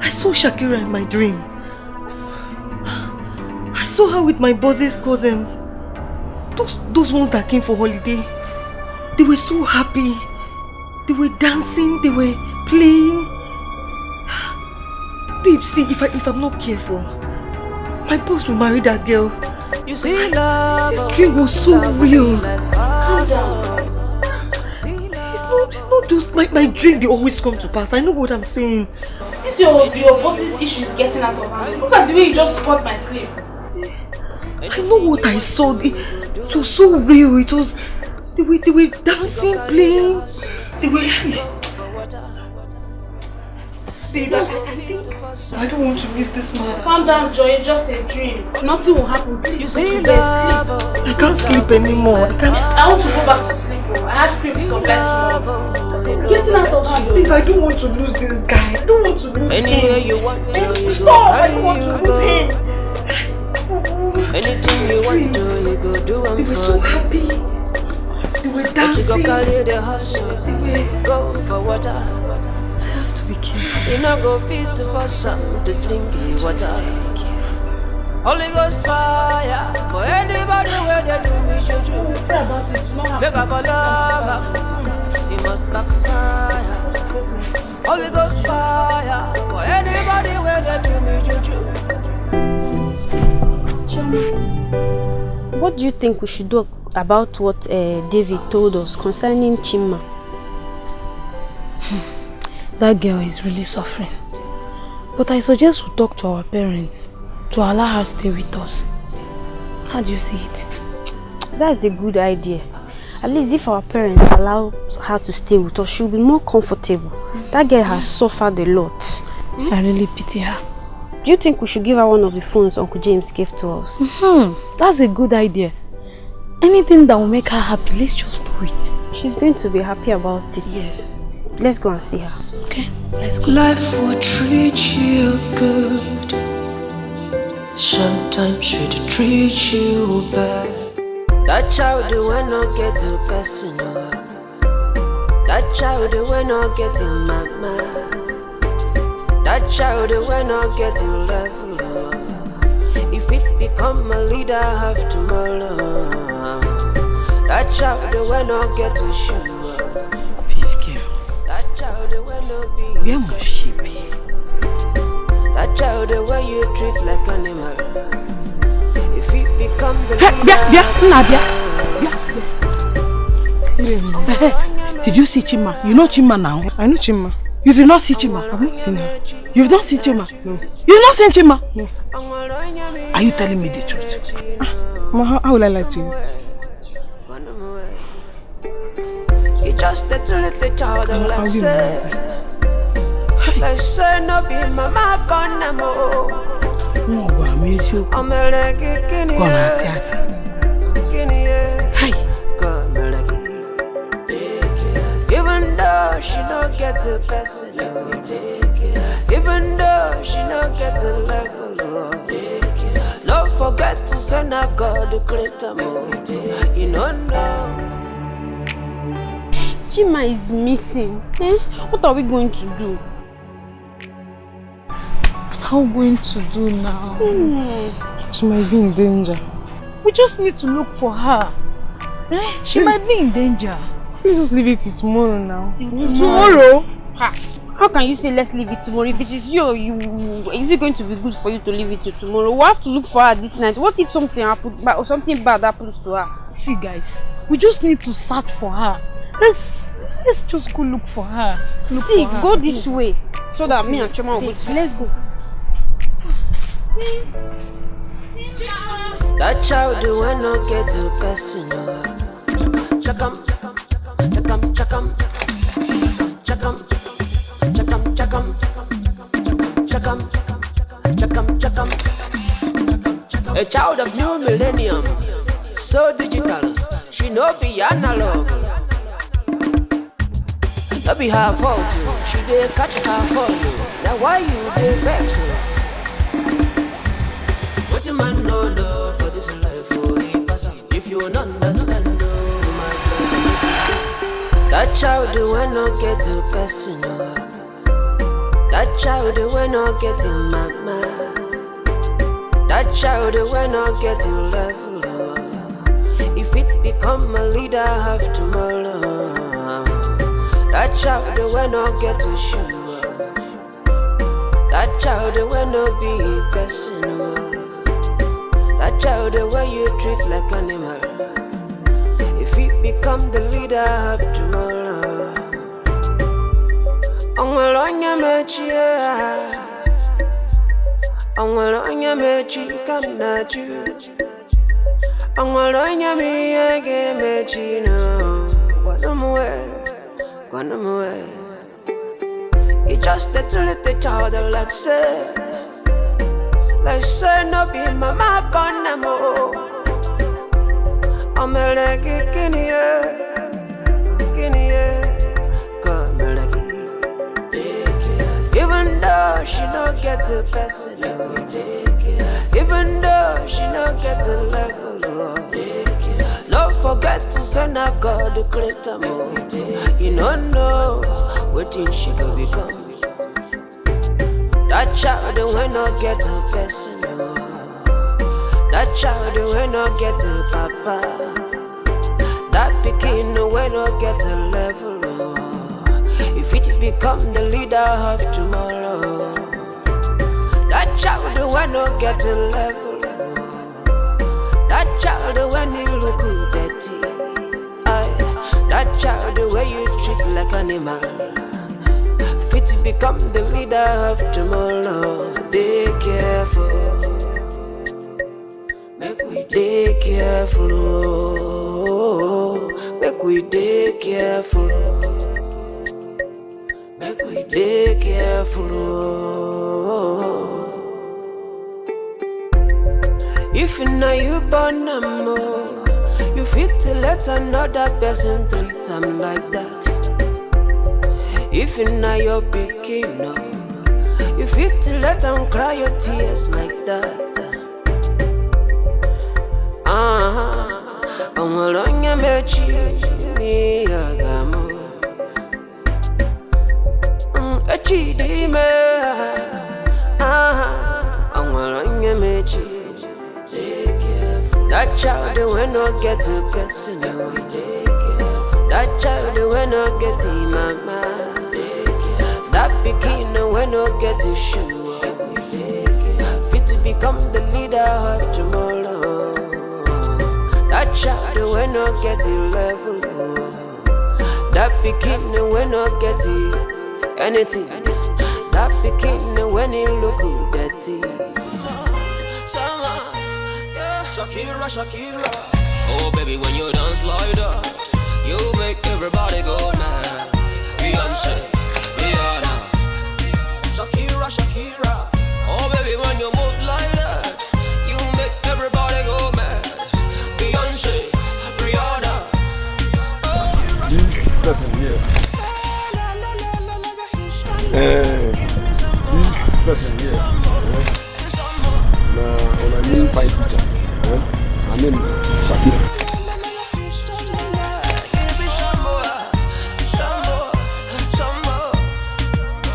I saw Shakira in my dream. I saw her with my boss's cousins. Those ones that came for holiday. They were so happy. They were dancing, they were playing. Babe, see, if I'm not careful, my boss will marry that girl. You see love. This dream was so real. Calm down. It's not just my dream, they always come to pass. I know what I'm saying. This your boss's issue is getting out of hand. Look at the way you just spoiled my sleep. I know what I saw. It was so real. It was they were dancing, playing. They were. Babe, I think I don't want to miss this man. Calm down, Joy. It's just a dream. Nothing will happen. Please go to bed. Sleep. I can't sleep anymore. I want to go back to sleep. I have cream to supply tomorrow. It's getting out of hand. Babe, I don't want to lose this guy. I don't want to lose Anywhere him. you want to, you Stop! I don't want to lose him. Anything you want to, you go do. They were so happy. They were dancing. You go carry the hustle. Go for water. I have to be careful. You not go fit for something to drink water. Holy Ghost fire for anybody where they do me juju. Make up for love, you must backfire. Holy Ghost fire for anybody where they do me juju. What do you think we should do about what David told us concerning Chima? That girl is really suffering. But I suggest we talk to our parents to allow her stay with us. How do you see it? That's a good idea. At least if our parents allow her to stay with us, she'll be more comfortable. That girl has suffered a lot. I really pity her. Do you think we should give her one of the phones Uncle James gave to us? That's a good idea. Anything that will make her happy, let's just do it. She's going to be happy about it. Yes. Let's go and see her. Okay, let's go. Life will treat you good. Sometimes should treat you bad. That child will not get a personal. That child will not get in mama. That child will not get you level. If it become a leader of tomorrow, that child will not get to show. This girl, That child will not be. where must she be? That child the way you treat like animal. If you become the leader. Did you see Chima? You know Chima now? I know Chima. You did not see Chima? I've not seen her. You've not seen Chima? No. You've not seen Chima? No. Are you telling me the truth? Ma, how will I lie to you? It's just a little child of like say. Like say no be mama bonamo. No, I'm you. I'm a leggy guinea. Hi. Even though she don't get the best, even though she don't get the level, don't forget to send her God the greater more. You know, no. Chima is missing. What are we going to do? What are we going to do now? She might be in danger. We just need to look for her. She might be in danger. Please just leave it till tomorrow now. Tomorrow? How can you say let's leave it tomorrow? If it is you, is it going to be good for you to leave it till tomorrow? We have to look for her this night. What if something happens or something bad happens to her? See guys, we just need to search for her. Let's just go look for her. Go this way so that me and Choma will go. Let's go. See? That child will not get a person. Chakam, chakam, chakam, chakam, chakam, chakam, chakam, chakam, chakam. A child of new millennium, so digital, she no be analog. No be her fault, she dey catch her fault. Now why you dey vex? What a man no love for this life, oh, he pass. If you don't understand, oh, my brother. That child will not get a person. That child will not get a mama. That child will not get a level. If it become a leader of tomorrow, that child will not get to show. That child will not be a person. That child the way you treat like animal. If you become the leader of tomorrow, Onwalonya mechi, Onwalonya mechi come na you. Onwalonya mi ege mechi no. One away. It's just a little child like say no be mama bonamo. I'm a leggy guinea, come a leggy. Even though she don't get the person, even though she don't get the level, don't forget to send her God the greater more. You don't know what thing she could become. That child will not get a person. That child will not get a papa. That pikin will not get a level. If it become the leader of tomorrow, that child will not get a level. That child when you look dirty. That child the way you treat like animal. Fit to become the leader of tomorrow. Be careful. Make we be careful. Make we be careful. Make we be careful. If you know you born no more, you fit to let another person treat them like that. If you know you're picking up, you fit to let them cry your tears like that. I'm alone, I'm a me, a cheaty man. I'm alone, I'm a child they will not get a person. That child they will not get a mama. That pikin they will not get a shoe. Fit to become the leader of tomorrow. That child they will not get a level. That pikin they will not get anything. That pikin when he look dirty. Shakira, Shakira. Oh baby, when you dance like that, you make everybody go mad. Beyonce, Rihanna. Shakira, Shakira. Oh baby, when you move like that, you make everybody go mad. Beyonce, Rihanna. This person here. This person here. On a new fight picture. I mean, Shakira.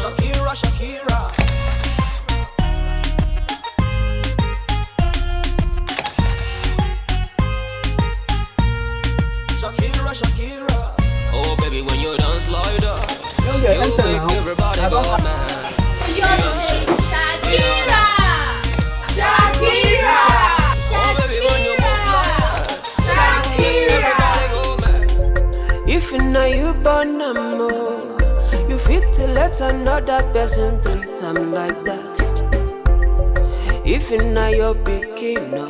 Shakira, Shakira. Shakira, Shakira. Oh baby, when you dance like that, you make everybody go mad. Shakira, Shakira. Oh baby, when you move like that, Shakira. If you know you born no more, you fit to let another person treat them like that. If you know you're picking no,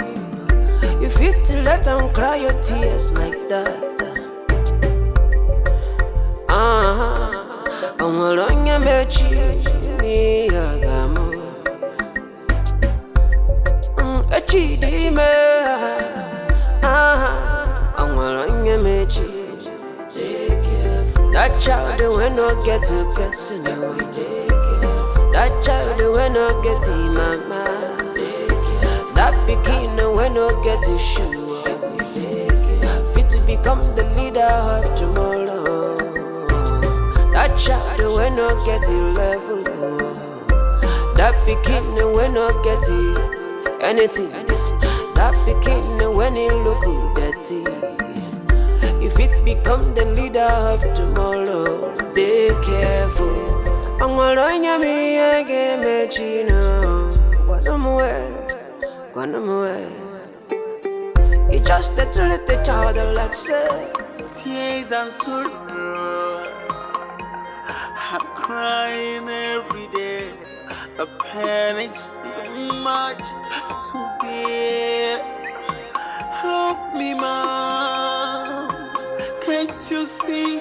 you fit to let them cry your tears like that. I'm alone, you met me, agamo. A chidi me, I'm alone, you met you. That child will not get a person. That child will not get a mama. That pikin will not get a shoe. Fit to become the leader of tomorrow. That child will not get a level. That pikin will not get anything. That pikin when he look dirty. If it become the leader of tomorrow, be careful. I'm gonna me again, Machino. What am I? It's just that little child like say, tears and sorrow. I'm crying every day. The panic's too much to bear. Help me, Mom. Can't you see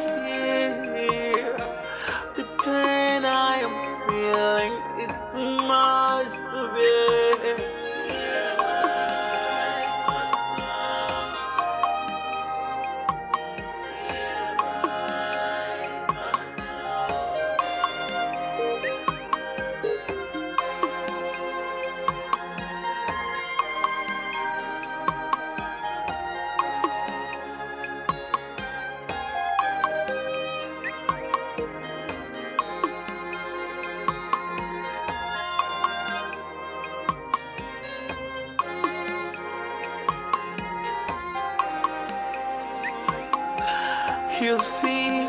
the pain I am feeling is too much to bear. You see,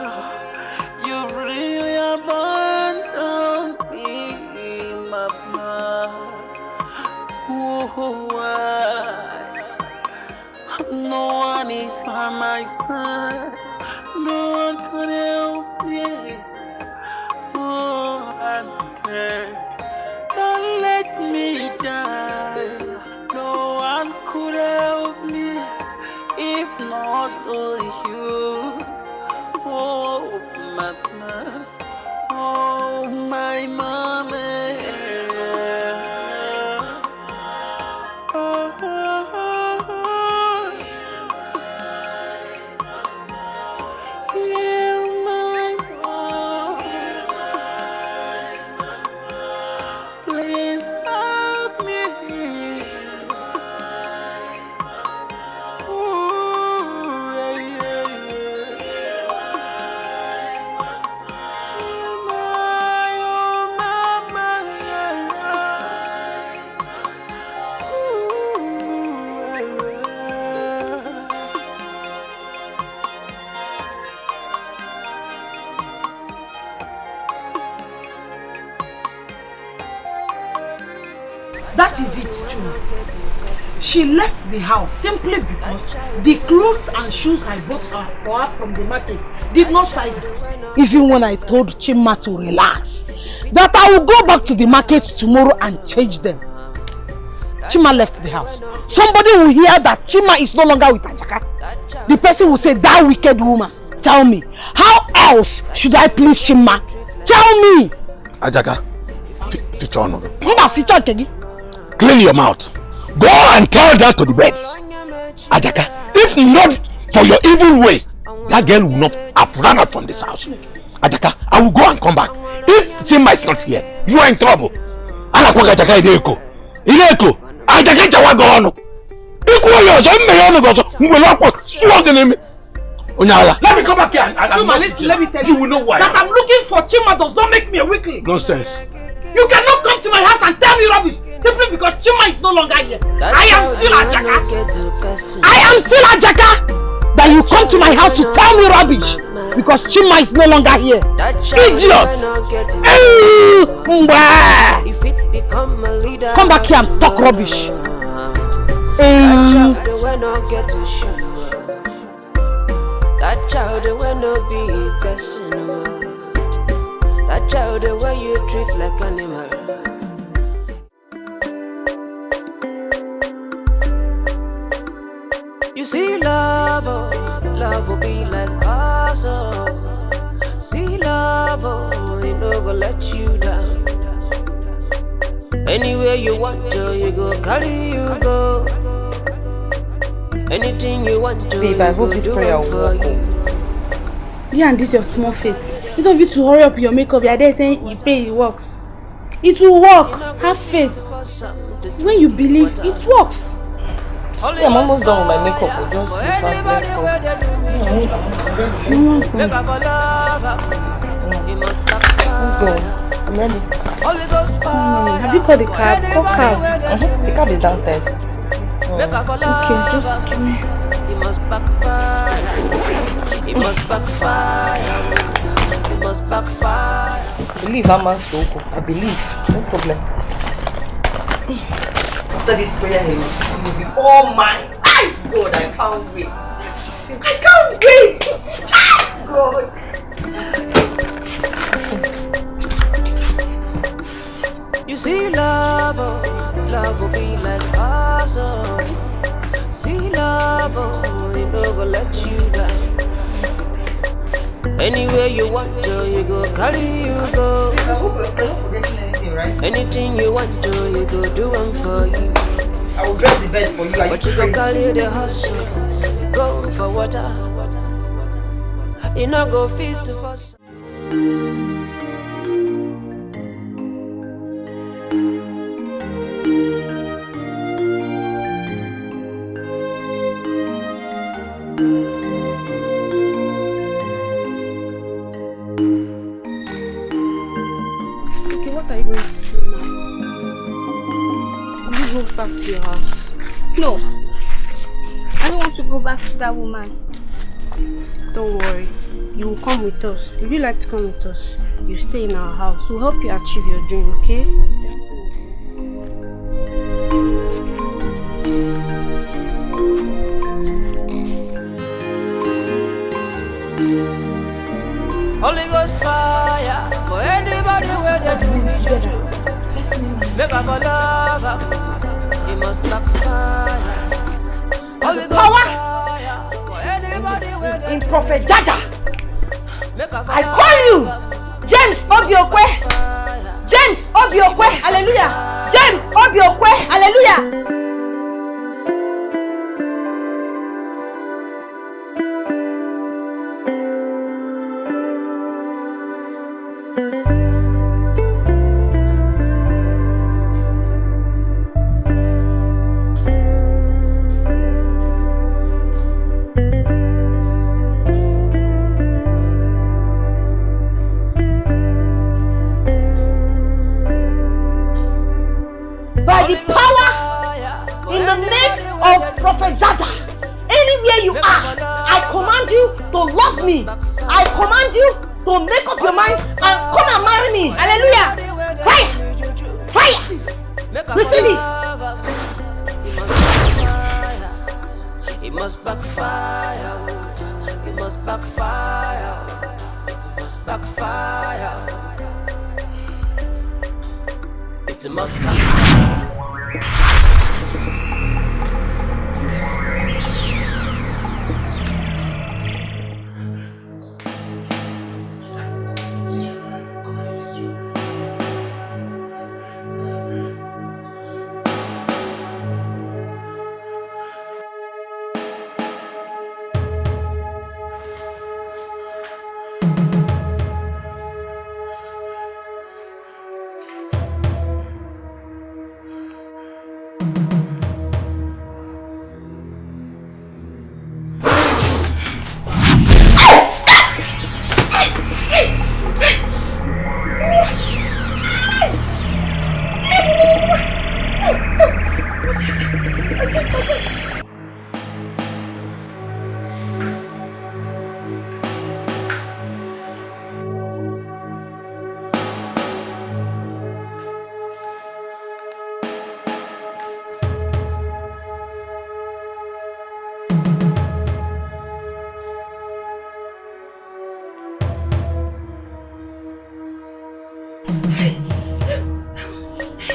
you really abandoned me, Mama. Oh, why? No one is by my side. No one could help me. Oh, I'm scared. Don't let me die. No one could help me if not only you. Oh, Mama, oh, my mama. You That is it, Chuma. She left the house simply because the clothes and shoes I bought her for her from the market did not size her. Even when I told Chima to relax, that I will go back to the market tomorrow and change them, Chima left the house. Somebody will hear that Chima is no longer with Ajaka. The person will say, that wicked woman. Tell me, how else should I please Chima? Tell me! Ajaka, feature on them. Clean your mouth. Go and tell that to the birds. Ajaka, if not for your evil way, that girl will not have run out from this house. Ajaka, I will go and come back. If Chima is not here, you are in trouble. Ajaka, Ileko, Ajaka Chawagono. Equal yours, I'm let me come back here and Chima, let me tell you. You will know why. That I'm looking for Chima does not make me a weakling. Nonsense. You cannot come to my house and tell me rubbish simply because Chima is no longer here. I am still Ajaka. I am still Ajaka. That you come to my house to tell me rubbish because Chima is no longer here. Idiot! Come back here and talk rubbish. That child will not be a person. That child the way you treat like animal. You see love, love will be like awesome. See love, it no go let you down. Anywhere you want to, you go carry you go. Anything you want to, babe, I hope this prayer will work. Yeah, and this your small faith. Instead of you to hurry up your makeup, you are there saying you pray, it works. It will work. Have faith. When you believe, it works. Yeah, I'm almost done with my makeup. We'll just be fast. Let's go. Almost done. Let's go. I'm ready. Have you called the cab? Call cab. The cab is downstairs. Okay, just give me. It must backfire. It must backfire. It must backfire. I believe I'm a Soko. I believe. No problem. After this prayer, you will be all mine. God, I can't wait. I can't wait. God. You see love, love will be like awesome. See love, it no go let you down. Anywhere you want to, you go carry you go. I hope you're not forgetting anything, right? Anything you want to, you go do them for you. I will dress the bed for you. But you go carry the hustle, go for water. You not go feel to fuss. Back to your house. No, I don't want to go back to that woman. Don't worry, you will come with us. If you like to come with us, you stay in our house. We'll help you achieve your dream, okay? Holy Ghost fire for anybody where they do me juju. Make up for love. It must backfire. Holy Ghost fire for anybody where they in Prophet Jaja. I call you James Obiokwe. James Obiokwe. Hallelujah. James Obiokwe. Hallelujah. By the power in the name of Prophet Jaja, anywhere you are, I command you to love me. I command you to make up your mind and come and marry me. Hallelujah. Fire! Fire! Receive it. It must backfire. It must backfire. It must backfire. It must backfire.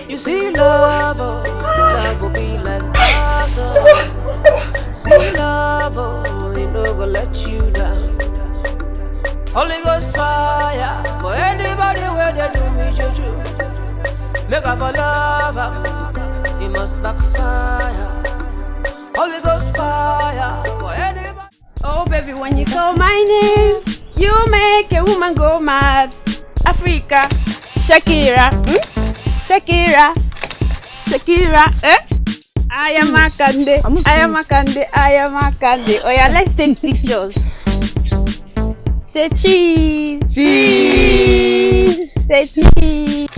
You see love, love will be like awesome. See love, it no go let you down. Holy Ghost fire for anybody where they do me juju. Make up for love, it must backfire. Holy Ghost fire for anybody. Oh baby, when you call my name, you make a woman go mad. Africa, Shakira, Shakira, Shakira, I am a candy, I am a candy, I am a candy. Oh yeah, let's take pictures. Say cheese, cheese, say cheese,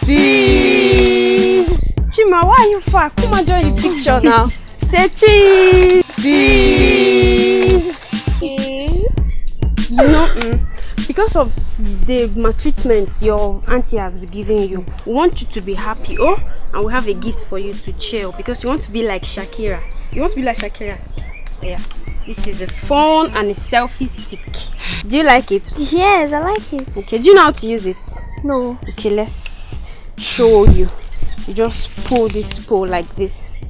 cheese. Chima, why are you far? Come and join the picture now. Say cheese, cheese, cheese. You know, because of the maltreatment your auntie has been giving you, we want you to be happy, and we have a gift for you to chill because you want to be like Shakira. You want to be like Shakira? Yeah. This is a phone and a selfie stick. Do you like it? Yes, I like it. Okay, do you know how to use it? No. Okay, let's show you. You just pull this pole like this.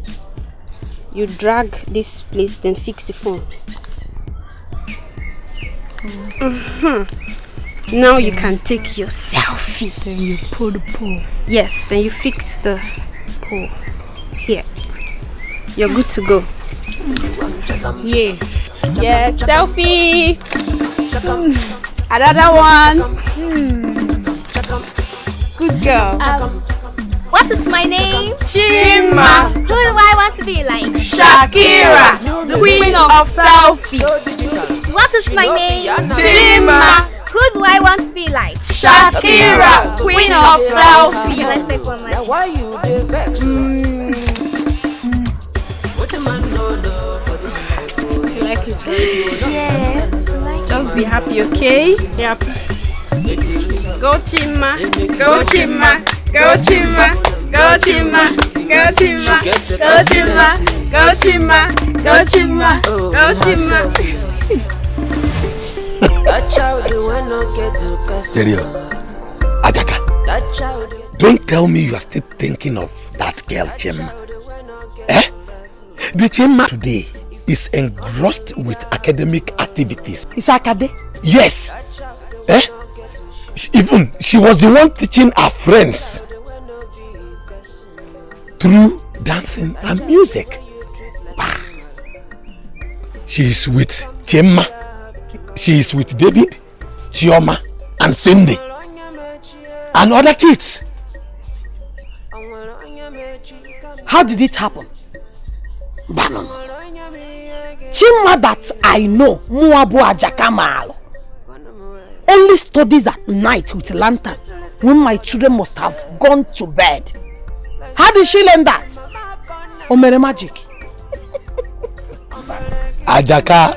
You drag this place, then fix the phone. Now you can take your selfie. Then you pull the pole. Yes, then you fix the pole. Here. You're good to go. Yeah. Yeah, selfie. Another one. Good girl. What is my name? Chima. Who do I want to be like? Shakira, queen of selfie. What is my name? Chima. Who do I want to be like? Shakira, queen of selfie. Okay, let's take one more. Why you dey vex? What a man no for this life. You like it, right? Yes. Just be happy, okay? Yep. Go Chima, go Chima, go Chima, go Chima, go Chima, go Chima, go Chima, go Chima, go Chima. That child will not get to best. Jerio, Ajaka, don't tell me you are still thinking of that girl Chema. The Chema today is engrossed with academic activities. It's academic? Yes. Even she was the one teaching her friends through dancing and music. She is with Chema. She is with David, Chioma, and Cindy, and other kids. How did it happen? Bannon. Chima that I know, Muabu Ajakamal, only studies at night with lantern when my children must have gone to bed. How did she learn that? Omere magic. Ajaka,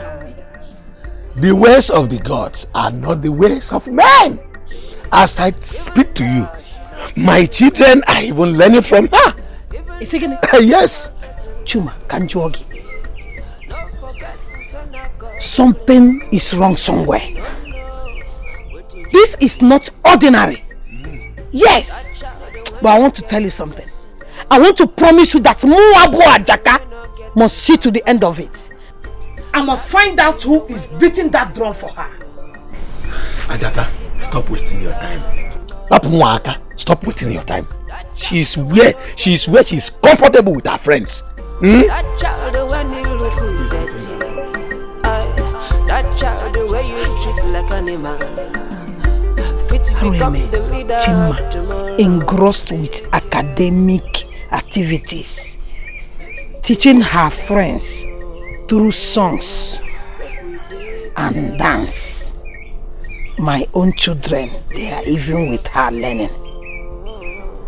the ways of the gods are not the ways of men. As I speak to you, My children are even learning from her. Is it gonna? Yes. Chuma, Kanjogi. Something is wrong somewhere. This is not ordinary. Yes. But I want to tell you something. I want to promise you that Muabu Ajaka must see to the end of it. I must find out who is beating that drum for her. Ajaka, stop wasting your time. Muaka, stop wasting your time. She's where she's comfortable with her friends. That child when you look dirty. That child the way you treat like an animal. Fit to become the leader of tomorrow. Engrossed with academic activities, teaching her friends through songs and dance. My own children, they are even with her learning.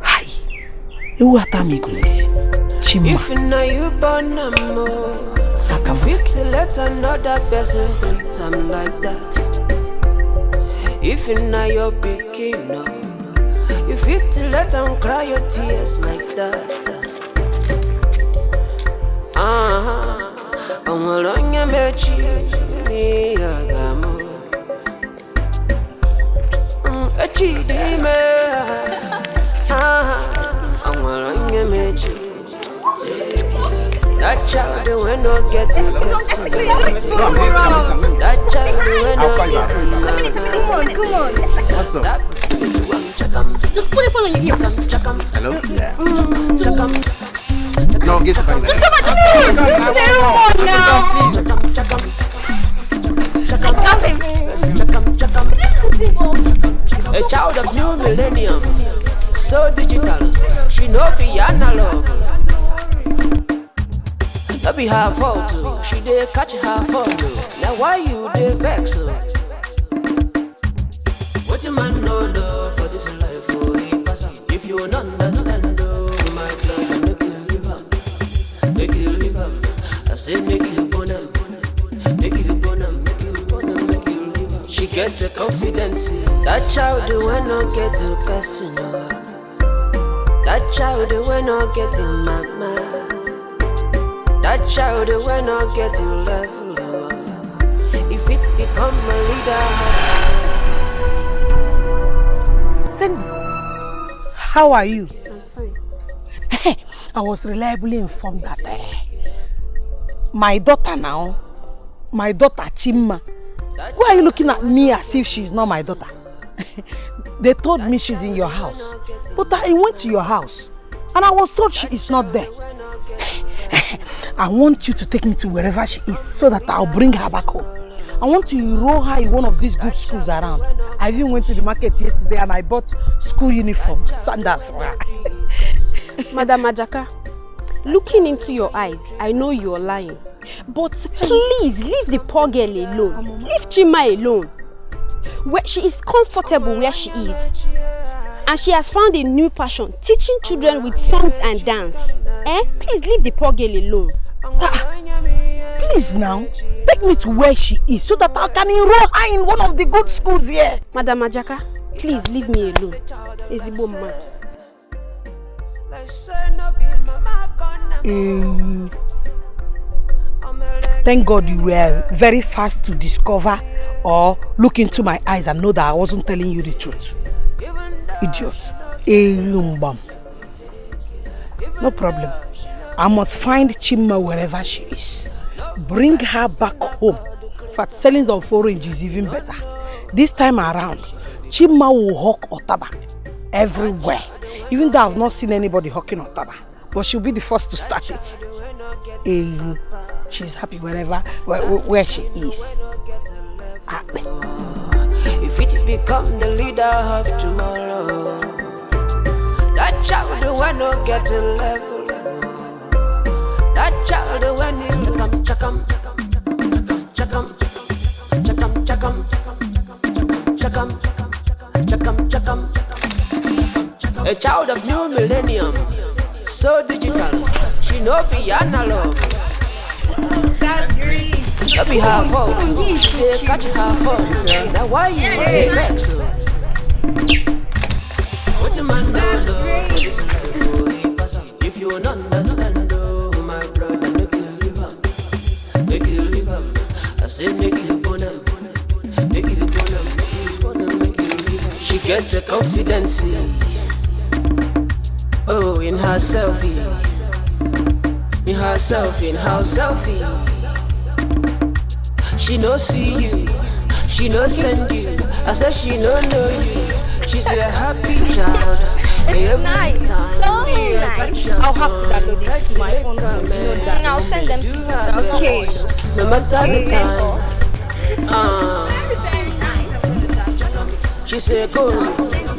Hi, Chima. If now you born no more, you fit to let another person treat them like that. If now you're picking up, you fit to let them cry your tears like that. I'm alone, you met you. That child will not get it. That child will not get it. Come on. What's up? Just put it on your ear. Hello? Yeah. No, get the phone. Just come A child of new millennium, so digital, she no be analog. That be her fault too. She dey catch her fault too. Now why you dey vex? What you man no know for this life for he pass. If you don't understand, my brother make you live up, make you live up. I say make you bonum, make you bonum, make you bonum, make you live up. She get the confidence. That child will not get a personal. That child will not get a mama. That child will not get to level up. If it become a leader. Cindy, how are you? I'm fine. I was reliably informed that my daughter Chima, why are you looking at me as if she's not my daughter? They told me she's in your house, but I went to your house and I was told she is not there. I want you to take me to wherever she is so that I'll bring her back home. I want to enroll her in one of these good schools around. I even went to the market yesterday and I bought school uniform, sandals. Madam Ajaka, looking into your eyes, I know you're lying. But please leave the poor girl alone. Leave Chima alone. She is comfortable where she is. And she has found a new passion, teaching children with songs and dance. Please leave the poor girl alone. Please now, take me to where she is so that I can enroll her in one of the good schools here. Madam Ajaka, please leave me alone. Ezibo man. Thank God you were very fast to discover or look into my eyes and know that I wasn't telling you the truth. Idiot. No problem. I must find Chima wherever she is. Bring her back home. In fact, selling some orange is even better. This time around, Chima will hawk otaba everywhere. Even though I've not seen anybody hawking otaba, but she'll be the first to start it. She's happy where she is. If it become the leader of tomorrow, that child will not get a level. That child when you come chakam, chakam, chakam, chakam, chakam, chakam, chakam. A child of new millennium, so digital, she no be analog. That's great. That be her fault. They catch her fault. Now why you vex? What a man don't know. This life will be passing. If you don't understand, oh my brother, make you live up. Make you live up. I say make you bonum. Make you bonum. Make you live up. She get the confidence. Oh, in her selfie. In her selfie. She no see you. She no send you. I said she no know you. She's a happy child. It's nice. So nice. I'll have to download it to my phone. I'll send them to you. Okay. No matter the time. She say go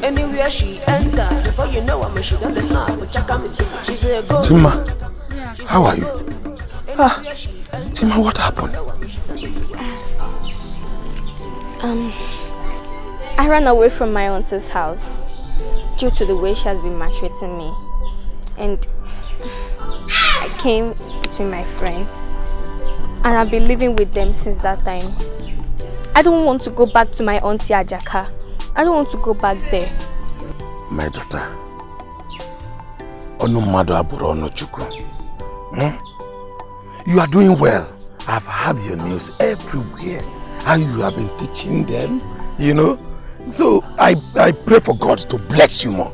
anywhere she enter. Before you know what she done the snap. She say go. Tima, how are you? Tima, what happened? I ran away from my auntie's house due to the way she has been maltreating me. And I came between my friends. And I've been living with them since that time. I don't want to go back to my auntie Ajaka. I don't want to go back there. My daughter. Onu mado aburo ono chuku. You are doing well. I've heard your news everywhere. How you have been teaching them, you know. So I pray for God to bless you more.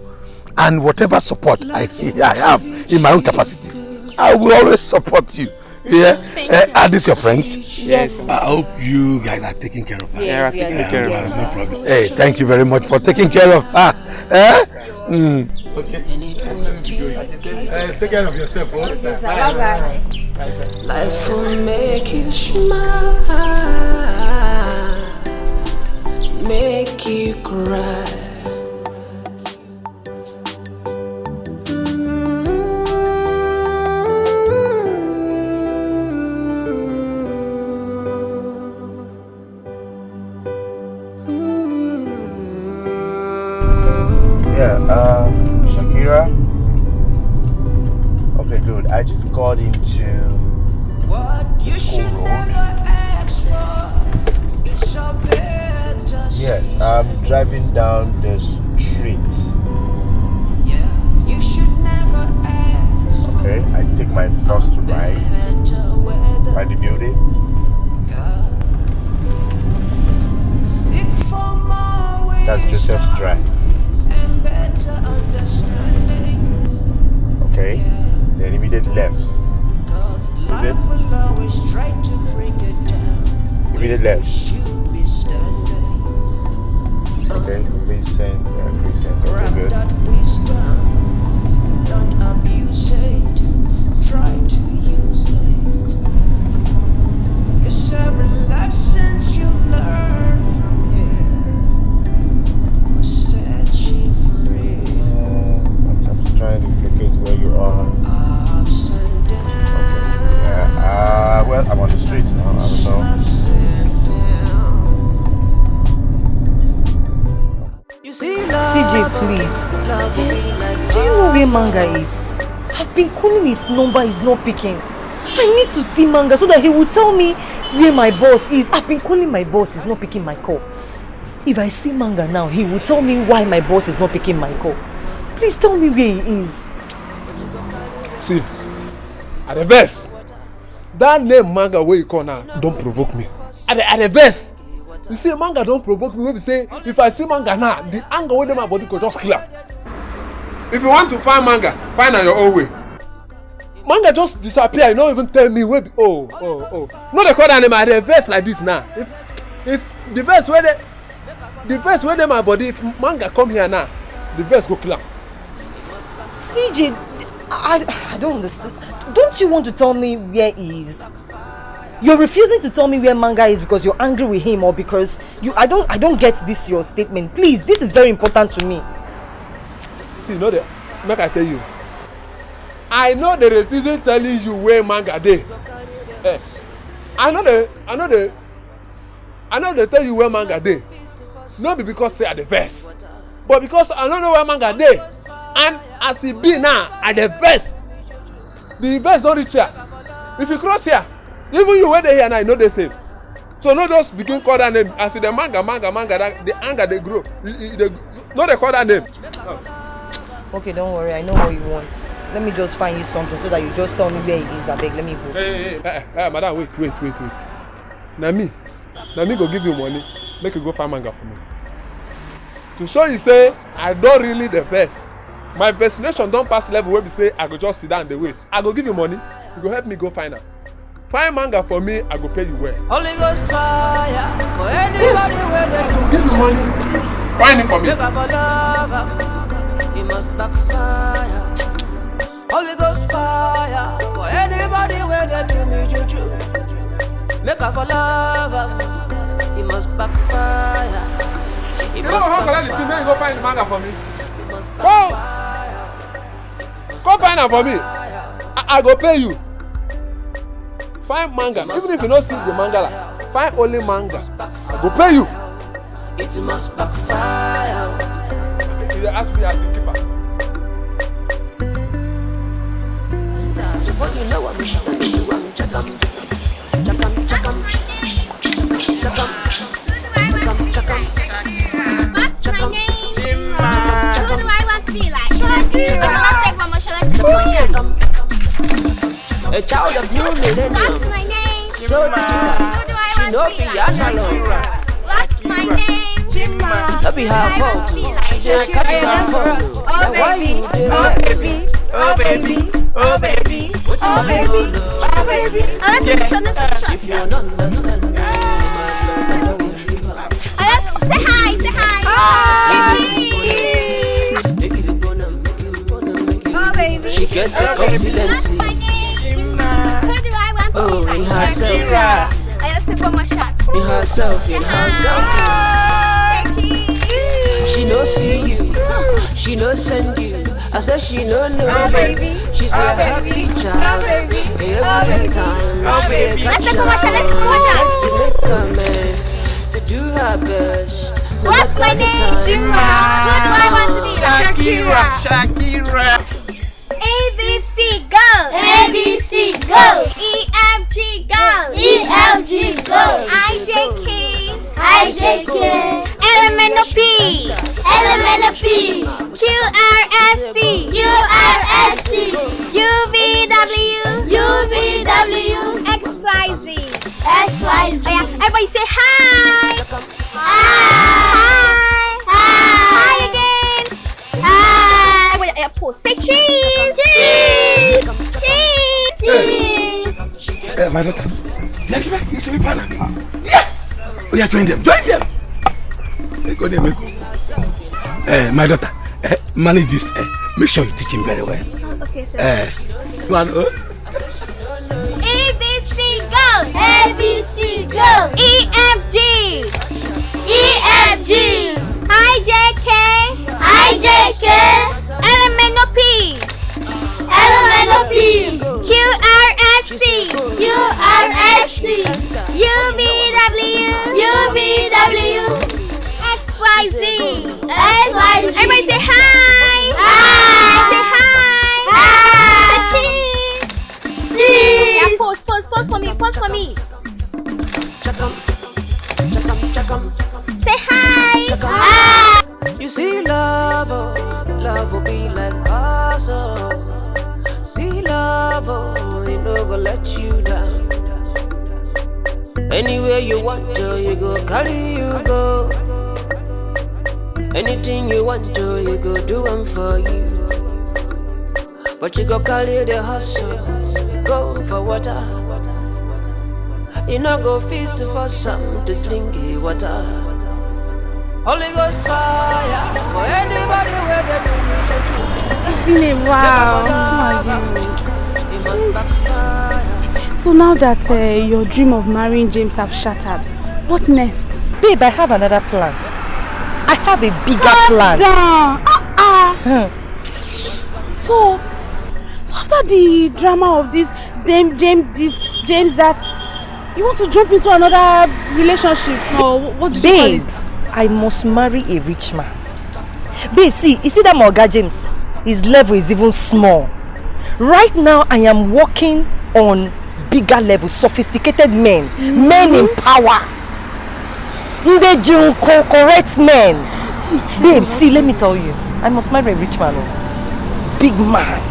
And whatever support I have in my own capacity, I will always support you. Yeah? Are these your friends? Yes. I hope you guys are taking care of her. Yes, Yeah, taking care of her. no problem. Hey, thank you very much for taking care of her. Okay. Take care of yourself. Bye-bye. Life will make you smile, make you cry. Shakira. Okay, good. I just got into the school road. Yes, I'm driving down the street. Okay, I take my first right by the building. That's Joseph's Drive. Okay, then immediate left. Is it? Immediate left. Okay, Crescent. Okay, good. Don't abuse it, try to use it. 'Cause every lesson you learn from here will set you free. I'm just trying to locate where you are. Ups and downs. Okay. Yeah. Well, I'm on the streets now. I don't know. CJ, please. Do you know where Manga is? I've been calling his number, he's not picking. I need to see Manga so that he will tell me where my boss is. I've been calling my boss, he's not picking my call. If I see Manga now, he will tell me why my boss is not picking my call. Please tell me where he is. See, at the best, that name Manga where you call now, don't provoke me. At the best, you see, Manga don't provoke me. When we say, if I see Manga now, the anger within my body could just clear. If you want to find Manga, find on your own way. Manga just disappear. You don't even tell me where. Oh. No, they call that name at the best like this now. If the best where they my body, if Manga come here now, the best go clear. CJ, I don't understand. Don't you want to tell me where he is? You're refusing to tell me where Manga is because you're angry with him or because you I don't get this your statement. Please, this is very important to me. See, make I tell you. I know they refusing telling you where Manga dey. I know they tell you where Manga dey. Not be because say at the best, but because I don't know where Manga dey. And as he be now at the best don't reach here. If you cross here, even you where they here now, you know they same. So no just begin call that name. As the manga, that the anger they grow. No they call that name. Okay, don't worry. I know what you want. Let me just find you something so that you just tell me where it is. I beg, let me go. Hey, madam, wait. Now me go give you money. Make you go find manga for me. To show you say I don't really the best. My destination don't pass level where we say I go just sit down the waist. I go give you money. You go help me go find her. Find manga for me. I go pay you well. Holy Ghost fire for anybody where they give you money. Find it for me. It must backfire. Holy Ghost fire for anybody where they do me juju. Make up for love. It must backfire. You know how can I the team man go find the manga for me? Go find her for me. I go pay you. Find manga. Even if you don't see the manga, find only manga. I go pay you. It must backfire. You ask me as a keeper. Before you know what we should do, I'm chakam. What's my name? Who do I want to be like? Shakira. Let's take one more shot. A child of new millennium. What's my name? So digital. Who do I want to be like? What's my name? That be her fault. She didn't catch her phone. Why you there? Oh baby. What's my name? Oh baby. Let's shot. If you don't understand, Say hi. Oh baby. She gets the confidence. Who do I want to be like? In herself. Let's take one more shot. In herself. She no see you, she no send you. I said she no know, baby. She's a happy child. Every time Let's take one more shot. to do her best. What's my name? Jima. Who do I want to be like? Shakira. ABC go. EFG go. IJK. Elemental P. QRST. UVW. XYZ. Oh yeah, everybody say hi. Hi again. Everybody pause. Say cheese. My daughter. It's your partner. Yeah. Oh yeah, join them. Let's go there, my daughter. Manage this. Make sure you teach him very well. Okay, sir. One. ABC go. EFG. IJK. Elemental P. QRST. UVW. XYZ. Everybody say hi. Say hi. Say cheese. Yeah, pause for me. Say hi. You see love will be like awesome. See love, it no go let you down. Anywhere you want to, you go carry you go. Anything you want to, you go do them for you. But you go carry the hustle, go for water. You no go fit for something to drink water. Holy Ghost fire for anybody where they do me. It's been a while. It must backfire. So now that your dream of marrying James have shattered, what next? Babe, I have another plan. I have a bigger plan. So after the drama of this James that, you want to jump into another relationship? No, what do you call it? I must marry a rich man. Babe, see, you see that Morga James? His level is even small. Right now, I am working on bigger level, sophisticated men. Men in power. They correct men. Babe, see, let me tell you. I must marry a rich man. Big man.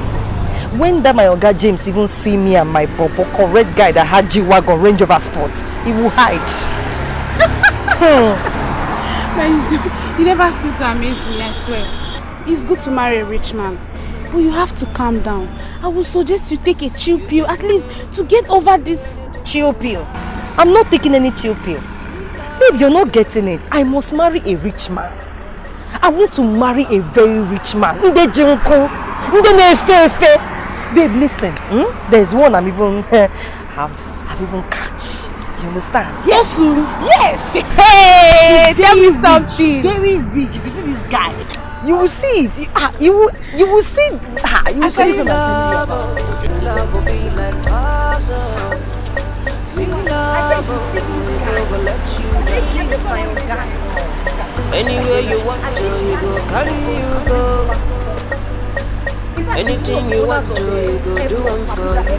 When that my Oga James even see me and my bobo, correct guy that had G-Wagon Range Rover Sports, he will hide. You never cease to amaze me, I swear. It's good to marry a rich man, but you have to calm down. I would suggest you take a chill pill, at least to get over this. Chill pill? I'm not taking any chill pill. Babe, you're not getting it. I must marry a rich man. I want to marry a very rich man. Babe, listen. There's one I've even catch. You understand? Yes. Yes. Hey, tell me something. Very rich. If you see this guy, you will see it. You will see. You will see it. Love will be like awesome. See, love will let you down. Anywhere you want to, you go. Carry you go. Anything you want to, you go. Do them for you.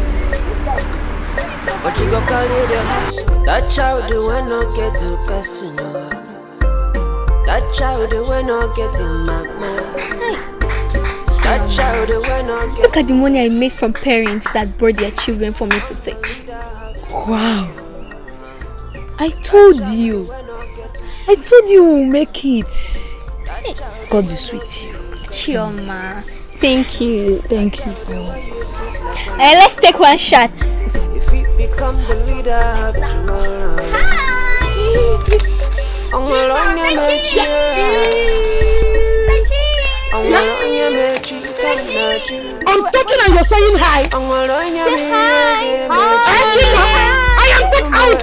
But you go carry the house. That child will not get a personal. That child will not get a mama. That child will not get. Look at the money I made from parents that brought their children for me to teach. Wow. I told you we'll make it. God is with you. Chioma, thank you. Thank you. Let's take one shot. If we become the leader of tomorrow. I'm talking and you're saying hi. Say I am back out.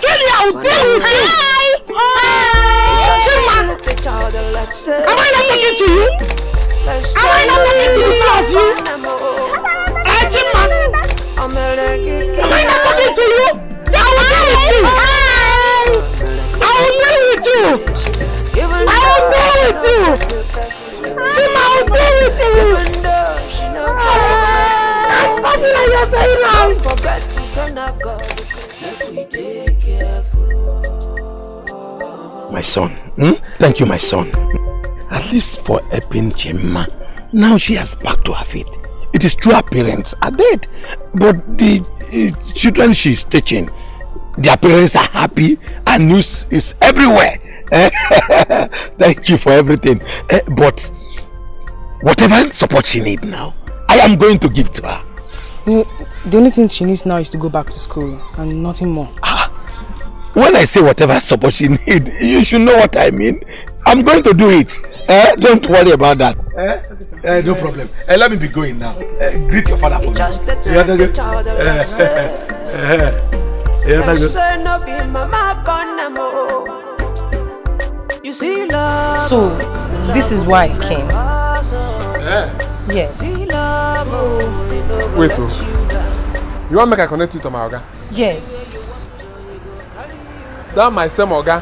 Kelly, I will deal with you. Am I not talking to you? Am I not talking to you as you? Am I not talking to you? I will deal with you. I will deal with you. I will deal with you. Chima, I will deal with you. I'm talking and you're saying hi. My son. Thank you, my son. At least for helping Chema. Now she has back to her feet. It is true her parents are dead. But the children she's teaching, their parents are happy and news is everywhere. Thank you for everything. But whatever support she needs now, I am going to give to her. The only thing she needs now is to go back to school and nothing more. When I say whatever support she needs, you should know what I mean. I'm going to do it. Don't worry about that. No problem. Let me be going now. Greet your father for me. So, this is why I came. Yes. Wait, you want me to connect you to my Oga? Yes. That my same Oga,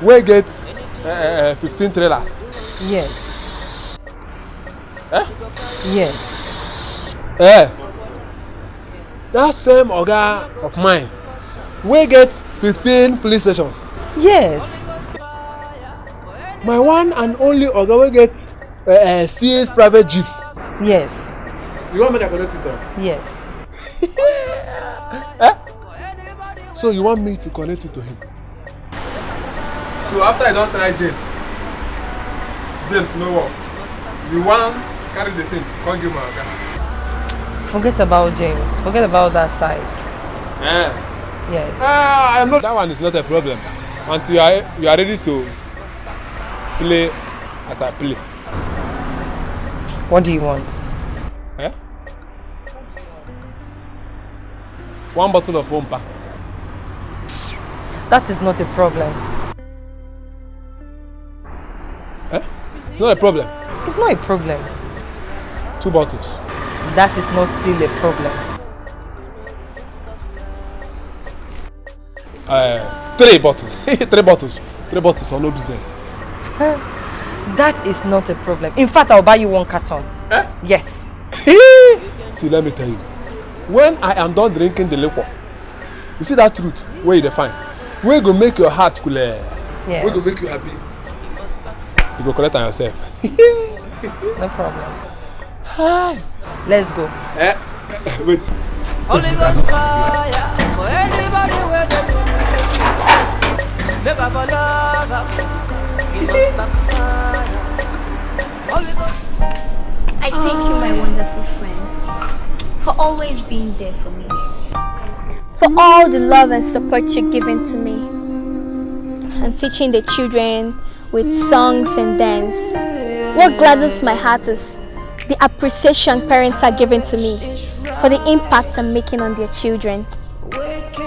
where gets 15 trailers? Yes. Yes. That same Oga of mine, where gets 15 police stations? Yes. My one and only Oga will get CS private jeeps. Yes. You want me to connect you to them? Yes. So you want me to connect you to him? So after I don't try James no work. You want carry the thing, can't give my Oga. Forget about James. Forget about that side. Yes. I'm not. That one is not a problem. Until you are ready to play as I play. What do you want? One bottle of Wompa. That is not a problem. It's not a problem. It's not a problem. 2 bottles. That is not still a problem. 3 bottles. 3 bottles. 3 bottles or no business. That is not a problem. In fact, I'll buy you 1 carton. Yes. See, let me tell you. when I am done drinking the liquor, you see that truth where you define, where go make your heart cool, where go make you happy, you go collect on yourself. No problem. Hi. Let's go. Wait. Holy Ghost fire for anybody where they do me. Make up a love. It must backfire. Holy Ghost. I thank you, my wonderful friends, for always being there for me. For all the love and support you're giving to me. And teaching the children with songs and dance. What gladdens my heart is the appreciation parents are giving to me for the impact I'm making on their children.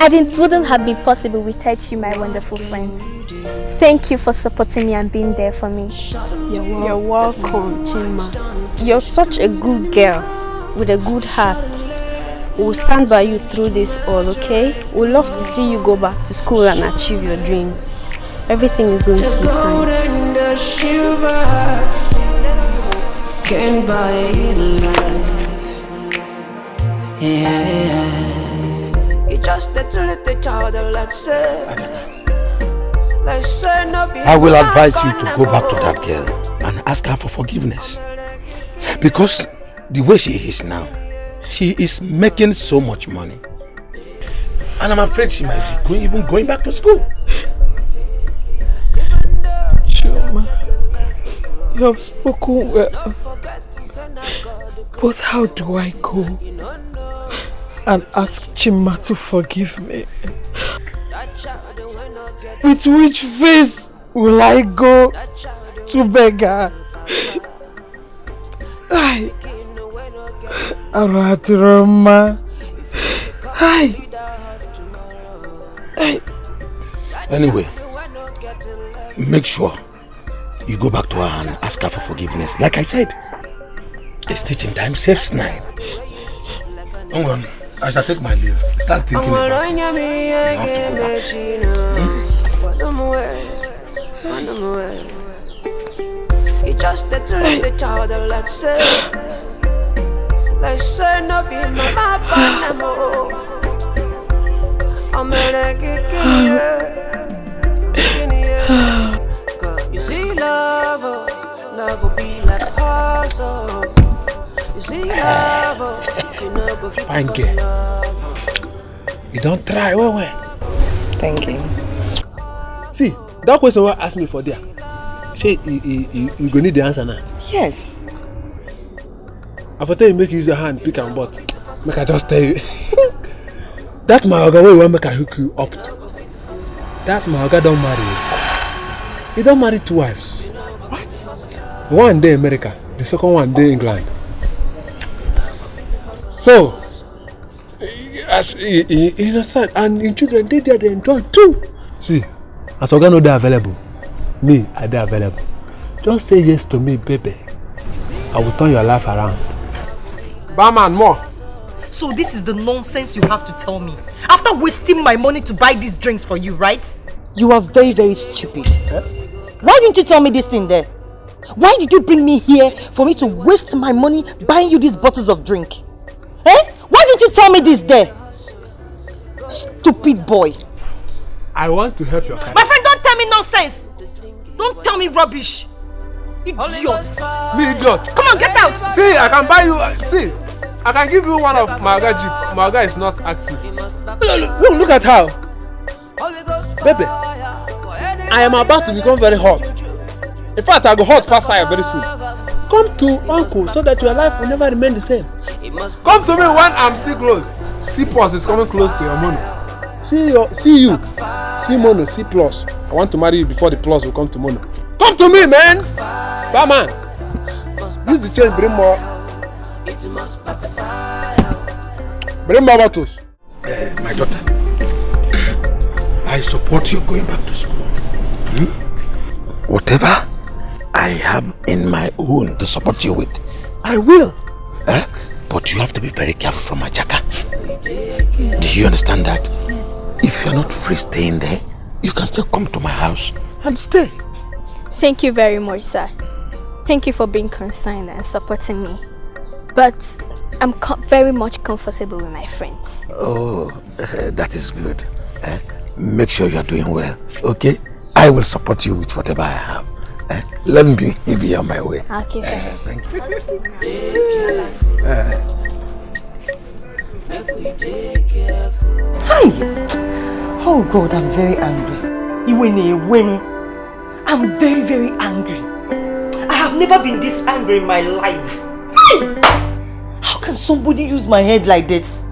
And it wouldn't have been possible without you, my wonderful friends. Thank you for supporting me and being there for me. You're welcome, Chima. You're such a good girl with a good heart. We'll stand by you through this all, okay? We'd love to see you go back to school and achieve your dreams. Everything is going to be fine. The silver can buy life. Yeah. It's just that little child like say. I will advise you to go back to that girl and ask her for forgiveness. Because the way she is now, she is making so much money. And I'm afraid she might be even going back to school. Chima, you have spoken well. But how do I go and ask Chima to forgive me? With which face will I go to beg her? Ay, Araturoma. Ay. Anyway, make sure you go back to her and ask her for forgiveness. Like I said, it's teaching time saves 9. Hang on, I shall take my leave. Start thinking about it. It's just that little child like say no be my panamo. I'm gonna get you see love will be like a puzzle. You see love, you know go fit fine girl. You don't try, wait. Thank you. See, that question was asked me for there. Say you go need the answer now. Yes. After tell you make you use your hand, pick and butt. Make I just tell you. That Mahoga will make I hook you up to. That Mahoga don't marry you. He don't marry 2 wives. What? One day America, the second one day England. So, as in a son and in children, they enjoy too. See, as I know they're available, me, I they available. Just say yes to me, baby. I will turn your life around. Barman, more. So this is the nonsense you have to tell me. After wasting my money to buy these drinks for you, right? You are very, very stupid. Why didn't you tell me this thing there? Why did you bring me here for me to waste my money buying you these bottles of drink? Why didn't you tell me this there? Stupid boy. I want to help your My friend, don't tell me nonsense. Don't tell me rubbish. Idiot. Me idiot. Come on, get out. See, I can buy you. See, I can give you one of Mahoga Jeep. Mahoga is not active. Look at how. Baby, I am about to become very hot. In fact, I go hot past fire very soon. Come to uncle so that your life will never remain the same. Come to me when I'm still close. C plus is coming close to your mono. See you. See mono, C plus. I want to marry you before the plus will come to mono. Come to me, man. Barman. Use the chain, bring more. Bring more bottles. My daughter, I support you going back to school. Whatever I have in my own to support you with, I will. But you have to be very careful from my jaka. Do you understand that? Yes. If you're not free staying there, you can still come to my house and stay. Thank you very much, sir. Thank you for being concerned and supporting me. But I'm very much comfortable with my friends. Oh, that is good. Make sure you are doing well, okay? I will support you with whatever I have. Let me be on my way. Okay, thank you. Hi! Oh God, I'm very angry. I'm very, very angry. I have never been this angry in my life. How can somebody use my head like this?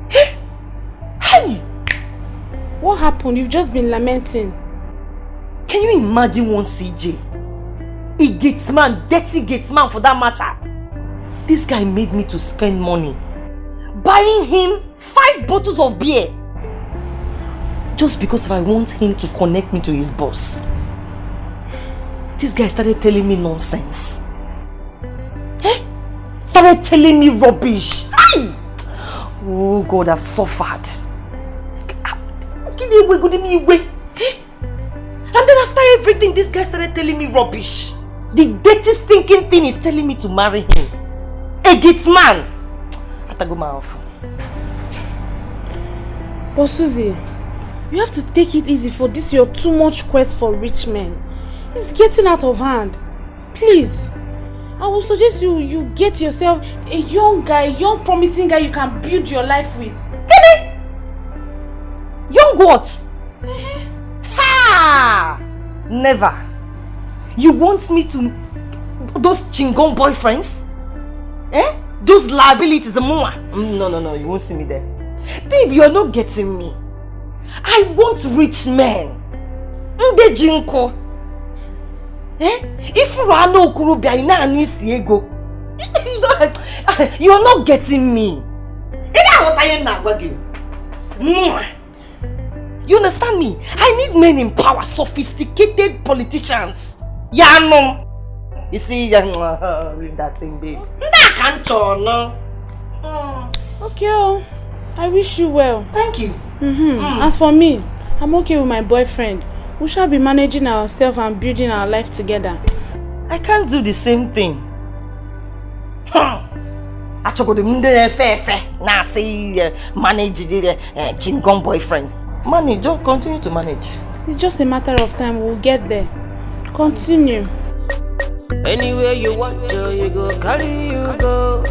Hey! What happened? You've just been lamenting. Can you imagine one CJ? A gates man, dirty gates man for that matter. This guy made me to spend money buying him 5 bottles of beer. Just because if I want him to connect me to his boss. This guy started telling me nonsense. Started telling me rubbish. Aye. Oh God, I've suffered. And then after everything, this guy started telling me rubbish. The dirtiest thinking thing is telling me to marry him. A git man. I have to go my off. But Susie, you have to take it easy for this your too much quest for rich men. It's getting out of hand. Please. I would suggest you get yourself a young guy, young promising guy you can build your life with. Really? Young what? Ha! Never. You want me to... Those chingon boyfriends? Those liabilities, No, you won't see me there. Babe, you're not getting me. I want rich men. Nde jinko. If you are no kurubia, you're not getting me. You understand me? I need men in power, sophisticated politicians. No. You see, with that thing, babe. Okay, I wish you well. Thank you. As for me, I'm okay with my boyfriend. We shall be managing ourselves and building our life together. I can't do the same thing. I took the now say manage the chingon boyfriends. Manage, just continue to manage. It's just a matter of time. We'll get there. Continue. Anywhere you want to, you go, carry you go.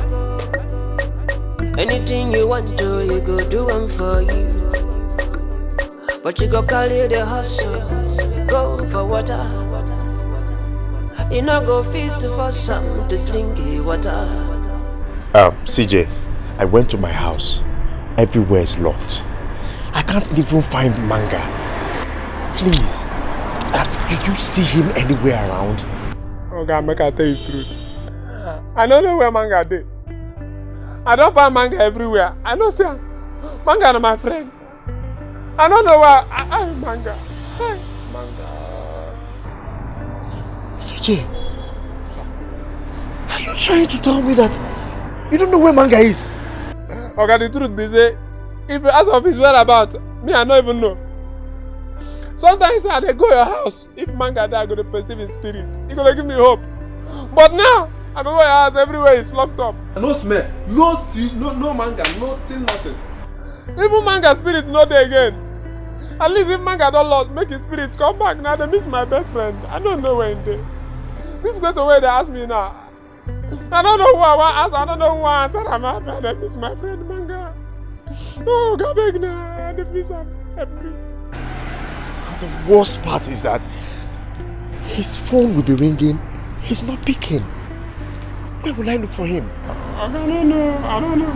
Anything you want to, you go, do them for you. But you go carry the hustle, go for water. You know go fit for something to drink water. CJ, I went to my house. Everywhere is locked. I can't even find Manga. Please, did you see him anywhere around? Oh God, make I tell you the truth. I don't know where Manga is. I don't find Manga everywhere. I know see Manga is my friend. I don't know where Manga. Hi, Manga. CJ, are you trying to tell me that you don't know where Manga is? Okay, the truth be say, if you ask of his whereabouts, me I don't even know. Sometimes I dey go your house. If Manga die, I go to perceive his spirit. He gonna give me hope. But now, I go to your house, everywhere is locked up. No smell, no steal, no Manga, nothing. Even Manga spirit not there again. At least if Manga don't lost, make his spirit come back. Now they miss my best friend. I don't know where in there. This question where they ask me now. I don't know who I want to ask. I don't know who I answer. I'm happy. I miss my friend Manga. Oh, God beg now. I miss him. Help me. The worst part is that his phone will be ringing. He's not picking. Where will I look for him? I don't know.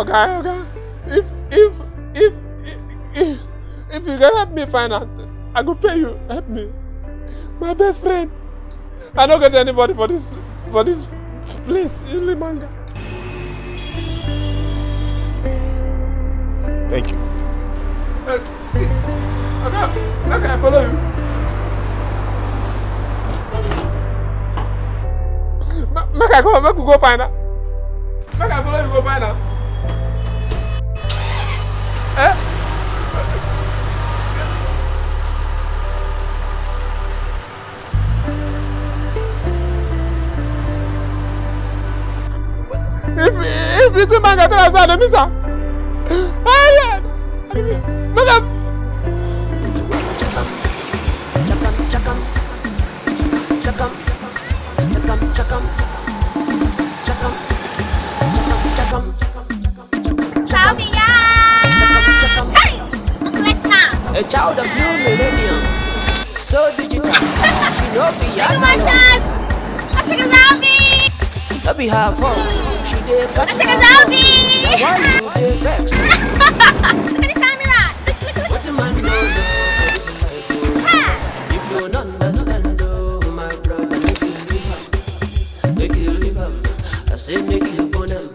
Okay. If you can help me find out, I could pay you. Help me. My best friend. I don't get anybody for this place. Only Manga. Thank you. Okay, I follow you. Make I go find her. Make I follow you go find her. you see man get outside the misa. Look up. Salvia! Hey! Uncle Lesnar! A child of new millennium. So digital. She no be Take my shots! I take a zombie! That be her fault. She did cut. I take a zombie! Why you did vex? Look at the camera! Look. What's a man no? If you don't understand, oh my brother, make you live up. I say make you bonum,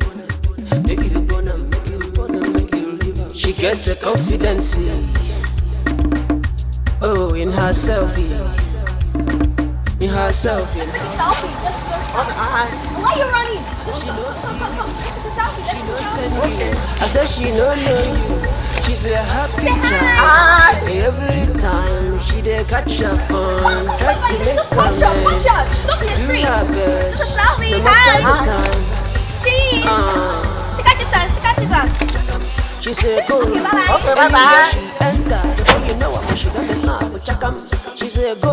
make you bonum, make you bonum, make you live up. She gets a confidence, oh, in herself, in herself. Why are you running? Just come. I said she don't know you. She's a happy child. Every time she dey catch her fun, try to make her man to do her best. No matter the time. Cheese. She said go. Okay, bye-bye. Okay, bye-bye. She enter before you know her, she done the snap. She said go.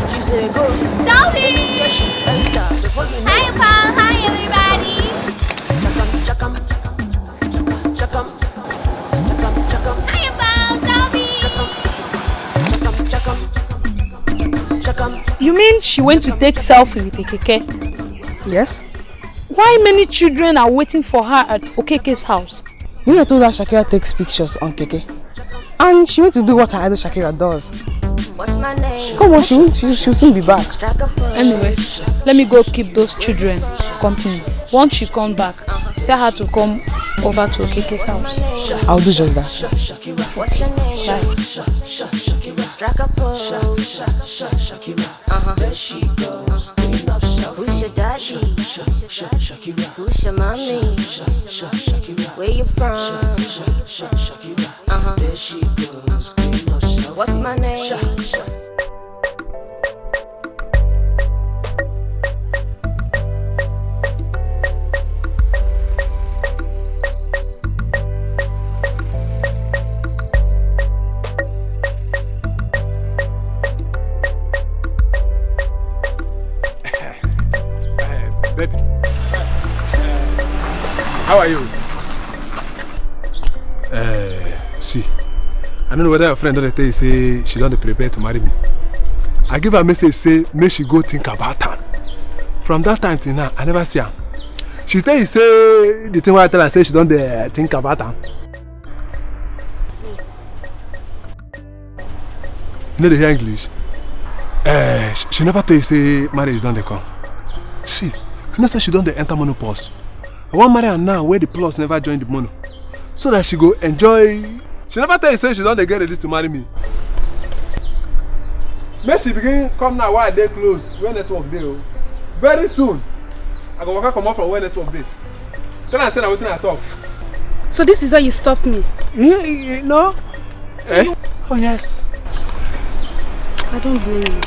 She said go. Sophie. She enter before you know. Hi, Paul. Hi, everybody. Hi, Paul. Sophie. You mean she went to take selfie with Okeke? Yes. Why many children are waiting for her at Okeke's house? You know I told her Shakira takes pictures on Keke. And she went to do what her idol Shakira does. What's my name? Come on, she'll soon be back. Anyway, let me go keep those children company. Once she comes back, tell her to come over to Okeke's house. I'll do just that. What's your name? Bye. Strike a pose. There she goes. Who's your daddy? Who's your mommy? Where you from? There she goes. What's my name? Baby. How are you? See, I don't know whether your friend don't tell you say she don't prepare to marry me. I give her a message say make she go think about her. From that time till now, I never see her. She tell you say the thing why I tell her say she don't think about her. You know they hear English? She never tell you say marriage don't come. See, you know say she don't enter menopause. I want marry her now where the plus never join the mono. So that she go enjoy. She never tell you say she don't get ready to marry me. May she begin come now while they close. When network day. Very soon. I go come out from where network day. Tell her say everything I talk. So this is how you stopped me? No. So oh yes. I don't blame you.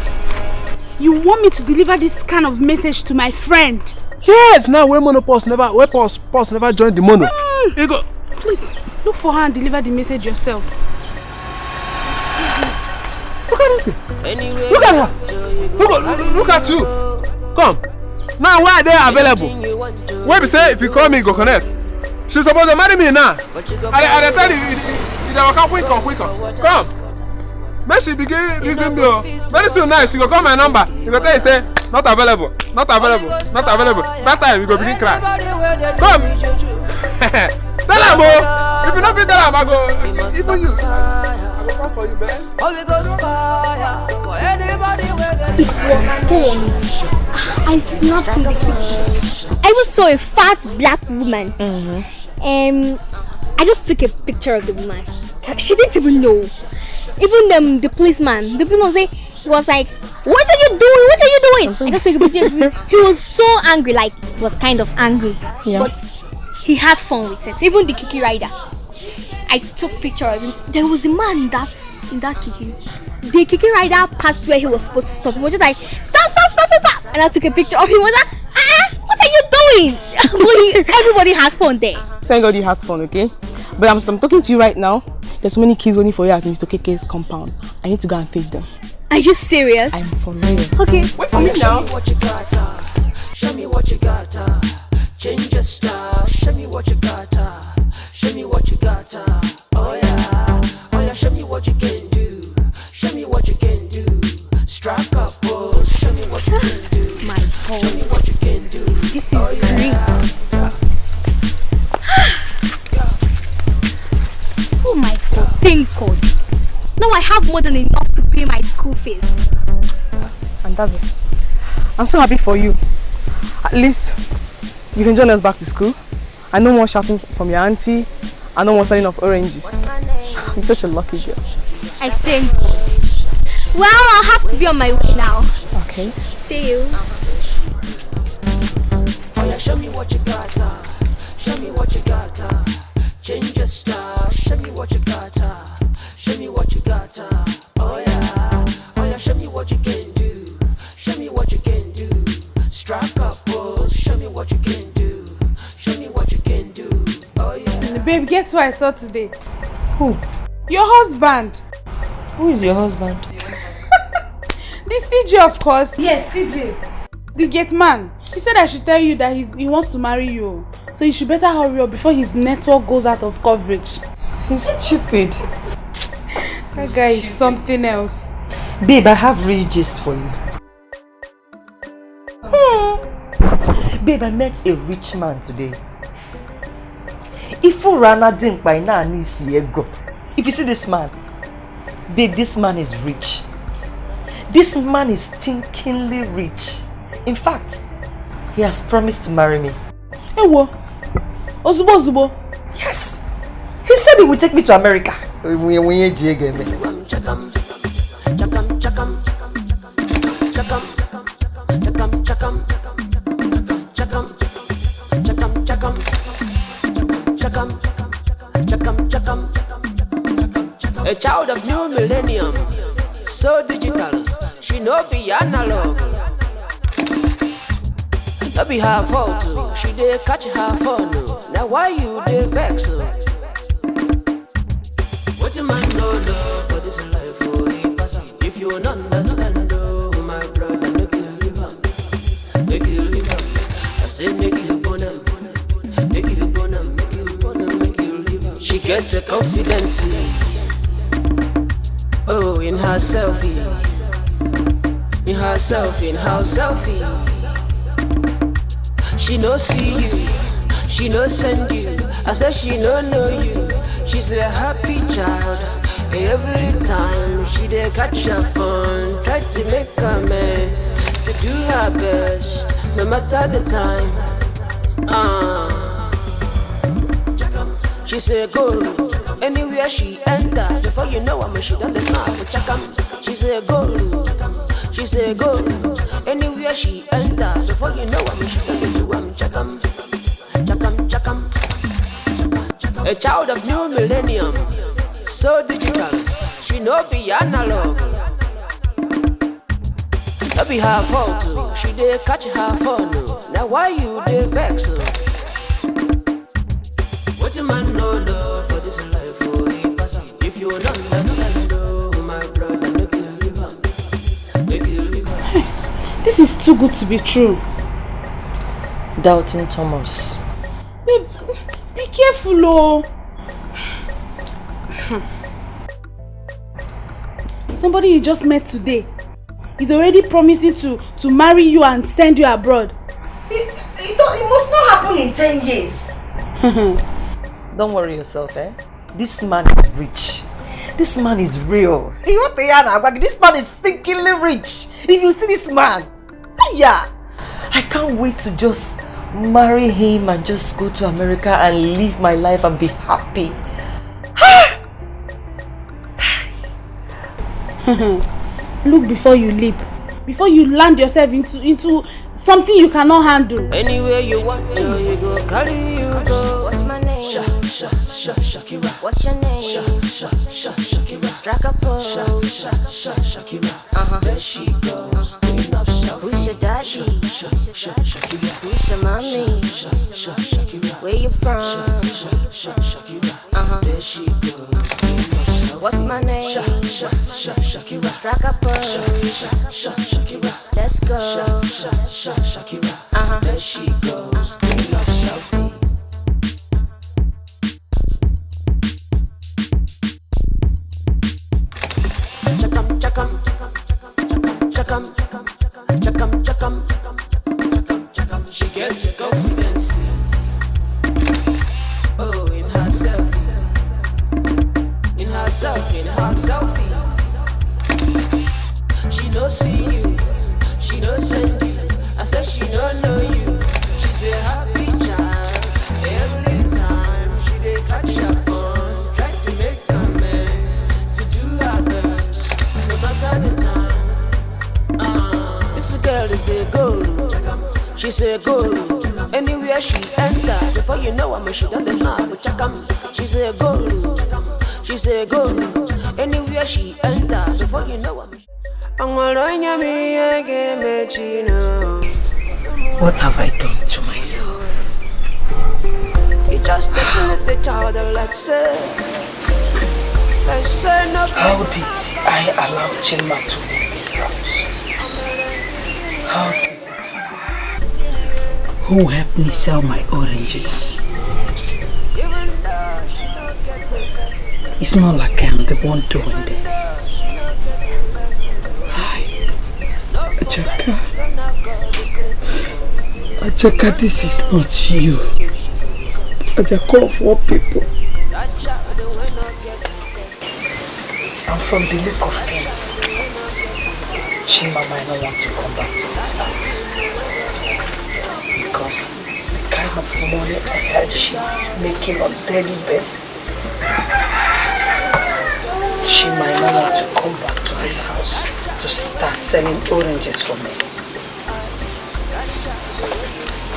You want me to deliver this kind of message to my friend? Yes, now where monopause never joined the mono. Please look for her and deliver the message yourself. Look at this thing. Look at her. Look at you. Come. Now why are they available? Where we say if you call me, go connect. She's supposed to marry me now. I tell you, quicker. Come. Then she begin reason me. Very soon now she go call my number. He go tell you say not available. That time you go begin cry. Come. Tell her, Mo. If you don't feel tell her, I go. Even you. I go come for you, man. It was fun. I snapped in the picture. I even saw a fat black woman. I just took a picture of the woman. She didn't even know. Even the policeman say, he was like, what are you doing? I just took a picture of him. He was so angry, like he was kind of angry. Yeah. But he had fun with it. Even the Kiki rider. I took a picture of him. There was a man in that Kiki. The Kiki rider passed where he was supposed to stop. He was just like, stop. And I took a picture of him. He was like, what are you doing? Everybody had fun there. Thank God you had fun, okay? But I'm talking to you right now. There's so many kids waiting for you at Mr. KK's compound. I need to go and fetch them. Are you serious? I'm for real. Okay. Wait for me now. Show me what you got. Change your style. Show me what you got. Show me what you got. Oh yeah, show me what you can do. Show me what you can do. Strike up, pose. Show me what you can do. My God. Show me what you can do. This is great. Oh my God, thank God. Now I have more than enough to pay my school fees. And that's it. I'm so happy for you. At least you can join us back to school. And no more shouting from your auntie. And no more selling of oranges. You're such a lucky girl. I think. Well, I'll have to be on my way now. Okay. See you. Oh yeah, show me what you got. Show me what you got. Change your style. Show me what you got. Show me what you got. Oh yeah, show me what you can do. Show me what you can do. Strike up, pose. Show me what you can do. Show me what you can do. Oh yeah. Babe, guess who I saw today? Who? Your husband. Who is your husband? The CJ, of course. Yes, CJ. The gate man. He said I should tell you that he wants to marry you. So you should better hurry up before his network goes out of coverage. He's stupid. That guy is something else. Babe, I have real gist for you. Babe, I met a rich man today. If you see this man, babe, this man is rich. This man is stinkingly rich. In fact, he has promised to marry me. Ewo, Ozubo. Yes. He said he would take me to America. A child of new millennium, so digital, she no be analog. No be her fault too, she dey catch her phone. Now why you dey vex? What a man no for this life for he pass. If you don't understand, oh my brother, make you live on. Make you live on. I say make you bonum. Make you bonum, make you bonum, make you live on. She get the confidence. Oh, in her selfie. In her selfie. She no see you, she no send you. I said she no know you. She's a happy child. Every time she dey catch her phone, try to make her man to do her best, no matter the time. She say go anywhere she enter. Before you know her, she done the snap for chakam. She say go anywhere she enter. Before you know her, she done the chakam. A child of new millennium, so digital, she no be analog. No be her fault too, she dey catch her phone. Now why you dey vex? What a man no for this life for he pass. If you don't understand, oh my brother, make you live on. Make you live on. This is too good to be true. Doubting Thomas. Babe, be careful, oh. Somebody you just met today is already promising to marry you and send you abroad. It must not happen in 10 years. Don't worry yourself, eh? This man is rich. This man is real. This man is stinkingly rich. If you see this man, yeah, I can't wait to just marry him and just go to America and live my life and be happy. Look before you leap. Before you land yourself into something you cannot handle. Anywhere you want, you go, carry you go. What's my name? Shakira. What's your name? Shakira. Strike a pose. Shakira. There she goes, queen of show. Who's your daddy? daddy? Who's your mommy? Where you from? What's my name? Strike a pose. Let's go. There she goes. She gets the confidence. Oh, in herself. In herself, in her selfie. She don't see you. She don't send you. I said she don't know you. She's a happy child. Every time she dey catch her phone, try to make a man to do her best, no matter the time. This girl is a gold. She's a gold. Anywhere she enter, before you know her, she done the snap with chakam. She's a gold. She's a gold. Anywhere she enter, before you know her. What have I done to myself? It's just a little child like say no. How did I allow Chima to leave this house? How did it happen? Who helped me sell my oranges? It's not like I'm the one doing this. Ajaka, this is not you. Ajaka of all people. And from the look of things, Chima might not want to come back to this house. Because the kind of money I heard she's making on a daily basis, she might not want to come back to this house to start selling oranges for me.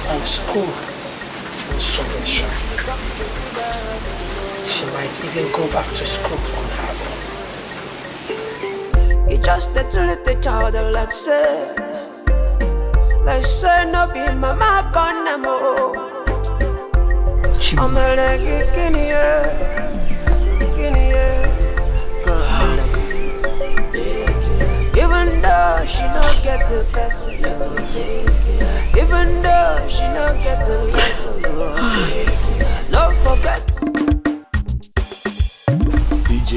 And school will soon be sure. She might even go back to school on her own. It's just a little child like say no be mama bonamo. I'm a leggy guinea. Even though she don't get to pass it, even though she don't get to live, don't forget. CJ,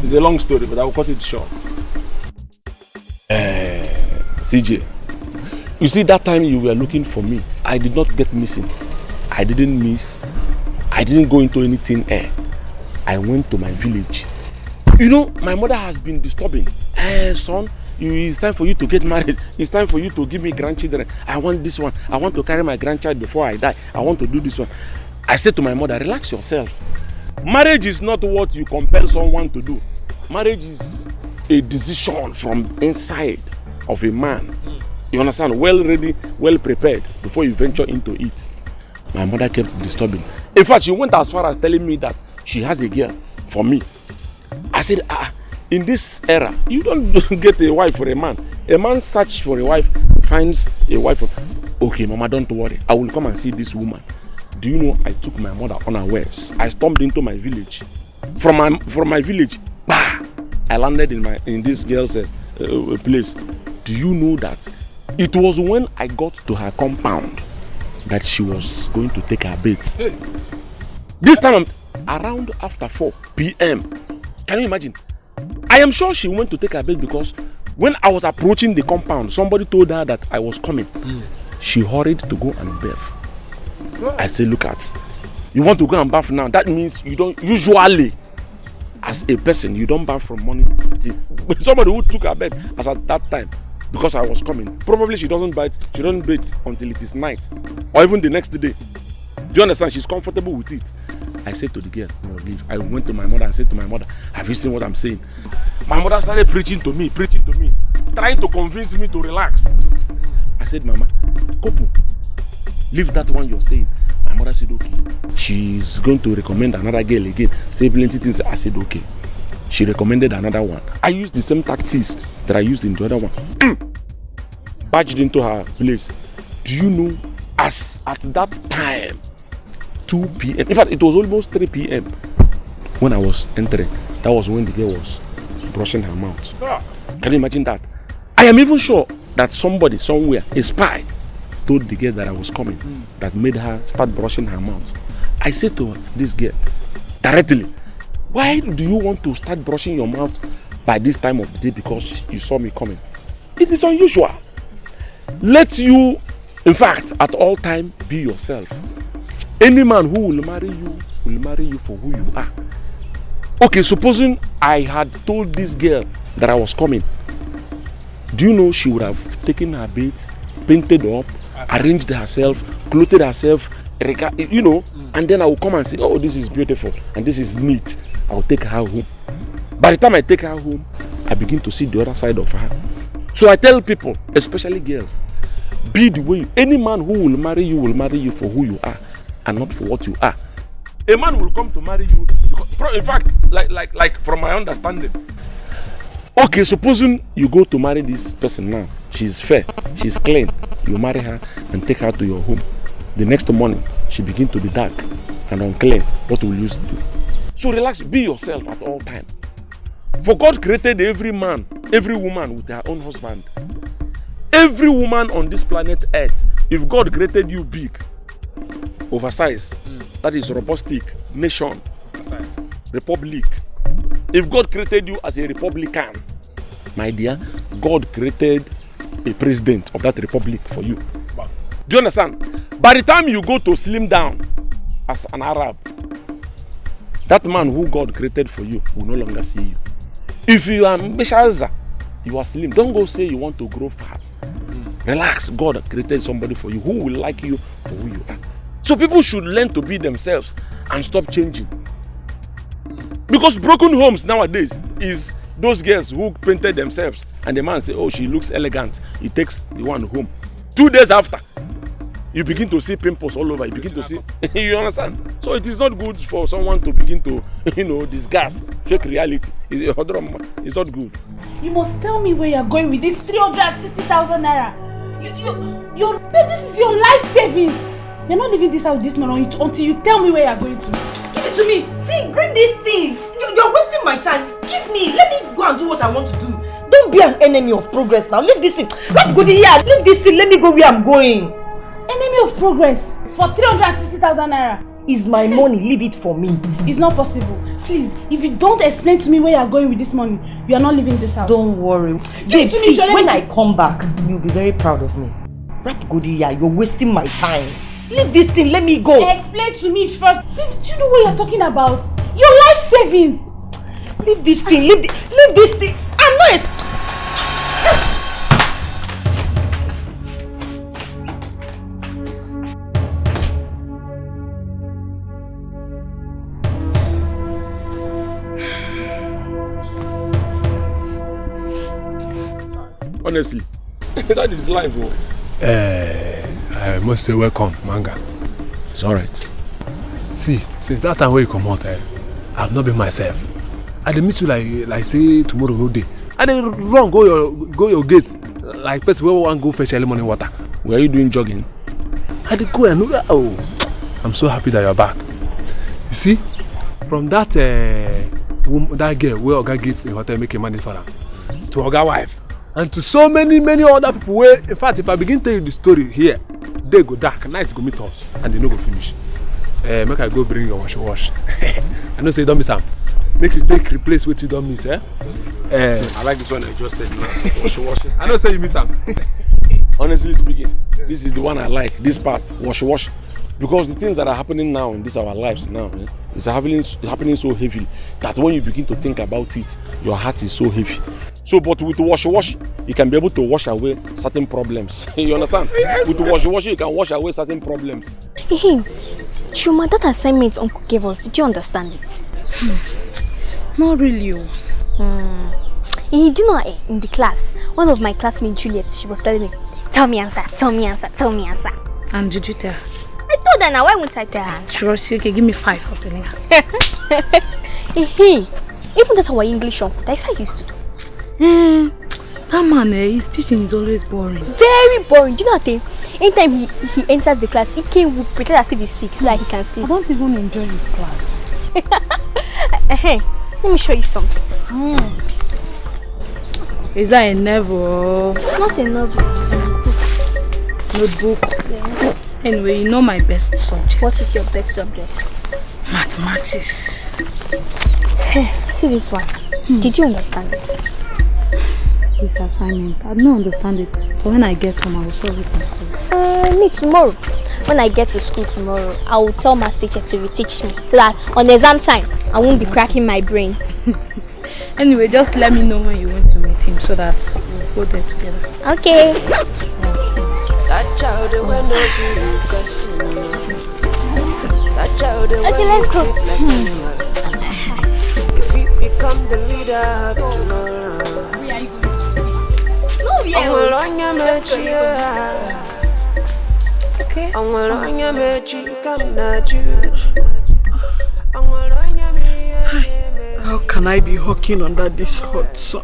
it's a long story, but I will cut it short. CJ, you see that time you were looking for me, I did not get missing. I didn't miss. I didn't go into anything air. I went to my village. You know, my mother has been disturbing. Son, it's time for you to get married. It's time for you to give me grandchildren. I want this one. I want to carry my grandchild before I die. I want to do this one. I said to my mother, relax yourself. Marriage is not what you compel someone to do. Marriage is a decision from inside of a man. You understand? Well ready, well prepared before you venture into it. My mother kept disturbing. In fact, she went as far as telling me that she has a girl for me. I said, in this era, you don't get a wife for a man. A man searches for a wife, finds a wife. Okay, Mama, don't worry. I will come and see this woman. Do you know, I took my mother unawares. I stormed into my village. From my village, bah, I landed in this girl's place. Do you know that it was when I got to her compound that she was going to take her bath? Hey. This time, around after 4 p.m. Can you imagine? I am sure she went to take her bath because when I was approaching the compound, somebody told her that I was coming. She hurried to go and bathe. I said, look at, you want to go and bath now? That means you don't usually, as a person, you don't bath from morning till somebody who took her bath as at that time because I was coming. Probably she doesn't bathe until it is night or even the next day. Do you understand? She's comfortable with it. I said to the girl, no, leave. I went to my mother and said to my mother, have you seen what I'm saying? My mother started preaching to me, trying to convince me to relax. I said, Mama, Kopu, leave that one you're saying. My mother said, okay. She's going to recommend another girl again. Say plenty things. I said, okay. she recommended another one. I used the same tactics that I used in the other one. Barged into her place. Do you know, as at that time, 2 p.m. In fact, it was almost 3 p.m. when I was entering. That was when the girl was brushing her mouth. Can you imagine that? I am even sure that somebody somewhere, a spy, told the girl that I was coming, that made her start brushing her mouth. I said to this girl directly, why do you want to start brushing your mouth by this time of the day because you saw me coming? It is unusual. Let you, in fact, at all times, be yourself. Any man who will marry you for who you are. Okay, supposing I had told this girl that I was coming, do you know she would have taken her bait, painted up, arranged herself, clothed herself, you know, and then I will come and say, oh, this is beautiful and this is neat. I will take her home. By the time I take her home, I begin to see the other side of her. So I tell people, especially girls, be the way any man who will marry you for who you are and not for what you are. A man will come to marry you because, in fact, like from my understanding, okay, supposing you go to marry this person now, she's fair, she's clean, you marry her and take her to your home. The next morning, she begins to be dark and unclean. What will you do? So relax, be yourself at all times. For God created every man, every woman with her own husband. Every woman on this planet Earth, if God created you big, oversized, that is robustic, nation, republic. If God created you as a Republican, my dear, God created a president of that republic for you. Do you understand? By the time you go to slim down as an Arab, that man who God created for you will no longer see you. If you are Meshaza, you are slim, don't go say you want to grow fat. Relax, God created somebody for you who will like you for who you are. So people should learn to be themselves and stop changing. Because broken homes nowadays is those girls who painted themselves and the man say, oh, she looks elegant. He takes the one home. 2 days after, you begin to see pimples all over. You begin to see, you understand? So it is not good for someone to begin to, disguise fake reality. It's not good. You must tell me where you're going with this 360,000 naira. Babe, this is your life savings. You're not leaving this out this morning until you tell me where you're going to. Give it to me. See, bring this thing. You're wasting my time. Give me. Let me go and do what I want to do. Don't be an enemy of progress now. Leave this thing. Let go here. Leave this thing. Let me go where I'm going. Enemy of progress for 360,000 naira. Is my money. Leave it for me. It's not possible. Please, if you don't explain to me where you're going with this money, you are not leaving this house. Don't worry. Babe, see, when I come back, you'll be very proud of me. Rap Godiya, you're wasting my time. Leave this thing, let me go. Explain to me first. Babe, do you know what you're talking about? Your life savings. Leave this thing, leave this thing. I'm not... Honestly, that is life. I must say welcome, Manga. It's alright. See, since that time when you come out, I've not been myself. I dey miss you like say tomorrow no day. I dey run go your gate like person wey wan go fetch early morning water. Were you doing jogging? I dey go and I'm so happy that you're back. You see, from that that girl where Oga give a hotel make a money for her, to Oga wife, and to so many other people where, in fact, if I begin to tell you the story here, day go dark, night go meet us, and they no go finish. Make I go bring your wash. I know say you don't miss am. Make you take replace what you don't miss, eh? I like this one I just said now. Wash. I know say you miss am. Honestly speaking, this is the one I like. This part, wash. Because the things that are happening now in our lives now, it's happening so heavily that when you begin to think about it, your heart is so heavy. So, but with wash, you can be able to wash away certain problems. You understand? Yes. With wash, you can wash away certain problems. Hey, Chuma, that assignment Uncle gave us, did you understand it? Not really. You know, in the class, one of my classmates, Juliet, she was telling me, tell me answer. And did you tell her? I told her now, why won't I tell her answer? Sure, okay, give me 5 for telling her. Hey, Even that's our English uncle. That's how he used to do. That man, his teaching is always boring. Very boring. Do you know what thing? Anytime he enters the class, he can pretend as if he's sick so that he can sleep. I don't even enjoy his class. Let me show you something. Is that a novel? It's not a novel. It's a notebook. Yeah. Anyway, you know my best subject. What is your best subject? Mathematics. See this one. Did you understand it? This assignment, I don't understand it. But when I get home, I will solve it myself. Me tomorrow. When I get to school tomorrow, I will tell my teacher to reteach me so that on exam time, I won't be cracking my brain. Anyway, just let me know when you want to meet him so that we'll go there together. Okay. That child will not be question. That child will okay, let's go. If you become the leader of tomorrow. Where are you going to? No, we are okay. How can I be hawking under this hot sun?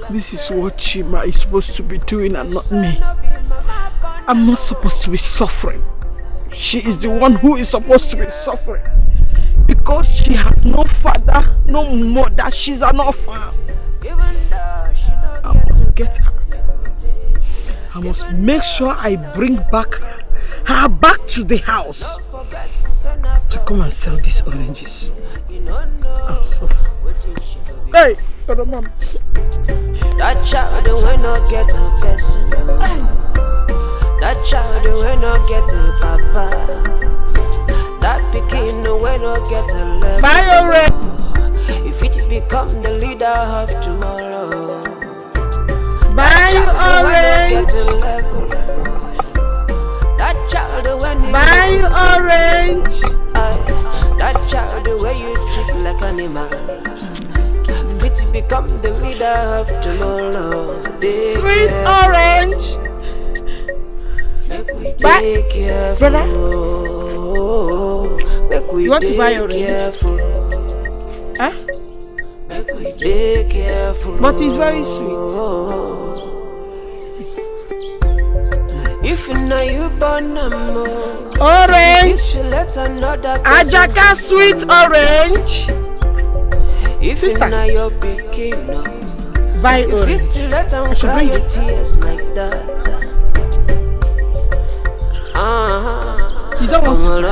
This is what Chima is supposed to be doing and not me. I'm not supposed to be suffering. She is the one who is supposed to be suffering. Because she has no father, no mother, she's an orphan. I must get her. I must make sure I bring her back to the house to come and sell these oranges and suffer. Hey, mom. That child will not get a person. That child will not get a papa. That pikin will not get a level. Buy orange. If it become the leader of tomorrow. Buy orange. That child when you buy orange. That child where you treat like animals. Fit to become the leader of tomorrow. Sweet orange. Be careful. Brother, you want to buy orange? Huh? Be careful. But it's very sweet. If now you born orange, Ajaka sweet orange. If sister, now you're picking up, buy orange. Let them cry your tears like that. You don't want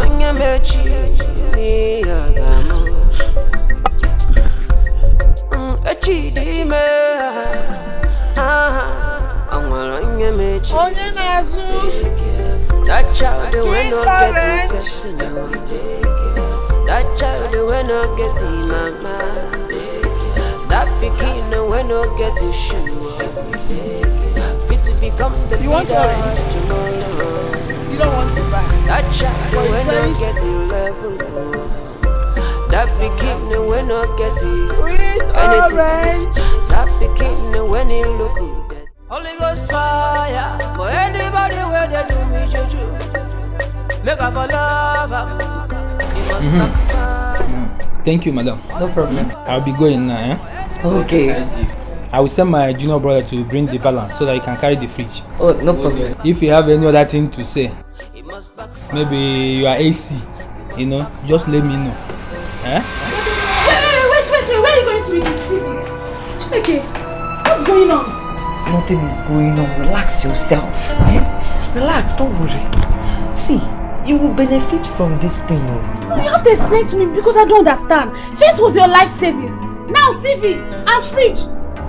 That child will not get it personal. That child will not get it mama. That pikin will not get it shoe. Fit to become the leader tomorrow. You don't want to buy. That child will not get it level. That pikin will not get it anything. That pikin when he look good. Holy Ghost fire for anybody where they do me juju. Make up for love. You must not fire. Thank you, madam. No problem. I'll be going now. Eh? Okay. I will send my junior brother to bring the balance so that he can carry the fridge. Oh, no problem. If you have any other thing to say, maybe you are AC, just let me know. Eh? Wait, where are you going to read the TV? Okay, what's going on? Nothing is going on. Relax yourself. Relax, don't worry. See, you will benefit from this thing. No, you have to explain to me because I don't understand. First was your life savings, now TV and fridge.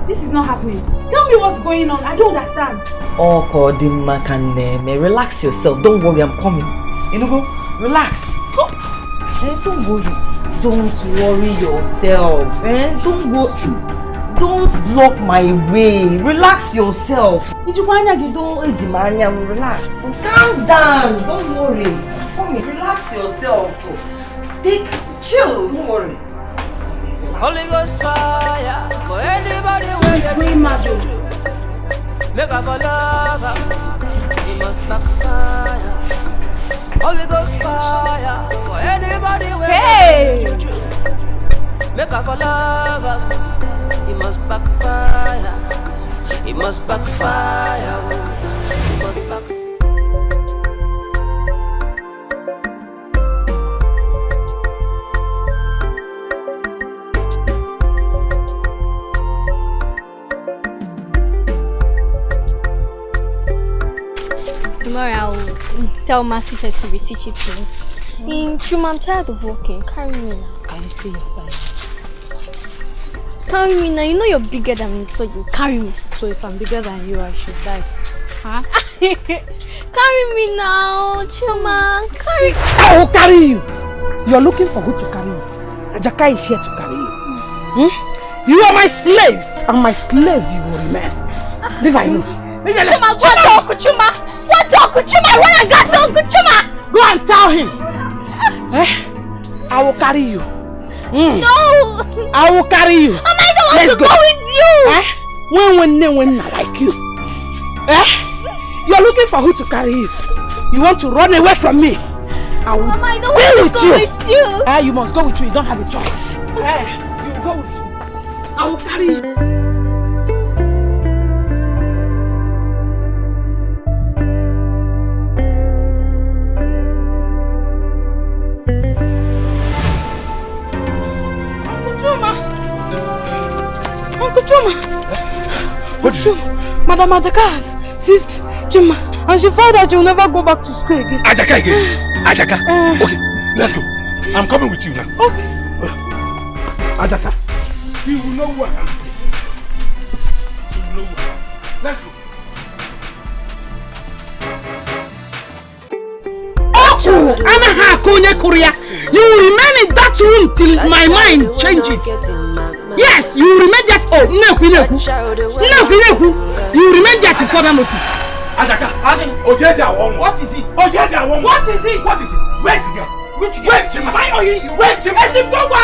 This is not happening. Tell me what's going on. I don't understand. Oh, relax yourself. Don't worry, I'm coming. Go. Relax. Go. Don't worry. Don't worry yourself. Don't block my way. Relax yourself. Relax. Calm down. Don't worry. Come here. Relax yourself. Chill. Don't worry. Holy Ghost fire for anybody where you be mad. Make up for love. You must backfire. Holy Ghost fire for anybody where Hey! make her for love her. It must backfire. It must backfire. It must backfire. Tomorrow I'll tell my sister to be teaching me. Chuma, I'm tired of working. Carry me now. Can you see your time? Carry me now. You know you're bigger than me, so you carry me. So if I'm bigger than you, I should die. Huh? Carry me now, Chuma. Carry. I will carry you. You're looking for who to carry you. Ajaka is here to carry you. You are my slave, and my slave you will remain. Leave I know. Chuma, go and tell Uncle Chuma. Go and tell Uncle Chuma. Why I got to Uncle Chuma? Go and tell him. I will carry you. No. I will carry you. Am I the one Let's to go with you? When I like you. You're looking for who to carry you. You want to run away from me? I will Am I the go one to with go you. with you? You must go with me. You don't have a choice. You go with me. I will carry you. Uncle Chuma! What is it? Madam Ajaka has seized Chuma and she vowed that she will never go back to school again. Ajaka again? Ajaka? Okay, let's go. I'm coming with you now. Okay. Ajaka, you will know what I'm doing. You will know what. Let's go. You will remain in that room till my mind changes. Yes, you will remain there. Oh, you will remain there till further notice. Ajaka, what is it? What is it? What is it? Where is the girl? Which girl? Where is Chima? Where is Chima? Chuma!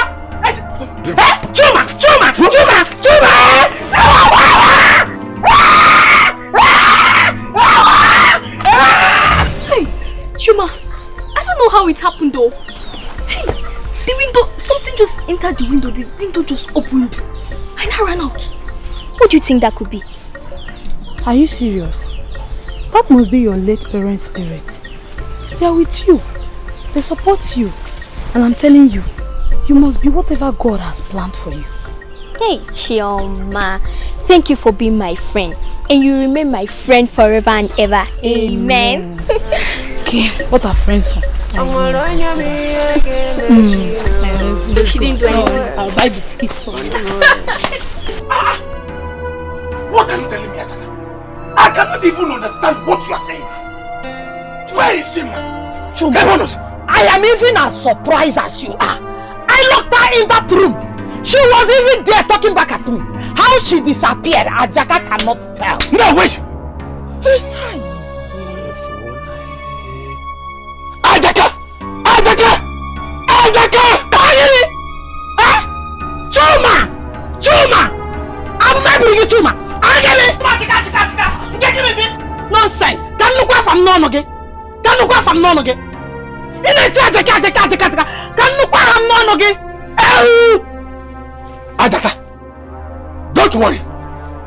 Hey, Chuma, I don't know how it happened though. Hey, the window, something just entered the window. The window just opened. And I ran out. What do you think that could be? Are you serious? That must be your late parents' spirit. They are with you. They support you. And I'm telling you, you must be whatever God has planned for you. Hey, Chioma. Thank you for being my friend. And you remain my friend forever and ever. Amen. Okay, what are friends for? She didn't do anything. I'll buy biscuits for you. What are you telling me, Ajaka? I cannot even understand what you are saying. Where is Chima? I am even as surprised as you are. I locked her in that room. She was even there talking back at me. How she disappeared, Ajaka cannot tell. No, wait! Ajaka! Chuma! I'm not bringing Chuma. Nonsense! Can look where from none again? Can look where from none again? In a can look where I'm none again? Ajaka! Don't worry.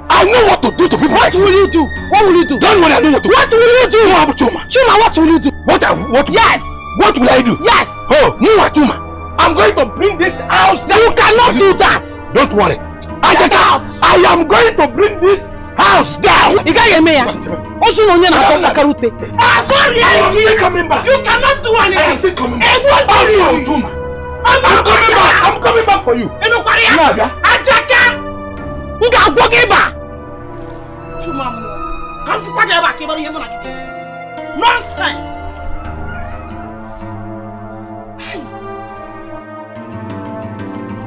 I know what to do to people. What will you do? What will you do? Don't worry, I know what to do. What will you do? Chuma, what will you do? Yes! What will I do? Yes! Oh, Chuma! I'm going to bring this house down. You cannot do that! Don't worry. Ajaka! I am going to bring this house down! You can't hear me. Also, no, you're not coming back. You cannot do anything. I'm coming back for you. Ajaka! Nonsense!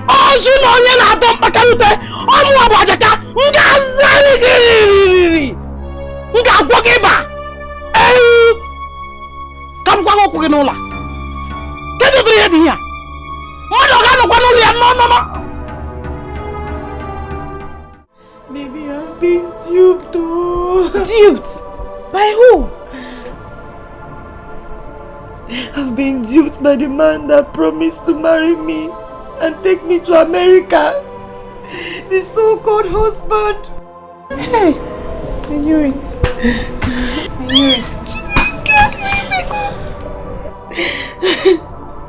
Oh, you know you're not done bakalute. I'm Ajaka. Come Kuginola. Get the head here. No. Baby, I've been duped. Duped? By who? I've been duped by the man that promised to marry me and take me to America. The so-called husband. Hey, I knew it. I knew it.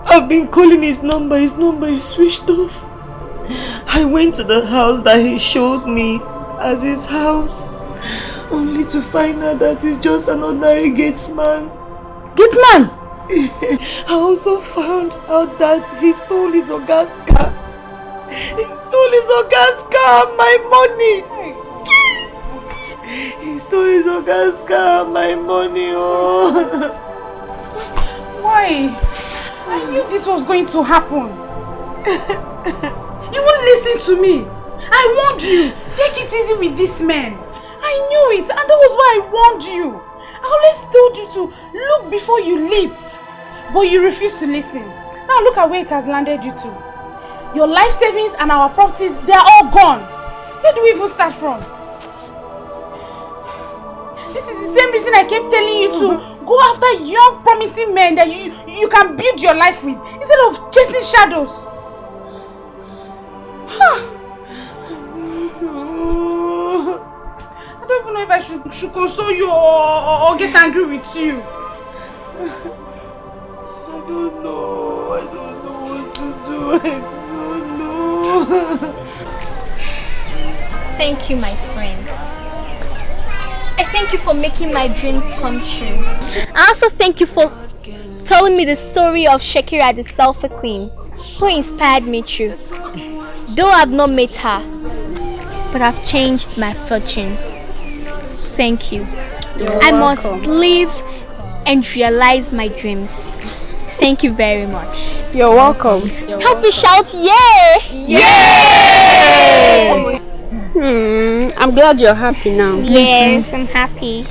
I've been calling his number is switched off. I went to the house that he showed me as his house, only to find out that he's just an ordinary gate man. Gate man? I also found out that he stole his Oga's car. He stole his Oga's car and my money. He stole his Oga's car and my money. Oh. Why? I knew this was going to happen. You won't listen to me. I warned you. Take it easy with this man. I knew it, and that was why I warned you. I always told you to look before you leap. But you refused to listen. Now look at where it has landed you to. Your life savings and our properties, they are all gone. Where do we even start from? This is the same reason I kept telling you to go after young promising men that you can build your life with, instead of chasing shadows. I don't even know if I should console you or get angry with you. I don't know what to do. I don't know. Thank you, my friends. I thank you for making my dreams come true. I also thank you for telling me the story of Shakira, the Sulphur Queen, who inspired me through. Though I've not met her, but I've changed my fortune. Thank you. I must live and realize my dreams. Thank you very much. You're welcome. Help me shout, yeah! Yeah! I'm glad you're happy now. Yes, I'm happy.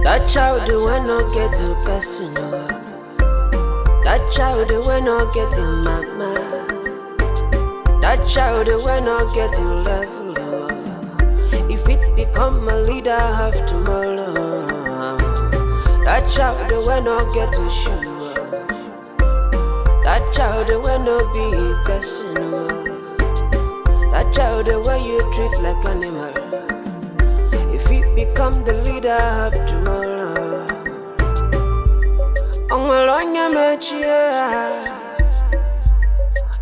That child will not get a personal. That child will not get a mama. That child will not get a level. If it become a leader of tomorrow, that child will not get a show. That child will not be personal. That child where you treat like animal. If it become the leader of tomorrow, Ongolonya mechi,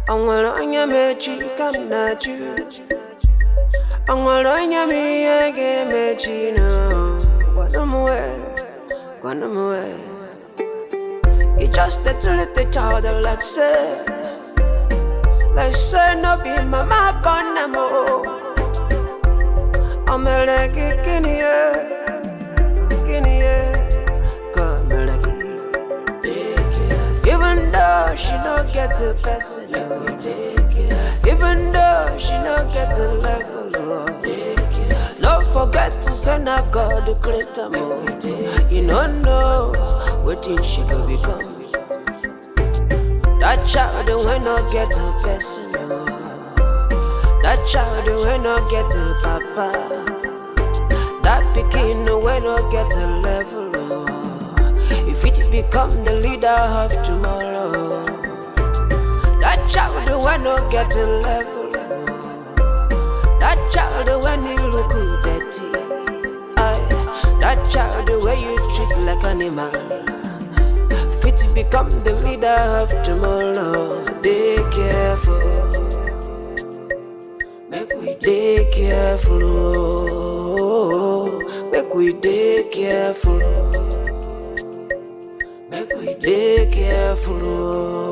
Ongolonya mechi come not you. Ongolonya me again mechi no. One more. It's just the little child that let's say no be mama bonamo. I'm a leggy guinea, come a leggy. Even though she don't get a person, even though she don't get a level, don't forget to send her God the greater more. You don't know what thing she could become. That child will not get a person. That child will not get a papa. That pikin will not get a level. If it become the leader of tomorrow, that child will not get a level. That child when you look dirty. That child where you treat like animal. Fit to become the leader of tomorrow. Be careful. Make we be careful. Make we be careful. Make we be careful.